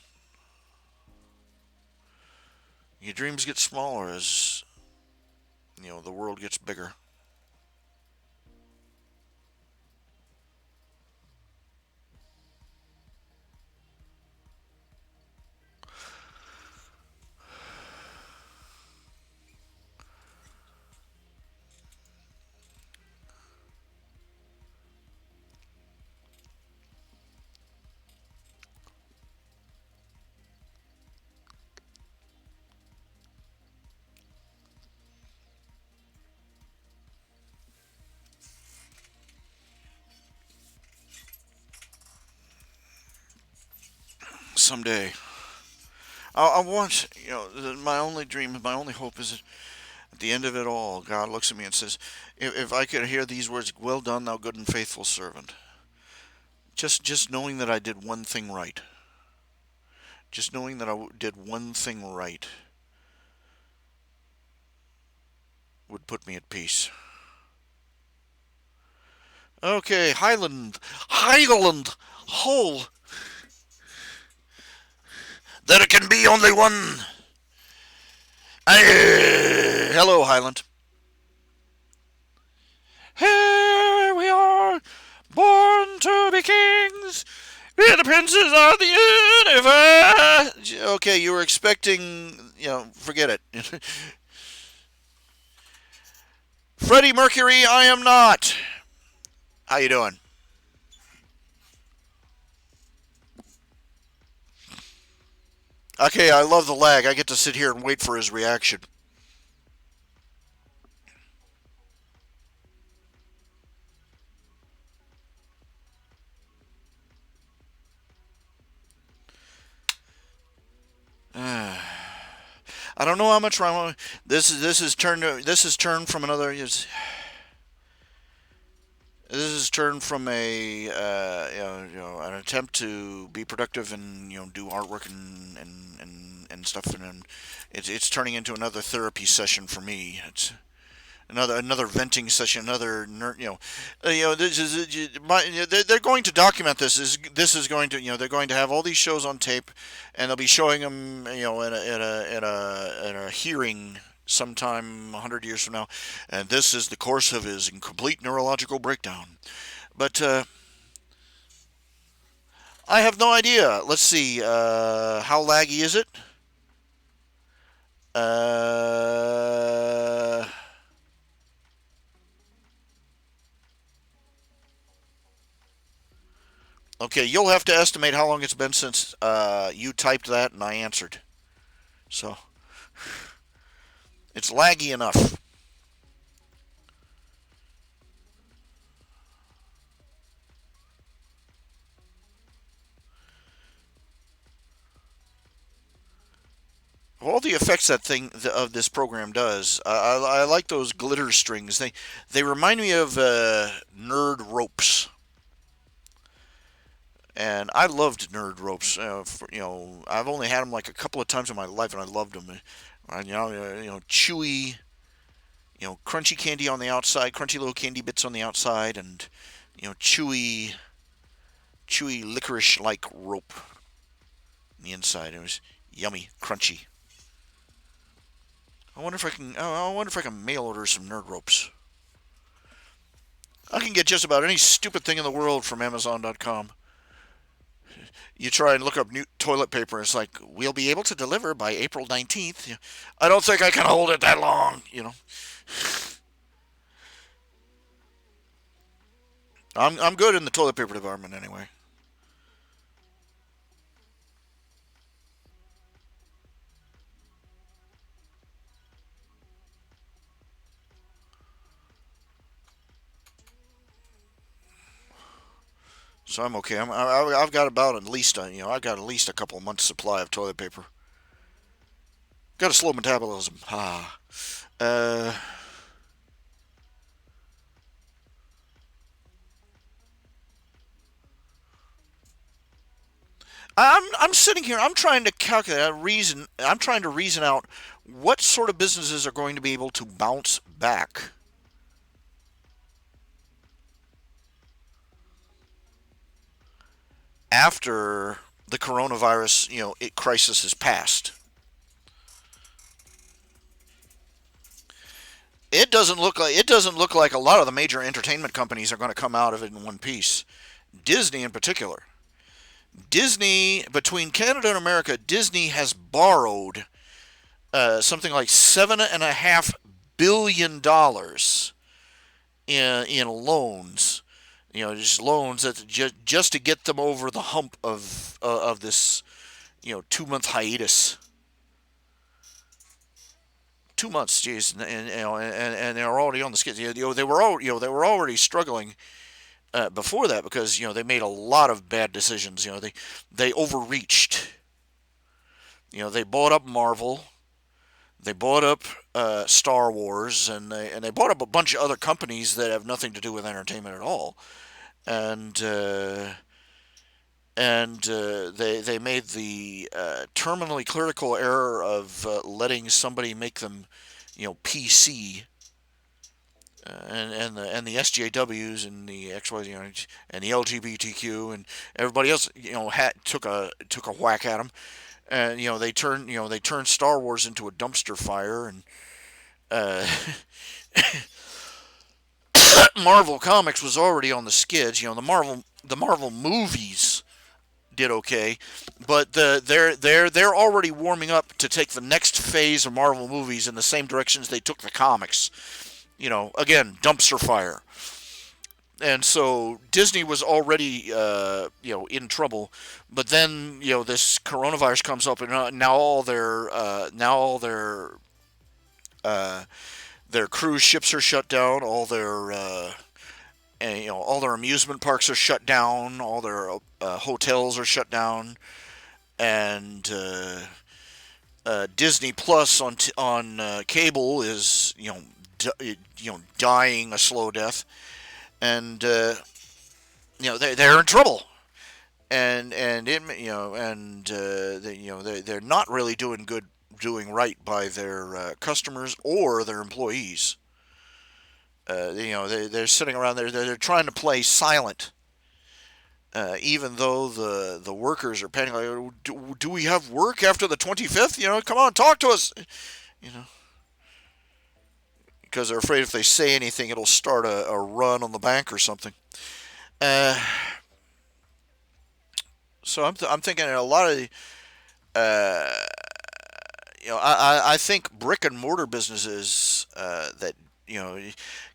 Your dreams get smaller as the world gets bigger. someday. I want, my only dream, my only hope is that at the end of it all, God looks at me and says, if I could hear these words, "Well done, thou good and faithful servant," just knowing that I did one thing right, just knowing that I did one thing right, would put me at peace. Okay, Highland, Hole. There can be only one. Hello, Highland. Here we are, born to be kings. We're the princes of the universe. Okay, you were expecting, forget it. Freddie Mercury, I am not. How you doing? Okay, I love the lag. I get to sit here and wait for his reaction. I don't know how much this is turned from another. This is turned from a an attempt to be productive and do artwork and stuff, and it's turning into another therapy session for me. It's another venting session, another this is they're going to document this. This is going to they're going to have all these shows on tape, and they'll be showing them in a hearing sometime 100 years from now, and this is the course of his incomplete neurological breakdown. But I have no idea. Let's see. How laggy is it? Uh, okay, you'll have to estimate how long it's been since you typed that and I answered. So it's laggy enough. All the effects that thing of this program does, I like those glitter strings. They remind me of nerd ropes, and I loved nerd ropes. I've only had them like a couple of times in my life, and I loved them. Chewy, crunchy candy on the outside, crunchy little candy bits on the outside, and chewy licorice-like rope on the inside. It was yummy, crunchy. I wonder if I can. I wonder if I can mail order some nerd ropes. I can get just about any stupid thing in the world from Amazon.com. You try and look up new toilet paper, and it's like, we'll be able to deliver by April 19th. I don't think I can hold it that long. I'm good in the toilet paper department anyway. So I'm okay. I've got about at least I've got at least a couple of months supply of toilet paper. Got a slow metabolism. Uh, I'm sitting here. I'm trying to calculate a reason. I'm trying to reason out what sort of businesses are going to be able to bounce back after the coronavirus crisis is passed. It doesn't look like a lot of the major entertainment companies are going to come out of it in one piece. Disney in particular. Disney, between Canada and America, Disney has borrowed something like $7.5 billion in loans. Just loans that just to get them over the hump of this 2 month hiatus. 2 months, geez, and they're already on the skids. They were already struggling before that because they made a lot of bad decisions. They overreached. They bought up Marvel, they bought up Star Wars, and they bought up a bunch of other companies that have nothing to do with entertainment at all. And they made the terminally critical error of letting somebody make them, PC, and the SJWs and the XY, and the LGBTQ and everybody else, took a whack at them, and they turned Star Wars into a dumpster fire, and uh, Marvel Comics was already on the skids. The Marvel movies did okay, but they're already warming up to take the next phase of Marvel movies in the same directions they took the comics. Again, dumpster fire. And so Disney was already in trouble, but then this coronavirus comes up, and now all their cruise ships are shut down, all their amusement parks are shut down, all their hotels are shut down, and Disney Plus on cable is dying a slow death, and they're in trouble, and it, and they're not really doing right by their customers or their employees. They're sitting around there. They're trying to play silent, even though the workers are panicking. Like, "Oh, do we have work after the 25th? Come on, talk to us. You know, because they're afraid if they say anything, it'll start a run on the bank or something. Uh, so I'm thinking a lot of uh, I think brick and mortar businesses that you know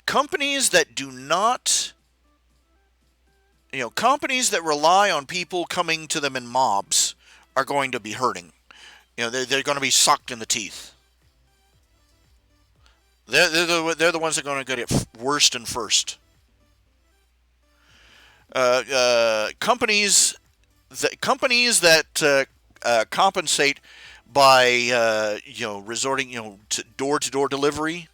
companies that do not companies that rely on people coming to them in mobs are going to be hurting. They're going to be sucked in the teeth. They're the ones that are going to get it worst and first. Companies that compensate by resorting to door-to-door delivery.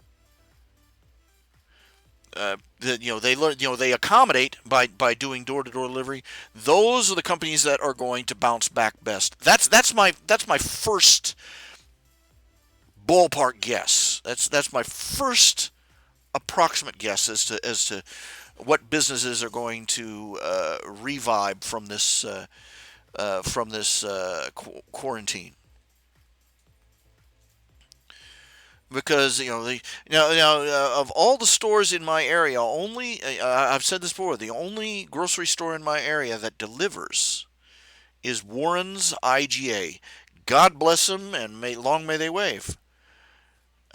They accommodate by doing door-to-door delivery. Those are the companies that are going to bounce back best. That's my first ballpark guess. That's my first approximate guess as to what businesses are going to revive from this quarantine. Because of all the stores in my area, only I've said this before, the only grocery store in my area that delivers is Warren's IGA. God bless them, and long may they wave.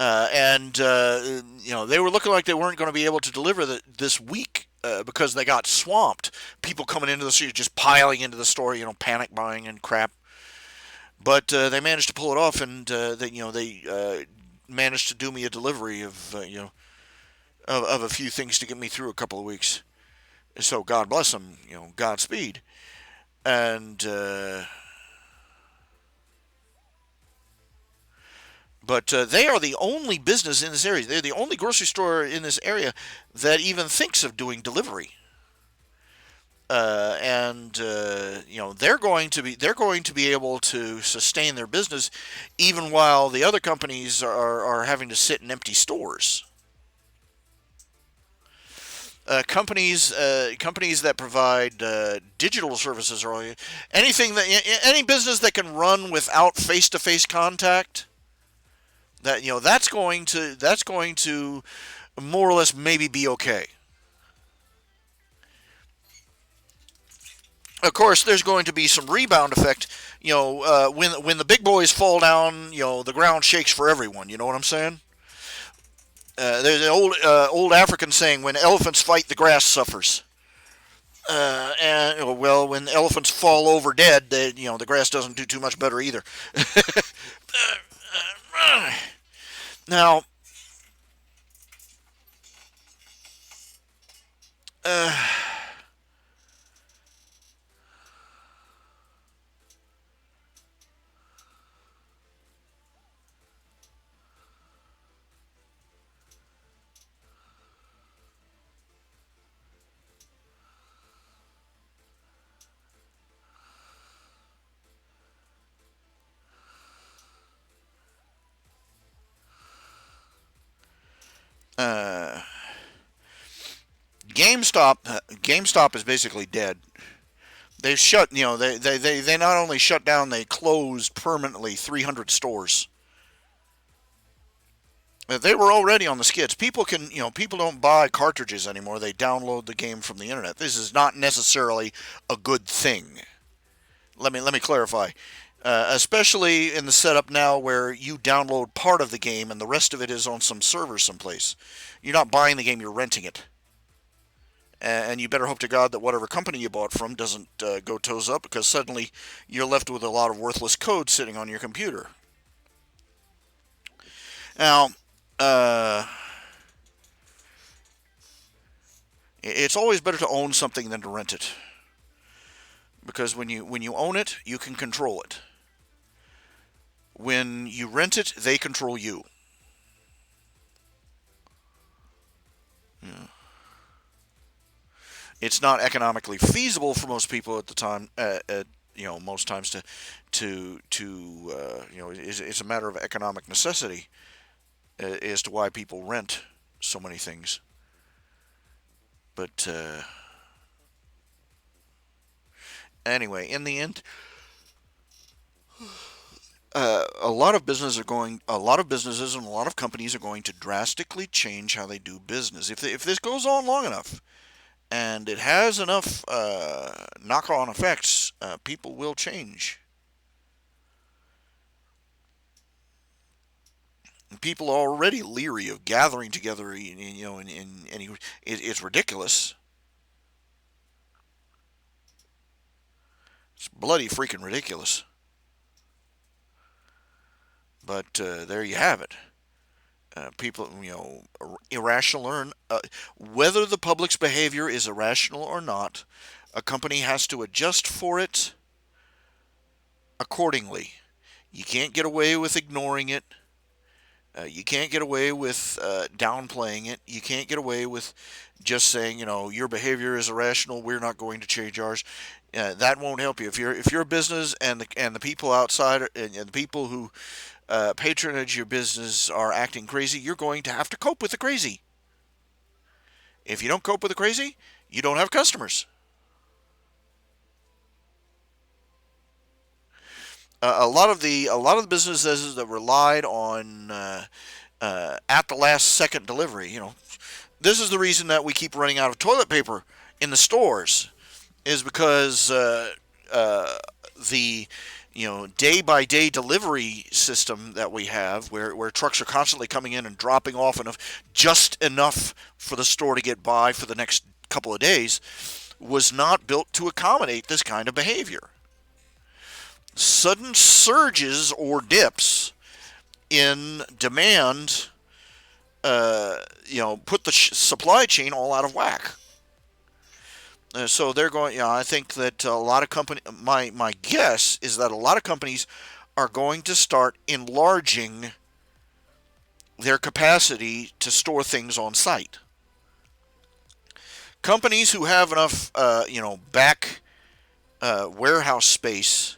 And they were looking like they weren't going to be able to deliver this week because they got swamped. People coming into the store, just piling into the store, panic buying and crap. But they managed to pull it off, and they managed to do me a delivery of a few things to get me through a couple of weeks. So God bless them, Godspeed. And but they are the only business in this area. They're the only grocery store in this area that even thinks of doing delivery. And they're going to be able to sustain their business even while the other companies are having to sit in empty stores. Companies that provide digital services, or any business that can run without face-to-face contact, that's going to more or less maybe be okay. Of course, there's going to be some rebound effect. When the big boys fall down, the ground shakes for everyone. You know what I'm saying? There's an old African saying: "When elephants fight, the grass suffers." And well, when elephants fall over dead, the grass doesn't do too much better either. Now, uh, Uh, GameStop is basically dead. They've shut, they not only shut down, they closed permanently 300 stores. They were already on the skids. People don't buy cartridges anymore. They download the game from the internet. This is not necessarily a good thing. Let me clarify. Especially in the setup now where you download part of the game and the rest of it is on some server someplace. You're not buying the game, you're renting it. And you better hope to God that whatever company you bought from doesn't go toes up, because suddenly you're left with a lot of worthless code sitting on your computer. Now, uh, it's always better to own something than to rent it, because when you own it, you can control it. When you rent it, they control you. Yeah. It's not economically feasible for most people at the time. Most times it's a matter of economic necessity as to why people rent so many things. But anyway, in the end, a lot of businesses and a lot of companies are going to drastically change how they do business. If this goes on long enough, and it has enough knock-on effects, people will change. People are already leery of gathering together. It's ridiculous. It's bloody freaking ridiculous. But there you have it. People, irrational whether the public's behavior is irrational or not, a company has to adjust for it accordingly. You can't get away with ignoring it. You can't get away with downplaying it. You can't get away with just saying, your behavior is irrational. We're not going to change ours. That won't help you. If you're a business and the people outside and the people who patronage your business are acting crazy, you're going to have to cope with the crazy. If you don't cope with the crazy, you don't have customers. A lot of the businesses that relied on at the last second delivery, this is the reason that we keep running out of toilet paper in the stores, is because the day by day delivery system that we have, where trucks are constantly coming in and dropping off just enough for the store to get by for the next couple of days, was not built to accommodate this kind of behavior. Sudden surges or dips in demand, put the supply chain all out of whack. So they're going. I think that a lot of company. My guess is that a lot of companies are going to start enlarging their capacity to store things on site. Companies who have enough, back warehouse space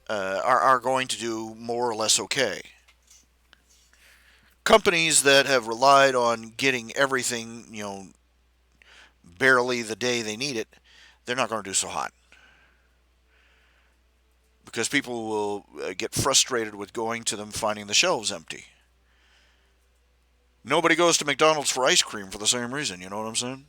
are going to do more or less okay. Companies that have relied on getting everything, barely the day they need it, they're not going to do so hot, because people will get frustrated with going to them finding the shelves empty. Nobody goes to McDonald's for ice cream for the same reason, you know what I'm saying?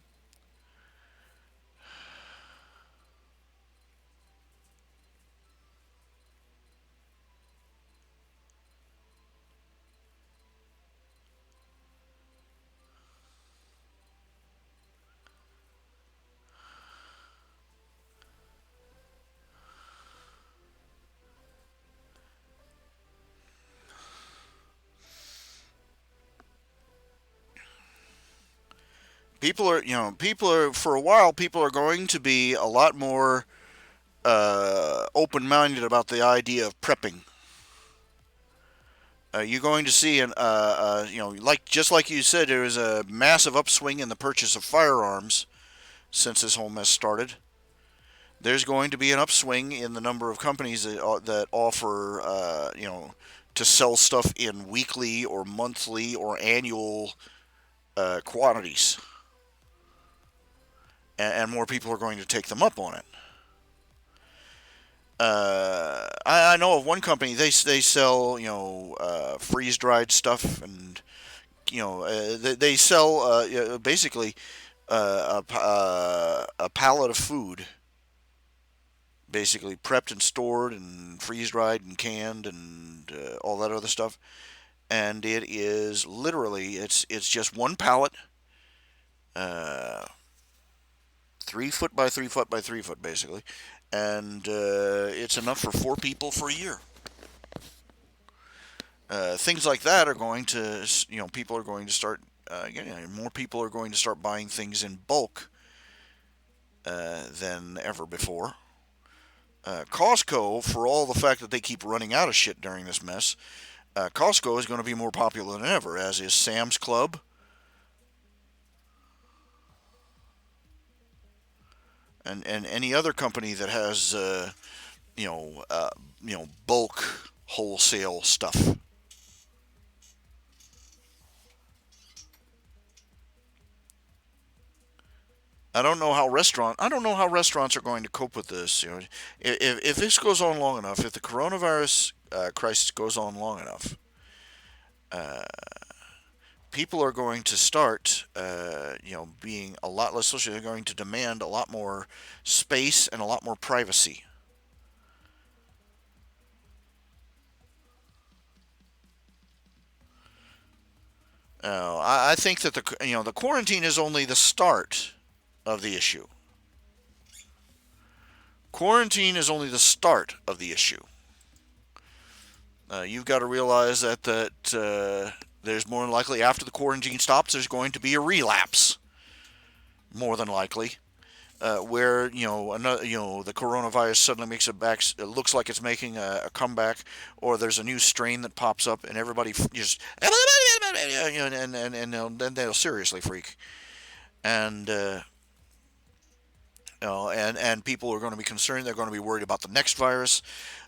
For a while, people are going to be a lot more open-minded about the idea of prepping. You're going to see just like you said, there is a massive upswing in the purchase of firearms since this whole mess started. There's going to be an upswing in the number of companies that offer, to sell stuff in weekly or monthly or annual quantities, and more people are going to take them up on it. I know of one company. They sell freeze dried stuff, and they sell basically a pallet of food, basically prepped and stored and freeze dried and canned and all that other stuff. And it is literally it's just one pallet, uh, 3 foot by 3 foot by 3 foot basically, and it's enough for 4 people for a year. Things like that are going to, people are going to start, more people are going to start buying things in bulk than ever before. Costco, for all the fact that they keep running out of shit during this mess, Costco is going to be more popular than ever, as is Sam's Club and any other company that has, bulk wholesale stuff. I don't know how restaurants are going to cope with this. If this goes on long enough, if the coronavirus crisis goes on long enough, uh, people are going to start, being a lot less social. They're going to demand a lot more space and a lot more privacy. I think that the quarantine is only the start of the issue. Quarantine is only the start of the issue. You've got to realize that there's more than likely, after the quarantine stops, there's going to be a relapse. More than likely, where another, the coronavirus suddenly makes it back. It looks like it's making a comeback, or there's a new strain that pops up, and everybody just and then they'll seriously freak, and and people are going to be concerned. They're going to be worried about the next virus.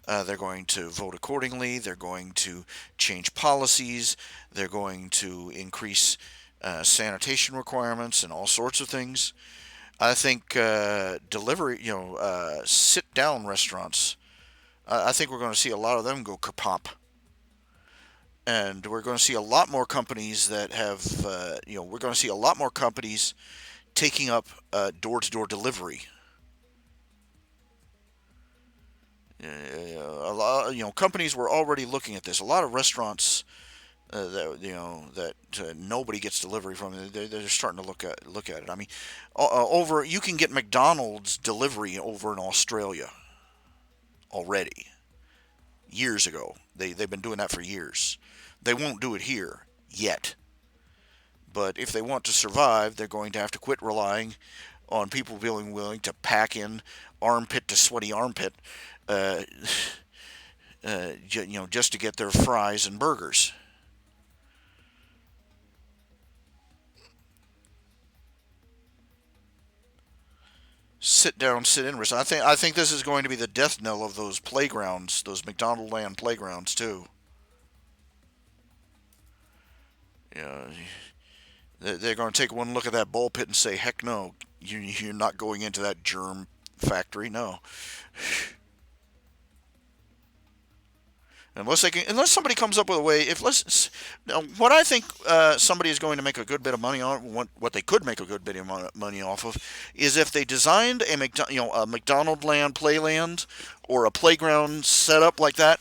They're going to vote accordingly. They're going to change policies. They're going to increase sanitation requirements and all sorts of things. I think delivery, sit down restaurants. I think we're going to see a lot of them go kapop. And we're going to see a lot more companies that have, we're going to see a lot more companies taking up door to door delivery. A lot, companies were already looking at this. A lot of restaurants that nobody gets delivery from. They're starting to look at it. I mean, over you can get McDonald's delivery over in Australia already. Years ago, they've been doing that for years. They won't do it here yet. But if they want to survive, they're going to have to quit relying on people being willing to pack in armpit to sweaty armpit, uh, just to get their fries and burgers. Sit down, sit in. I think this is going to be the death knell of those playgrounds, those McDonald Land playgrounds too. Yeah, they're going to take one look at that ball pit and say, "Heck no, you're not going into that germ factory." No, unless somebody comes up with a way. If let's now, what I think somebody is going to make a good bit of money on, what they could make a good bit of money off of, is if they designed a McDonald Land playland or a playground setup like that,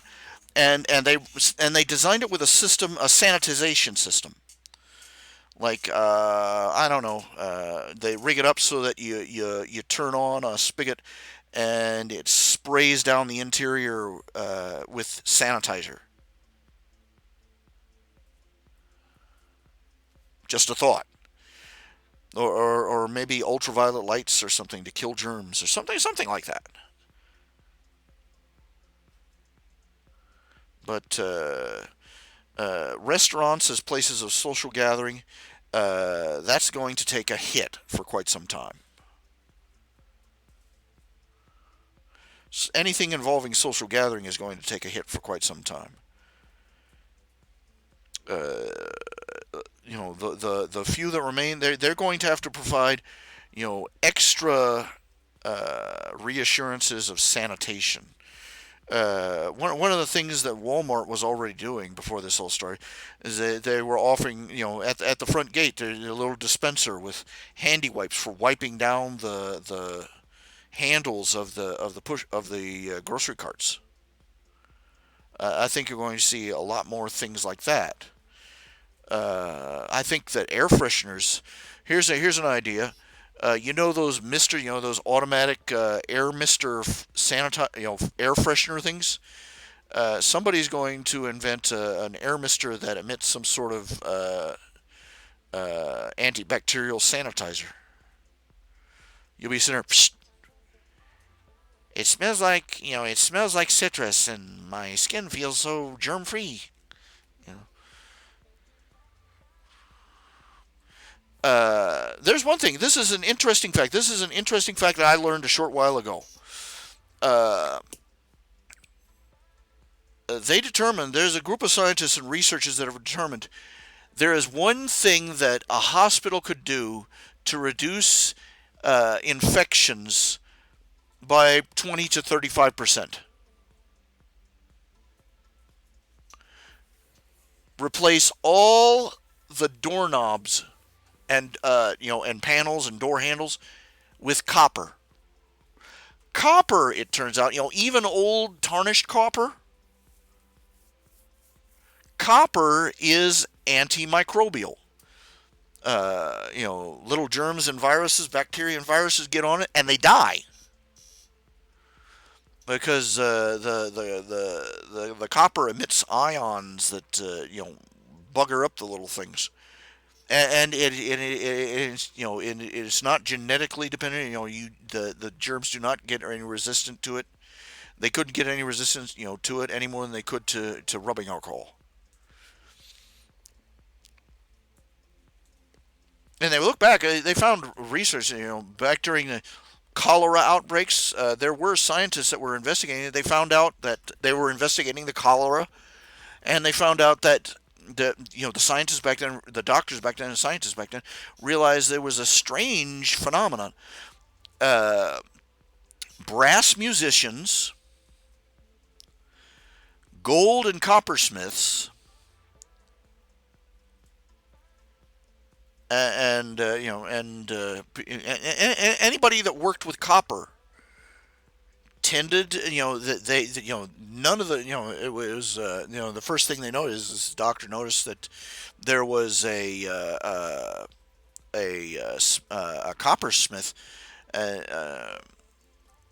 and they designed it with a sanitization system. Like I don't know, they rig it up so that you turn on a spigot and it sprays down the interior with sanitizer. Just a thought. Or maybe ultraviolet lights or something to kill germs or something like that. But restaurants as places of social gathering, that's going to take a hit for quite some time. Anything involving social gathering is going to take a hit for quite some time. uh, the few that remain, they're going to have to provide, extra reassurances of sanitation. One of the things that Walmart was already doing before this whole started is they were offering, at the front gate, there's a little dispenser with handy wipes for wiping down the handles of the push of the grocery carts. I think you're going to see a lot more things like that. I think that air fresheners. Here's an idea. Those Mister, those automatic air Mister air freshener things. Somebody's going to invent an air mister that emits some sort of antibacterial sanitizer. You'll be sitting there. Psst, it smells like citrus, and my skin feels so germ free. You know. There's one thing. This is an interesting fact. This is an interesting fact that I learned a short while ago. Uh, they determined, there's a group of scientists and researchers that have determined there is one thing that a hospital could do to reduce infections by 20 to 35%. Replace all the doorknobs and panels and door handles with copper. Copper, it turns out, even old tarnished copper is antimicrobial. Little germs and viruses, bacteria and viruses get on it and they die because the copper emits ions that bugger up the little things. And it's not genetically dependent. The germs do not get any resistant to it. They couldn't get any resistance to it any more than they could to rubbing alcohol. And they look back, they found research, back during the cholera outbreaks, there were scientists that were investigating it. They found out that they were investigating the cholera, and they found out that the scientists back then, the doctors back then, and scientists back then realized there was a strange phenomenon. Uh, Brass musicians, gold and coppersmiths, anybody that worked with copper tended, none of the, it was, the first thing they noticed is the doctor noticed that there was a coppersmith, uh, uh,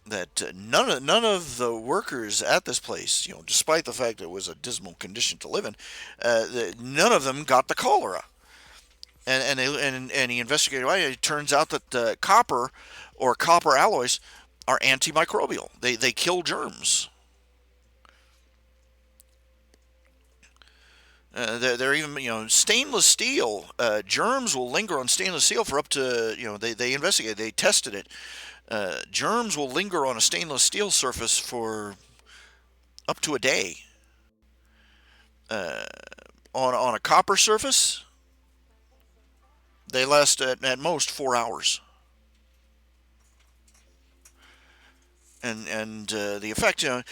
that none of the workers at this place, despite the fact that it was a dismal condition to live in, none of them got the cholera. And he investigated why. It turns out that copper or copper alloys are antimicrobial. They kill germs. They're even, stainless steel. Germs will linger on stainless steel for up to, they investigated, they tested it. Germs will linger on a stainless steel surface for up to a day. Uh, on a copper surface, they last at most 4 hours. And the effect, and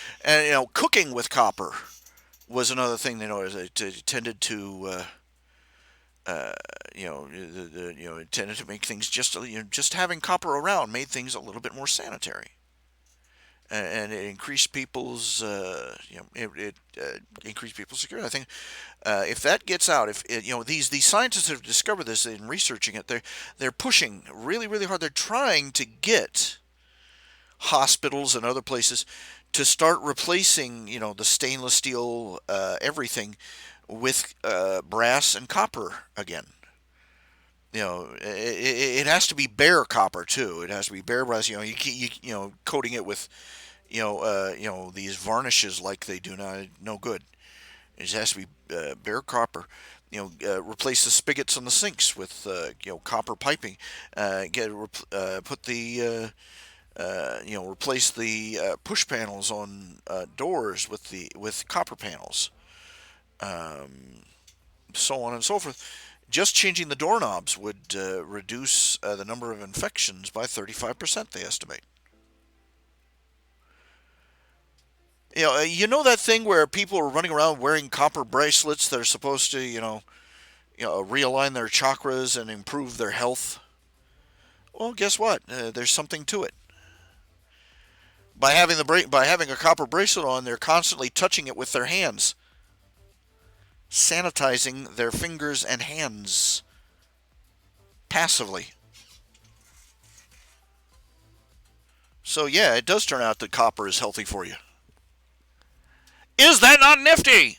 cooking with copper was another thing they noticed. It tended to it tended to make things just having copper around made things a little bit more sanitary, and it increased people's it increased people's security. I think if that gets out, if these scientists have discovered this in researching it, they're pushing really really hard. They're trying to get hospitals and other places to start replacing the stainless steel everything with brass and copper again. It has to be bare copper too. It has to be bare brass. Coating it with these varnishes like they do now, no good. It has to be bare copper. Replace the spigots on the sinks with copper piping. Put the replace the push panels on doors with copper panels. Um, so on and so forth. Just changing the doorknobs would reduce the number of infections by 35%, they estimate. You know that thing where people are running around wearing copper bracelets that are supposed to, realign their chakras and improve their health? Well, guess what? There's something to it. By having a copper bracelet on, they're constantly touching it with their hands, sanitizing their fingers and hands passively. So yeah, it does turn out that copper is healthy for you. Is that not nifty?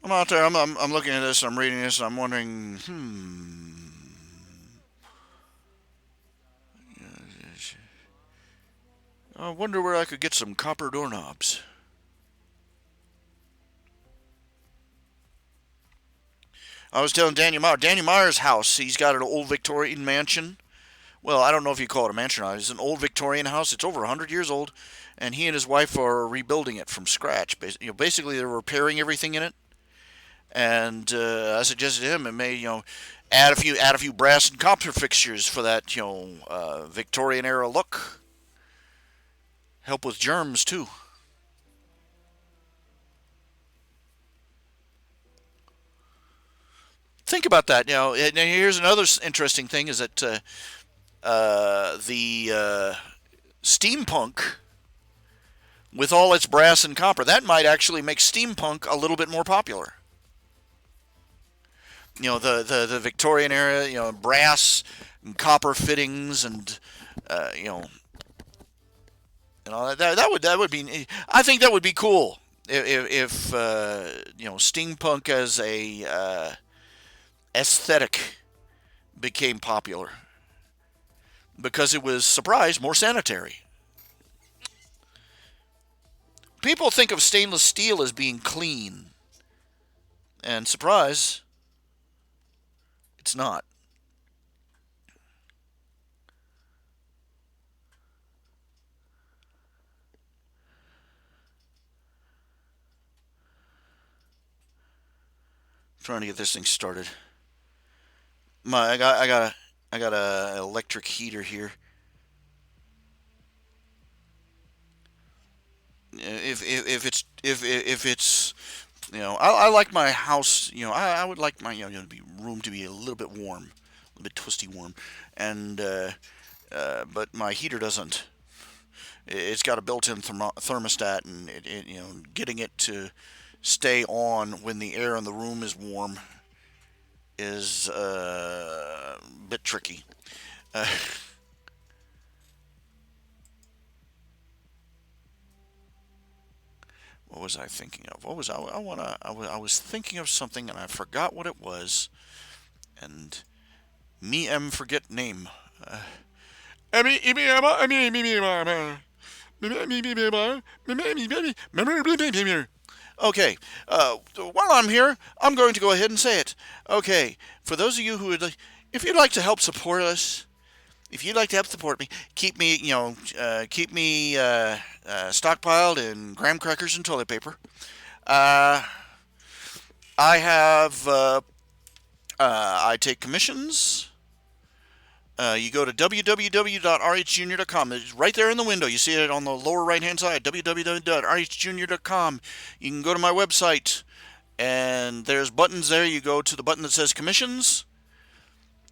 I'm out there. I'm looking at this. I'm reading this. And I'm wondering. I wonder where I could get some copper doorknobs. I was telling Danny Meyer's house. He's got an old Victorian mansion. Well, I don't know if you call it a mansion or not. It's an old Victorian house. It's over 100 years old, and he and his wife are rebuilding it from scratch. Basically, they're repairing everything in it. And I suggested to him and may add a few brass and copper fixtures for that Victorian era look. Help with germs too. Think about that. And here's another interesting thing: is that the steampunk, with all its brass and copper, that might actually make steampunk a little bit more popular. The Victorian era, brass and copper fittings, and uh, you know that would be. I think that would be cool if steampunk as a aesthetic became popular because it was, surprise, more sanitary. People think of stainless steel as being clean, and surprise, it's not. I'm trying to get this thing started. I got a electric heater here. If it's I like my house. I would like my room to be a little bit warm, a little bit twisty warm, and but my heater doesn't. It's got a built-in thermostat, and getting it to stay on when the air in the room is warm is a bit tricky. Uh, what was I thinking of? What was I was thinking of something and I forgot what it was, and me forget name. Uh, Okay, while I'm here, I'm going to go ahead and say it. Okay, for those of you who would, if you'd like to help support us, if you'd like to help support me, keep me stockpiled in graham crackers and toilet paper. Uh, I have, I take commissions. You go to www.rhjunior.com. It's right there in the window. You see it on the lower right hand side, www.rhjunior.com. You can go to my website, and there's buttons there. You go to the button that says commissions.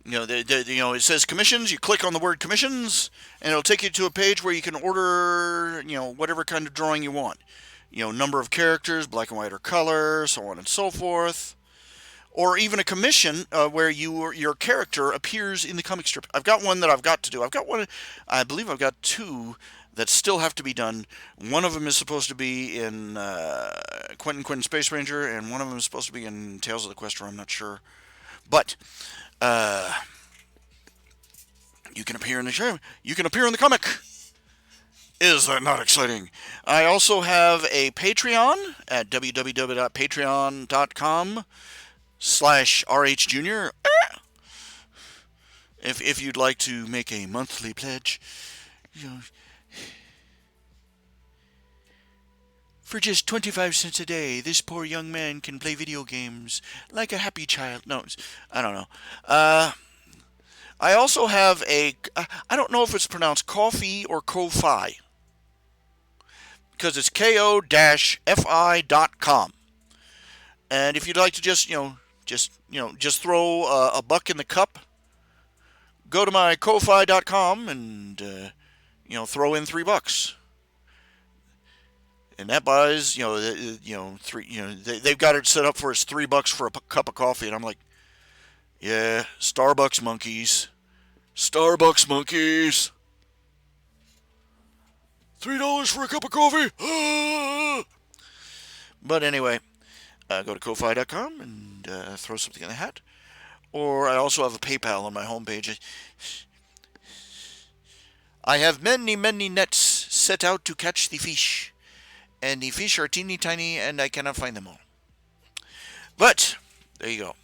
It says commissions. You click on the word commissions, and it'll take you to a page where you can order, whatever kind of drawing you want. Number of characters, black and white or color, so on and so forth. Or even a commission where your character appears in the comic strip. I've got one that I've got to do. I've got one. I believe I've got two that still have to be done. One of them is supposed to be in Quentin Space Ranger, and one of them is supposed to be in Tales of the Quester. I'm not sure, but you can appear in the show. You can appear in the comic. Is that not exciting? I also have a Patreon at www.patreon.com/rhjunior. If you'd like to make a monthly pledge, you know, for just 25 cents a day, this poor young man can play video games like a happy child. No, I don't know. I also have I don't know if it's pronounced coffee or Ko-Fi, because it's ko-fi.com. And if you'd like to just throw a buck in the cup, go to my ko-fi.com and throw in $3. And that buys, three. They've got it set up for it's $3 for a cup of coffee, and I'm like, yeah, Starbucks monkeys, Starbucks monkeys. $3 for a cup of coffee. But anyway, go to ko-fi.com and throw something in the hat. Or I also have a PayPal on my homepage. I have many, many nets set out to catch the fish. And the fish are teeny tiny and I cannot find them all. But, there you go.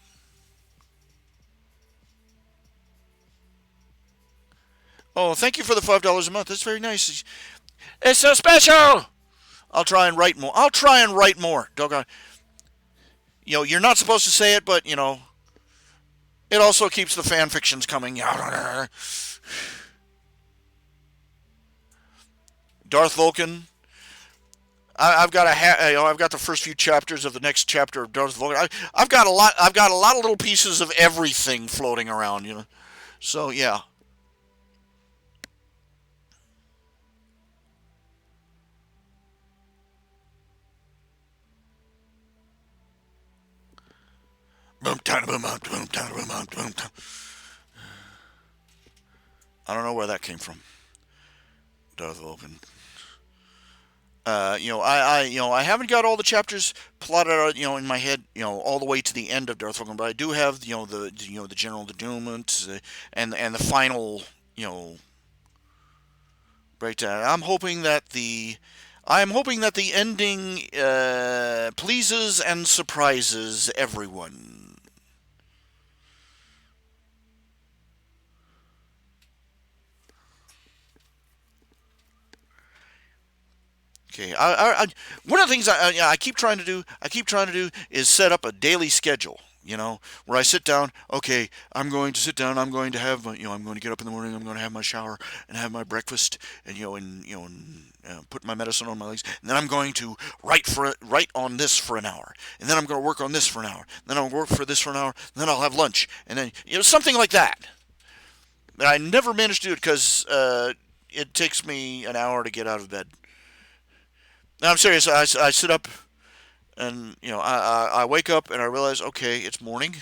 Oh, thank you for the $5 a month. That's very nice. It's so special! I'll try and write more. Doggone. You're not supposed to say it, but, it also keeps the fan fictions coming. Darth Vulcan. I've got I've got the first few chapters of the next chapter of Darth Vulcan. I've got a lot of little pieces of everything floating around. So yeah. I don't know where that came from. Darth Vulcan. I haven't got all the chapters plotted out, in my head, all the way to the end of Darth Vulcan, but I do have, the general denouement and the final, breakdown. I'm hoping that the ending pleases and surprises everyone. Okay, one of the things I keep trying to do, is set up a daily schedule. Where I sit down. Okay, I'm going to sit down. I'm going to have, I'm going to get up in the morning. I'm going to have my shower and have my breakfast, and put my medicine on my legs, and then I'm going to write on this for an hour, and then I'm going to work on this for an hour, and then I'll work for this for an hour, and then I'll have lunch, and then something like that. But I never manage to do it because it takes me an hour to get out of bed. No, I'm serious. I sit up and I wake up and I realize, okay, it's morning.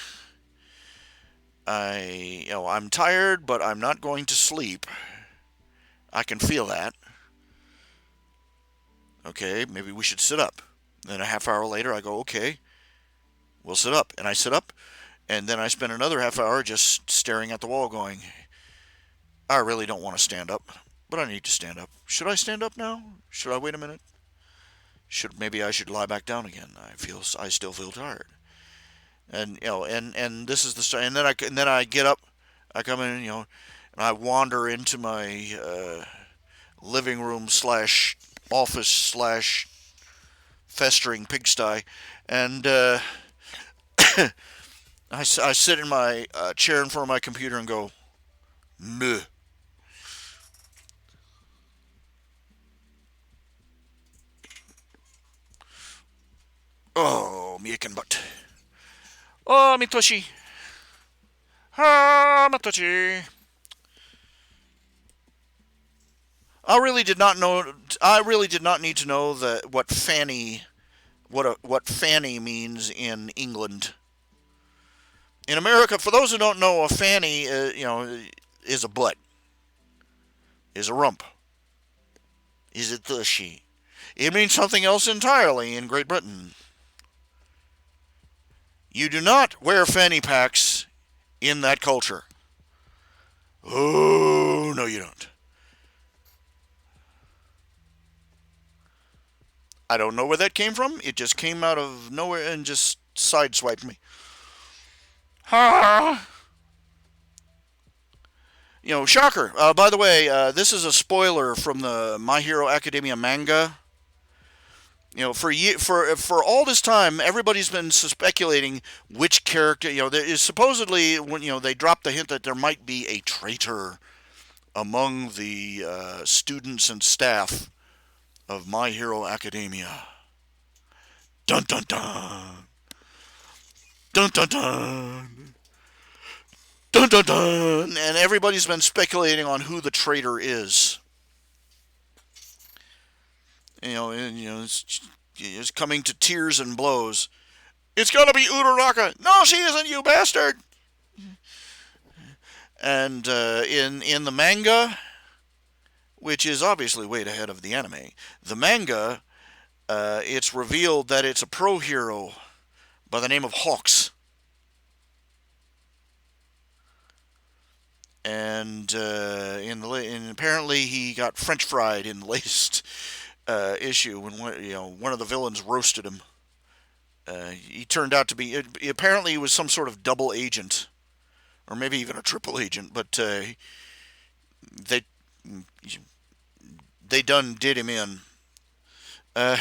I'm tired, but I'm not going to sleep. I can feel that. Okay, maybe we should sit up. Then a half hour later, I go, okay, we'll sit up, and I sit up, and then I spend another half hour just staring at the wall, going, I really don't want to stand up, but I need to stand up. Should I stand up now? Should I wait a minute? Maybe I should lie back down again. I still feel tired. And and this is the start. And then I get up, I come in, and I wander into my living room slash office slash festering pigsty, and I sit in my chair in front of my computer and go, meh. Oh, mi butt. Oh, Mitoshi. Ah, Mitoshi. I really did not know. I really did not need to know what fanny means in England. In America, for those who don't know, a fanny, is a butt, is a rump, is a tushy. It means something else entirely in Great Britain. You do not wear fanny packs in that culture. Oh, no, you don't. I don't know where that came from. It just came out of nowhere and just sideswiped me. Ha! Shocker. By the way, this is a spoiler from the My Hero Academia manga. For all this time, everybody's been speculating which character. There is supposedly when they dropped the hint that there might be a traitor among the students and staff of My Hero Academia. Dun dun dun. Dun dun dun. Dun dun dun. And everybody's been speculating on who the traitor is. It's coming to tears and blows. It's gonna be Uraraka. No, she isn't, you bastard. And in the manga, which is obviously way ahead of the anime, the manga, it's revealed that it's a pro hero by the name of Hawks. And and apparently he got French fried in the latest issue when one of the villains roasted him. He turned out to be apparently he was some sort of double agent, or maybe even a triple agent. But they done did him in. Uh,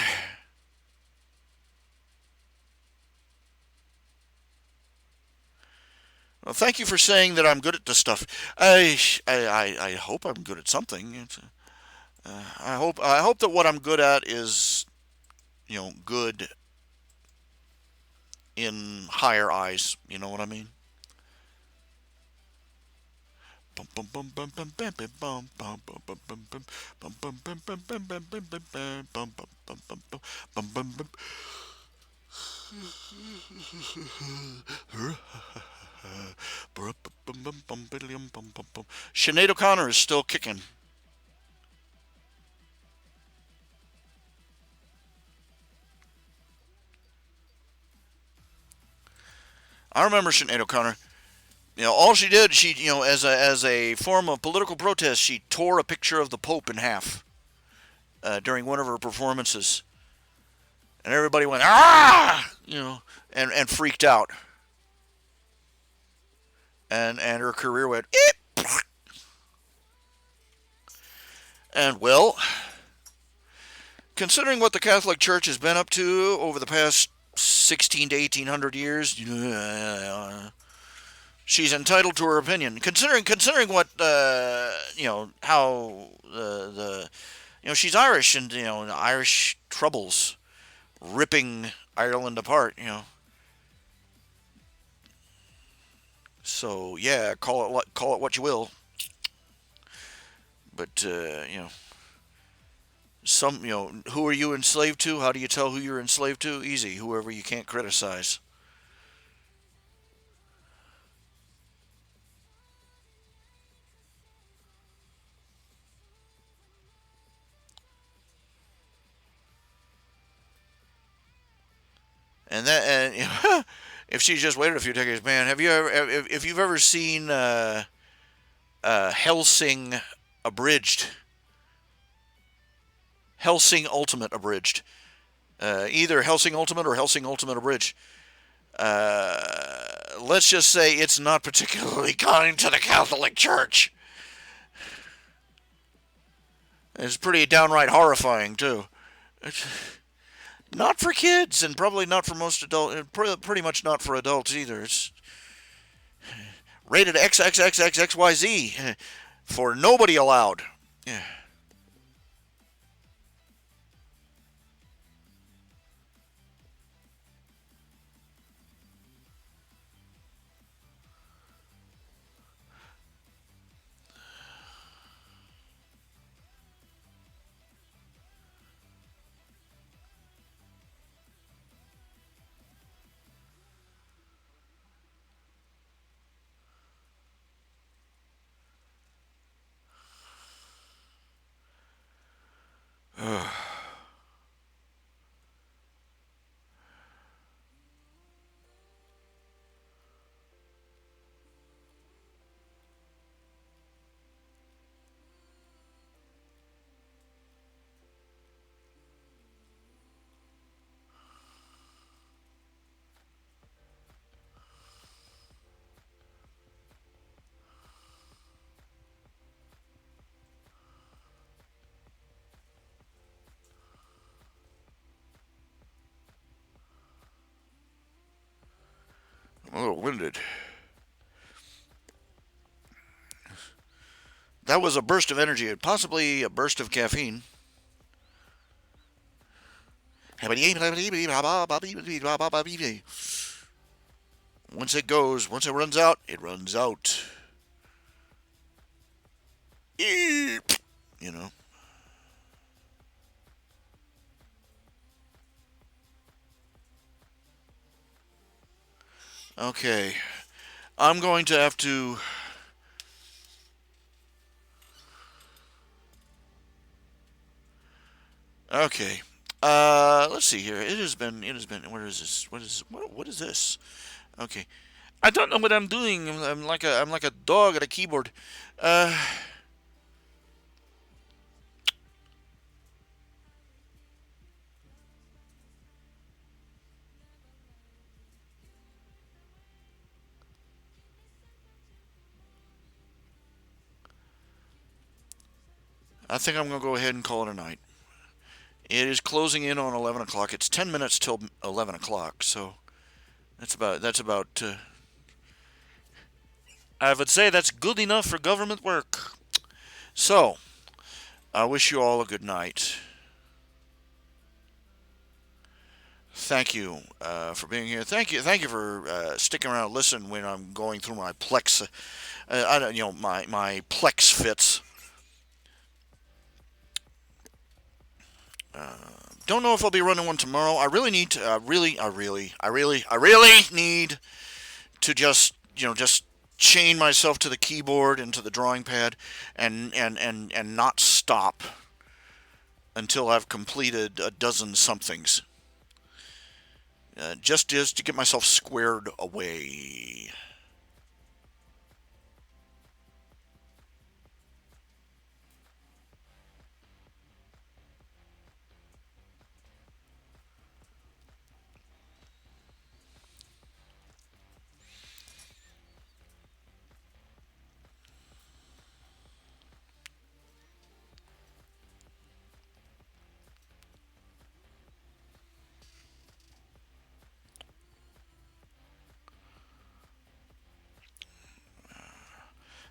well, thank you for saying that I'm good at this stuff. I hope I'm good at something. I hope that what I'm good at is good in higher eyes. You know what I mean? Sinead O'Connor is still kicking. I remember Sinead O'Connor. All she did, as a form of political protest, she tore a picture of the Pope in half during one of her performances, and everybody went ah, and freaked out, and her career went eep. And well, considering what the Catholic Church has been up to over the past 16 to 1800 years, she's entitled to her opinion. Considering what how the she's Irish, and Irish troubles ripping Ireland apart. So yeah, call it what you will. But who are you enslaved to? How do you tell who you're enslaved to? Easy, whoever you can't criticize. And if she just waited a few decades, man, have you ever if you've ever seen Hellsing abridged, Hellsing Ultimate abridged, either Hellsing Ultimate or Hellsing Ultimate abridged. Let's just say it's not particularly kind to the Catholic Church. It's pretty downright horrifying too. It's not for kids, and probably not for most adults. Pretty much not for adults either. It's rated XXXXXYZ for nobody allowed. Yeah. a little winded. That was a burst of energy, possibly a burst of caffeine. Once it goes, once it runs out, it runs out. You know. Okay. I'm going to have to. Okay. Let's see here. It has been. It has been. What is this? What is this? Okay. I don't know what I'm doing. I'm like a dog at a keyboard. Uh. I think I'm gonna go ahead and call it a night. It is closing in on 11 o'clock. It's 10 minutes till 11 o'clock. So that's about. I would say that's good enough for government work. So I wish you all a good night. Thank you for being here. Thank you for sticking around and listen when I'm going through my plex. I don't, my plex fits. Don't know if I'll be running one tomorrow. I really need to. I really need to just chain myself to the keyboard and to the drawing pad, and not stop until I've completed a dozen somethings. Just to get myself squared away.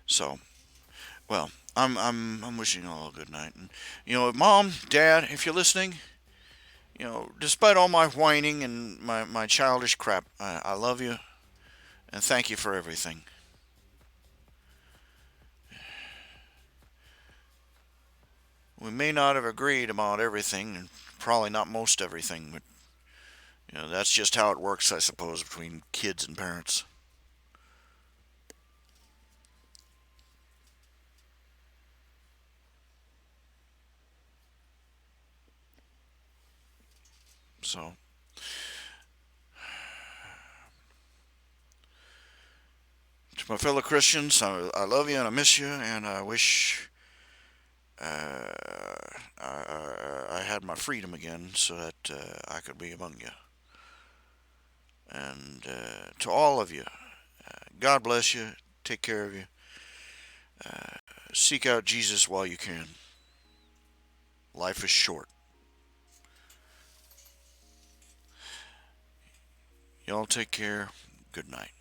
So, well, I'm wishing you all a good night. And Mom, Dad, if you're listening, despite all my whining and my childish crap, I love you and thank you for everything. We may not have agreed about everything, and probably not most everything, but that's just how it works, I suppose, between kids and parents. So, to my fellow Christians, I love you and I miss you, and I wish I had my freedom again so that I could be among you. And to all of you, God bless you. Take care of you. Seek out Jesus while you can. Life is short. Y'all take care. Good night.